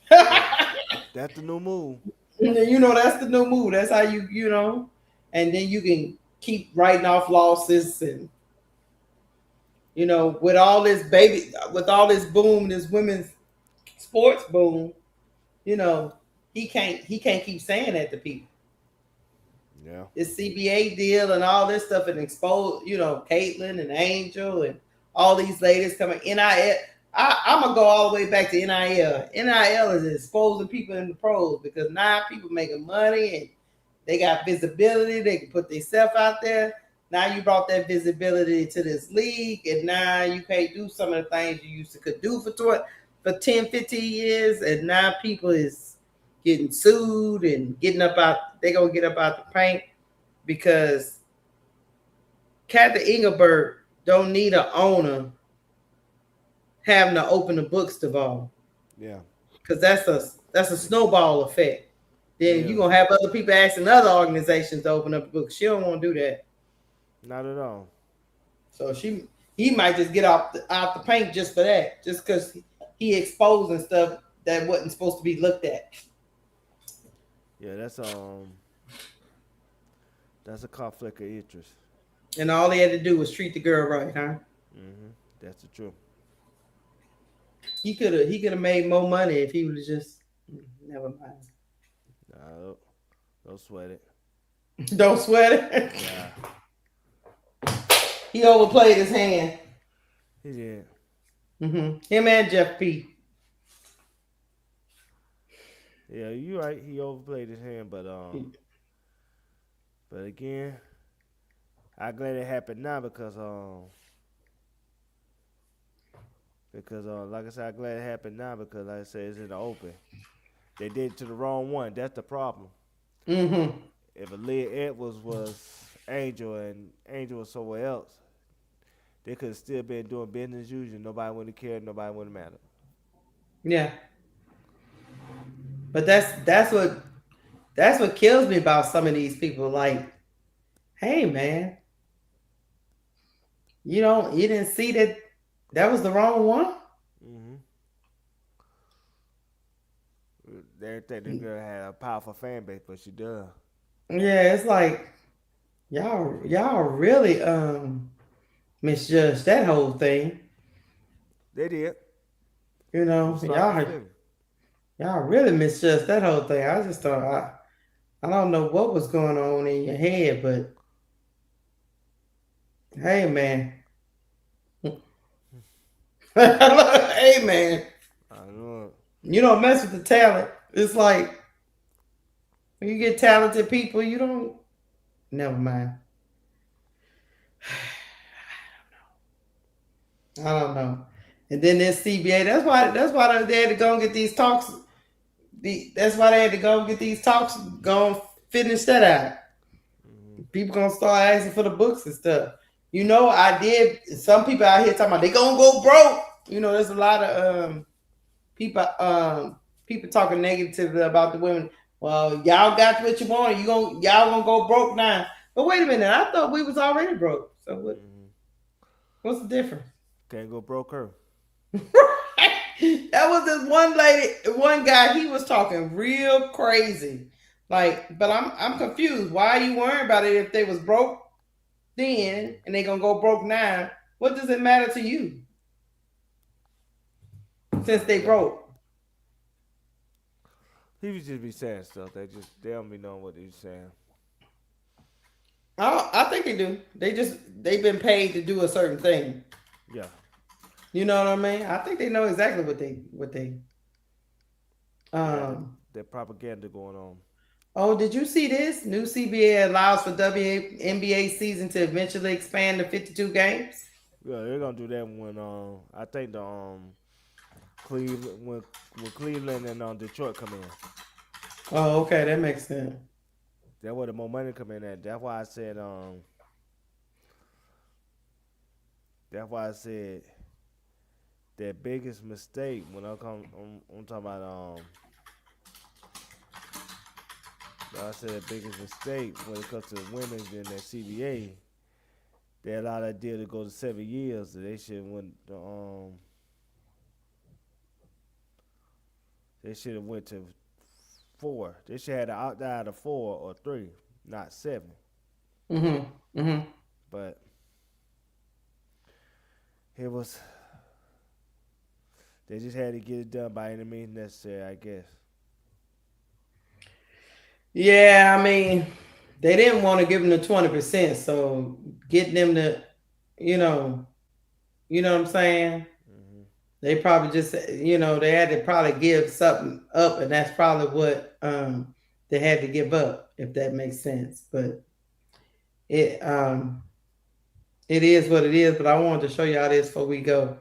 [SPEAKER 3] that that's the new move.
[SPEAKER 2] That's the new move. That's how and then you can keep writing off losses and with all this boom, this women's sports boom, you know, he can't keep saying that to people.
[SPEAKER 3] Yeah,
[SPEAKER 2] This CBA deal and all this stuff and expose, Caitlyn and Angel and all these ladies coming NIL. I'm gonna go all the way back to NIL. NIL is exposing people in the pros because now people making money and they got visibility. They can put themselves out there. Now you brought that visibility to this league, and now you can't do some of the things you used to could do for 10, 15 years, and now people is getting sued and getting up out. They gonna get up out the paint because Kathy Engelberg don't need an owner having to open the books to Vol
[SPEAKER 3] yeah,
[SPEAKER 2] because that's a snowball effect.
[SPEAKER 3] it
[SPEAKER 2] Then you're
[SPEAKER 3] is.
[SPEAKER 2] gonna have other people asking other organizations to open up the books. She don't want to do that.
[SPEAKER 3] Not at all.
[SPEAKER 5] So he might just get out the paint just for that, just because he exposing stuff that wasn't supposed to be looked at.
[SPEAKER 3] Yeah, that's a conflict of interest.
[SPEAKER 5] And all he had to do was treat the girl right, huh?
[SPEAKER 3] That's the truth.
[SPEAKER 5] He could have made more money if he would have just never mind.
[SPEAKER 3] Nah, don't sweat it.
[SPEAKER 5] Don't sweat it.
[SPEAKER 3] Yeah.
[SPEAKER 5] He overplayed his hand.
[SPEAKER 3] He did.
[SPEAKER 5] Him and Jeff P.
[SPEAKER 3] Yeah, you're right. He overplayed his hand, but again, I'm glad it happened now because like I said, I'm glad it happened now because like I said, it's in the open. They did it to the wrong one. That's the problem. If Aaliyah Edwards was Angel and Angel was somewhere else, they could have still been doing business as usual. Nobody would have cared. Nobody would have mattered.
[SPEAKER 5] Yeah. But that's what kills me about some of these people. Like, hey man, you didn't see that was the wrong one.
[SPEAKER 3] They think the girl had a powerful fan base, but she does.
[SPEAKER 5] Yeah, it's like y'all really misjudged that whole thing.
[SPEAKER 3] They did.
[SPEAKER 5] Y'all really misjudged that whole thing. I just thought I don't know what was going on in your head, but hey man. Hey man.
[SPEAKER 3] I know.
[SPEAKER 5] You don't mess with the talent. It's like when you get talented people, you don't. Never mind. I don't know. And then this CBA. That's why they had to go and get these talks. That's why they had to go and get these talks. Go and finish that out. People gonna start asking for the books and stuff. I did. Some people out here talking about they gonna go broke. There's a lot of people talking negatively about the women. Well, y'all got what you wanted. Y'all gonna go broke now. But wait a minute, I thought we was already broke. So what? What's the difference?
[SPEAKER 3] Can't go broke her.
[SPEAKER 5] That was this one guy. He was talking real crazy. Like, but I'm confused. Why are you worrying about it if they was broke then and they gonna go broke now? What does it matter to you? Since they broke.
[SPEAKER 3] He would just be saying stuff. They don't be knowing what he's saying.
[SPEAKER 5] I think they do. They've been paid to do a certain thing.
[SPEAKER 3] Yeah.
[SPEAKER 5] You know what I mean? I think they know exactly what they
[SPEAKER 3] that propaganda going on.
[SPEAKER 5] Oh, did you see this? New CBA allows for WNBA season to eventually expand to 52 games.
[SPEAKER 3] Yeah, they're gonna do that when I think the Cleveland when Cleveland and Detroit come in.
[SPEAKER 5] Oh, okay, that makes sense.
[SPEAKER 3] That's where the more money come in at. That's why I said that biggest mistake when I'm talking about I said the biggest mistake when it comes to women in that CBA, they allowed that deal to go to 7 years. So they should have went to 4. They should have opt out of 4 or 3, not 7. But it was. They just had to get it done by any means necessary, I guess.
[SPEAKER 5] Yeah, I mean, they didn't want to give them the 20%, so getting them to, you know what I'm saying? Mm-hmm. They probably just, they had to probably give something up, and that's probably what they had to give up, if that makes sense. But it is what it is. But I wanted to show y'all this before we go.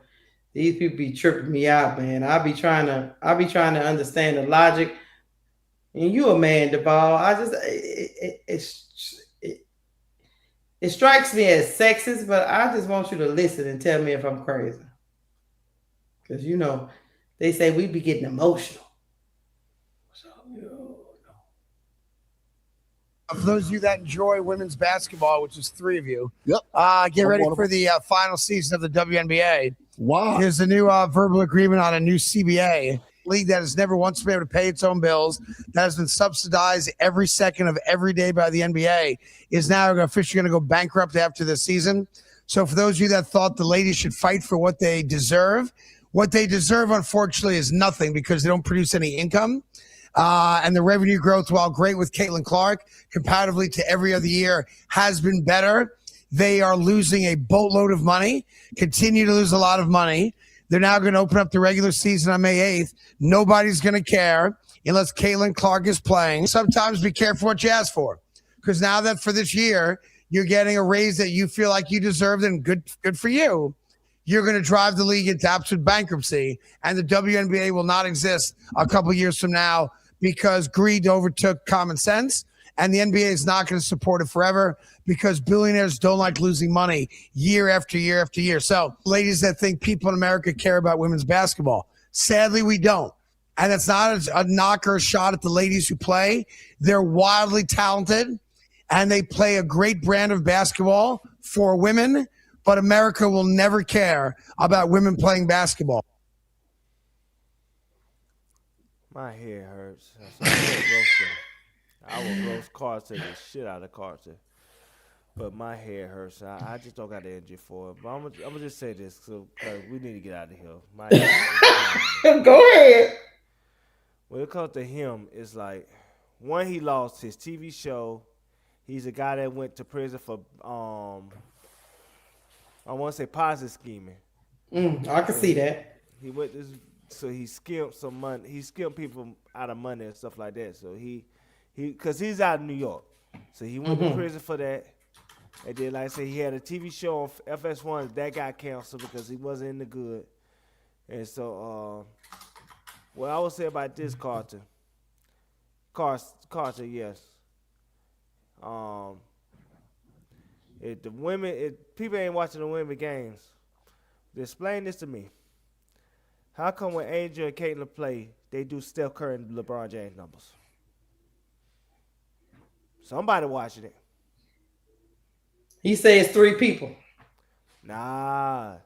[SPEAKER 5] These people be tripping me out, man. I be trying to understand the logic. And you a man, Duval. I just it strikes me as sexist, but I just want you to listen and tell me if I'm crazy. Because they say we be getting emotional. So
[SPEAKER 6] For those of you that enjoy women's basketball, which is 3 of you,
[SPEAKER 7] Yep.
[SPEAKER 6] get ready for the final season of the WNBA.
[SPEAKER 7] Wow.
[SPEAKER 6] There's a new verbal agreement on a new CBA league that has never once been able to pay its own bills, that has been subsidized every second of every day by the NBA, is now officially going to go bankrupt after this season. So for those of you that thought the ladies should fight for what they deserve, unfortunately, is nothing because they don't produce any income. And the revenue growth, while great with Caitlin Clark, comparatively to every other year, has been better. They are losing a boatload of money, continue to lose a lot of money. They're now going to open up the regular season on May 8th. Nobody's going to care unless Caitlin Clark is playing. Sometimes be careful what you ask for, because now that for this year, you're getting a raise that you feel like you deserved, and good for you. You're going to drive the league into absolute bankruptcy, and the WNBA will not exist a couple years from now because greed overtook common sense, and the NBA is not going to support it forever because billionaires don't like losing money year after year after year. So, ladies that think people in America care about women's basketball, sadly, we don't. And it's not a knock or a shot at the ladies who play. They're wildly talented, and they play a great brand of basketball for women, but America will never care about women playing basketball.
[SPEAKER 3] My head hurts. I will roast Carter the shit out of Carter. But my head hurts. I just don't got the energy for it. But I'm gonna just say this, because we need to get out of here. My head
[SPEAKER 5] Go ahead.
[SPEAKER 3] When it comes to him, it's like, one, he lost his TV show. He's a guy that went to prison for I want to say positive scheming.
[SPEAKER 5] I can see that.
[SPEAKER 3] He went this. So he skimped some money. He skimped people out of money and stuff like that. So because he's out of New York, so he went to prison for that. And then, like I said, he had a TV show on FS1 that got canceled because he wasn't in the good. And so, what I would say about this, Carter, yes. If people ain't watching the women games, explain this to me. How come when Angel and Caitlin play, they do Steph Curry and LeBron James numbers? Somebody watching it.
[SPEAKER 5] He says 3 people.
[SPEAKER 3] Nah.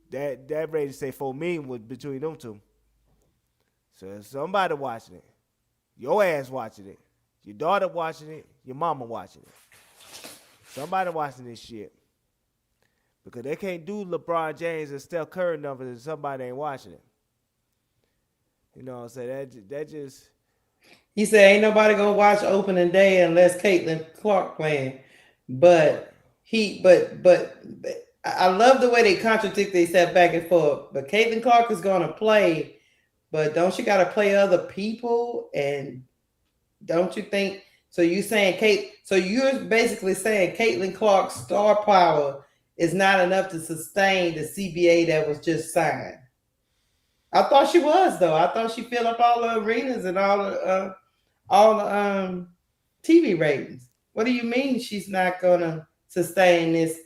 [SPEAKER 3] That rating say 4 million was between them two. So if somebody watching it, your ass watching it, your daughter watching it, your mama watching it. Somebody watching this shit. Because they can't do LeBron James and Steph Curry numbers and somebody ain't watching it. You know what I'm saying? That just...
[SPEAKER 5] He said ain't nobody gonna watch opening day unless Caitlin Clark playing. But I love the way they contradict themselves back and forth. But Caitlin Clark is gonna play, but don't you gotta play other people? And don't you think so? You saying so you're basically saying Caitlin Clark's star power is not enough to sustain the CBA that was just signed. I thought she was, though. I thought she filled up all the arenas and all the TV ratings. What do you mean she's not gonna sustain this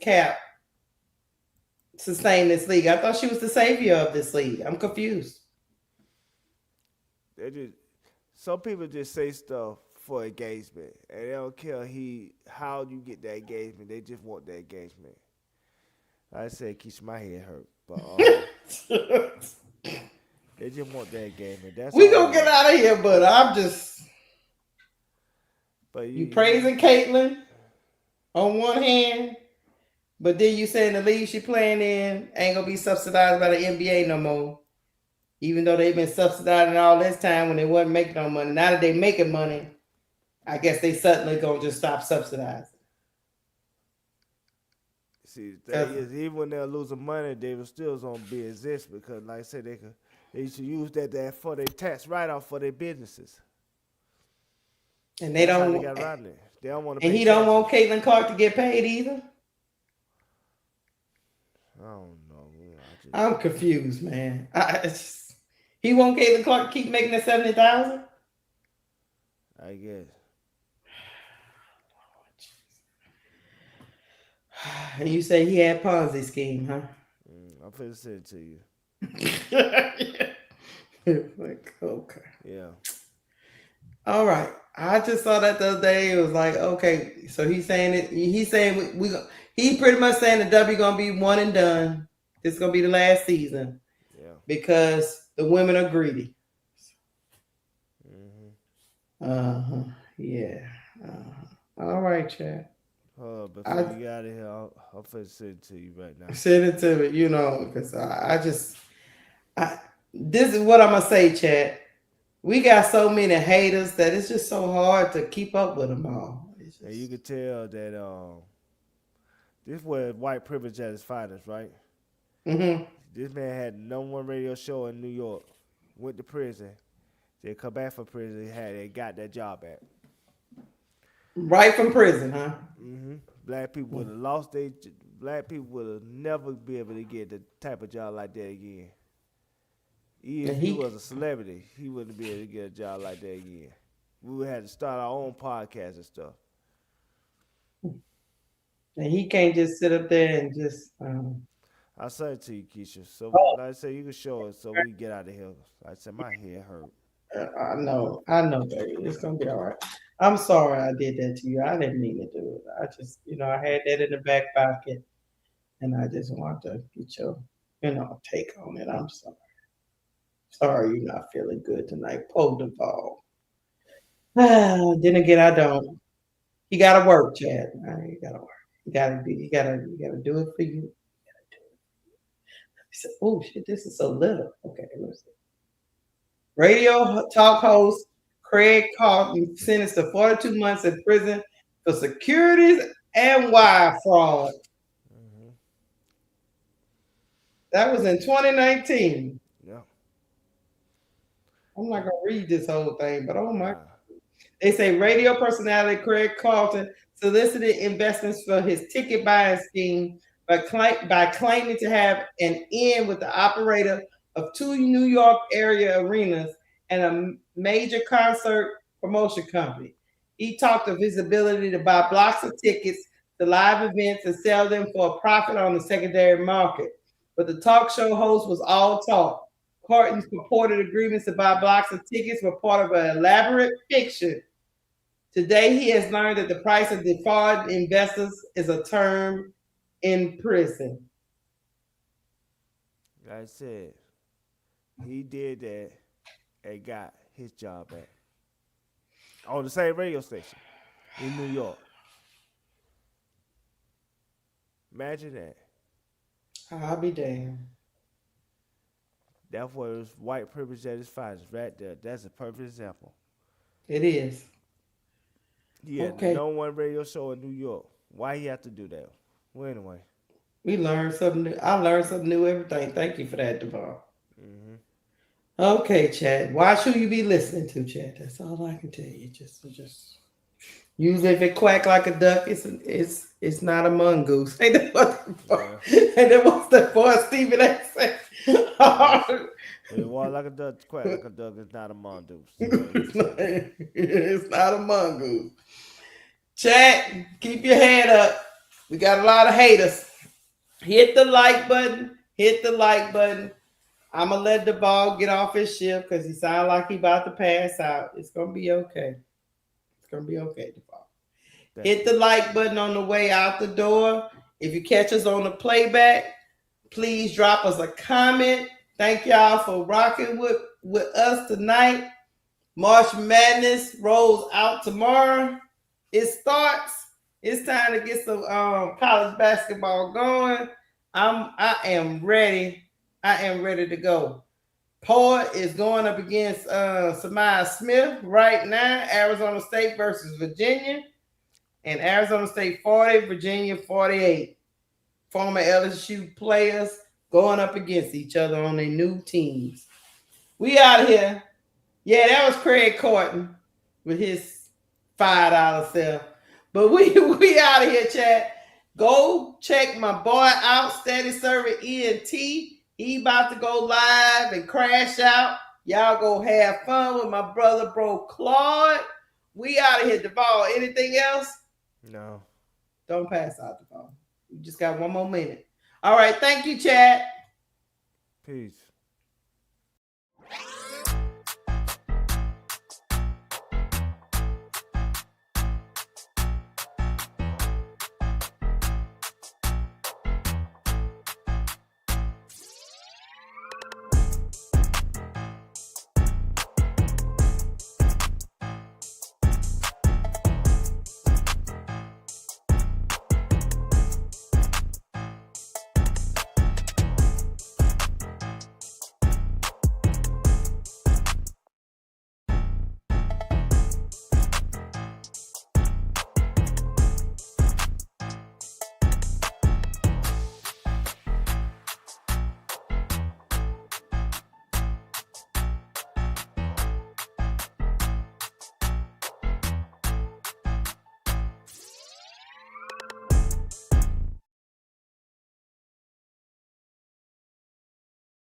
[SPEAKER 5] league? I thought she was the savior of this league. I'm confused.
[SPEAKER 3] Some people just say stuff for engagement, and they don't care how you get that engagement. They just want that engagement. I said it keeps my head hurt, but they just want that engagement. That's
[SPEAKER 5] we gonna get out of here, but I'm just.
[SPEAKER 3] But
[SPEAKER 5] you praising Caitlin on one hand, but then you saying the league she playing in ain't gonna be subsidized by the NBA no more. Even though they've been subsidizing all this time when they wasn't making no money. Now that they making money, I guess they suddenly gonna just stop subsidizing.
[SPEAKER 3] See, the thing is, even when they're losing money, they will still gonna exist because, like I said, they should use that for their tax write-off for their businesses.
[SPEAKER 5] And they don't.
[SPEAKER 3] They don't want to.
[SPEAKER 5] And he don't want Caitlin Clark to get paid either.
[SPEAKER 3] I don't know.
[SPEAKER 5] I'm confused, man. He want Caitlin Clark to keep making the $70,000.
[SPEAKER 3] I guess.
[SPEAKER 5] And you say he had Ponzi scheme, huh?
[SPEAKER 3] I'm finna send it to you.
[SPEAKER 5] Like, okay.
[SPEAKER 3] Yeah.
[SPEAKER 5] All right. I just saw that the other day. It was like, okay, so he's saying it. He's saying he pretty much saying the W gonna be one and done. This is gonna be the last season.
[SPEAKER 3] Yeah.
[SPEAKER 5] Because the women are greedy.
[SPEAKER 3] Mm-hmm.
[SPEAKER 5] Yeah. All right, Chad.
[SPEAKER 3] Before you get out of here, I'm finna send it to you right now.
[SPEAKER 5] Send it to me, because this is what I'm gonna say, Chad. We got so many haters that it's just so hard to keep up with them all.
[SPEAKER 3] And you can tell that this was white privilege at its finest, right?
[SPEAKER 5] Mm-hmm.
[SPEAKER 3] This man had the #1 radio show in New York, went to prison, they come back from prison, they got that job back.
[SPEAKER 5] Right from prison, huh?
[SPEAKER 3] Mm-hmm. Black people would have lost their. Black people would have never be able to get the type of job like that again. Even if he was a celebrity, he wouldn't be able to get a job like that again. We would have to start our own podcast and stuff.
[SPEAKER 5] And he can't just sit up there and just.
[SPEAKER 3] I'll send it to you, Keisha. So, like I said, you can show it so we can get out of here. Like I said, my head hurt.
[SPEAKER 5] I know, baby. It's gonna be all right. I'm sorry I did that to you. I didn't mean to do it. I just, I had that in the back pocket, and I just want to get your, take on it. I'm sorry. Sorry you're not feeling good tonight. Poke the ball. Then again, I don't. You gotta work, Chad. You gotta work. You gotta do it for you. Oh shit, this is so little. Okay, let's see. Radio talk host Craig Carlton sentenced to 42 months in prison for securities and wire fraud. Mm-hmm. That was in 2019.
[SPEAKER 3] Yeah.
[SPEAKER 5] I'm not gonna read this whole thing, but oh my! They say radio personality Craig Carlton solicited investments for his ticket buying scheme by claiming to have an in with the operator of 2 New York area arenas and a major concert promotion company. He talked of his ability to buy blocks of tickets to live events and sell them for a profit on the secondary market. But the talk show host was all talk. Carton's purported agreements to buy blocks of tickets were part of an elaborate fiction. Today, he has learned that the price of defraud investors is a term in prison.
[SPEAKER 3] Like I said, he did that and got his job back on the same radio station in New York. Imagine that.
[SPEAKER 5] I'll be damned.
[SPEAKER 3] That was white privilege at its finest, right there. That's a perfect example.
[SPEAKER 5] It is.
[SPEAKER 3] Yeah, okay. No one radio show in New York. Why he have to do that? Well, anyway.
[SPEAKER 5] We learned something new. I learned something new every day. Thank you for that, Devon. Mm-hmm. Okay, Chad. Why should you be listening to, Chad? That's all I can tell you. Just usually if it quack like a duck, it's not a mongoose. Ain't that what the boy Stephen A. said?
[SPEAKER 3] It was like a duck, quack like a duck. It's not a mongoose.
[SPEAKER 5] It's not a mongoose. Chad, keep your head up. We got a lot of haters. Hit the like button. I'm going to let the ball get off his shift because he sounds like he about to pass out. It's going to be okay. DeVaul. Hit the like button on the way out the door. If you catch us on the playback, please drop us a comment. Thank y'all for rocking with us tonight. March Madness rolls out tomorrow. It starts. It's time to get some college basketball going. I am ready. To go. Poet is going up against Samaya Smith right now. Arizona State versus Virginia. And Arizona State 40, Virginia 48. Former LSU players going up against each other on their new teams. We out of here. Yeah, that was Craig Carton with his $5 sale. But we out of here, chat. Go check my boy out, Steady Server ENT. He about to go live and crash out. Y'all go have fun with my brother, bro, Claude. We out of here, DeVaul. Anything else?
[SPEAKER 3] No.
[SPEAKER 5] Don't pass out, DeVaul. You just got one more minute. All right. Thank you, chat.
[SPEAKER 3] Peace.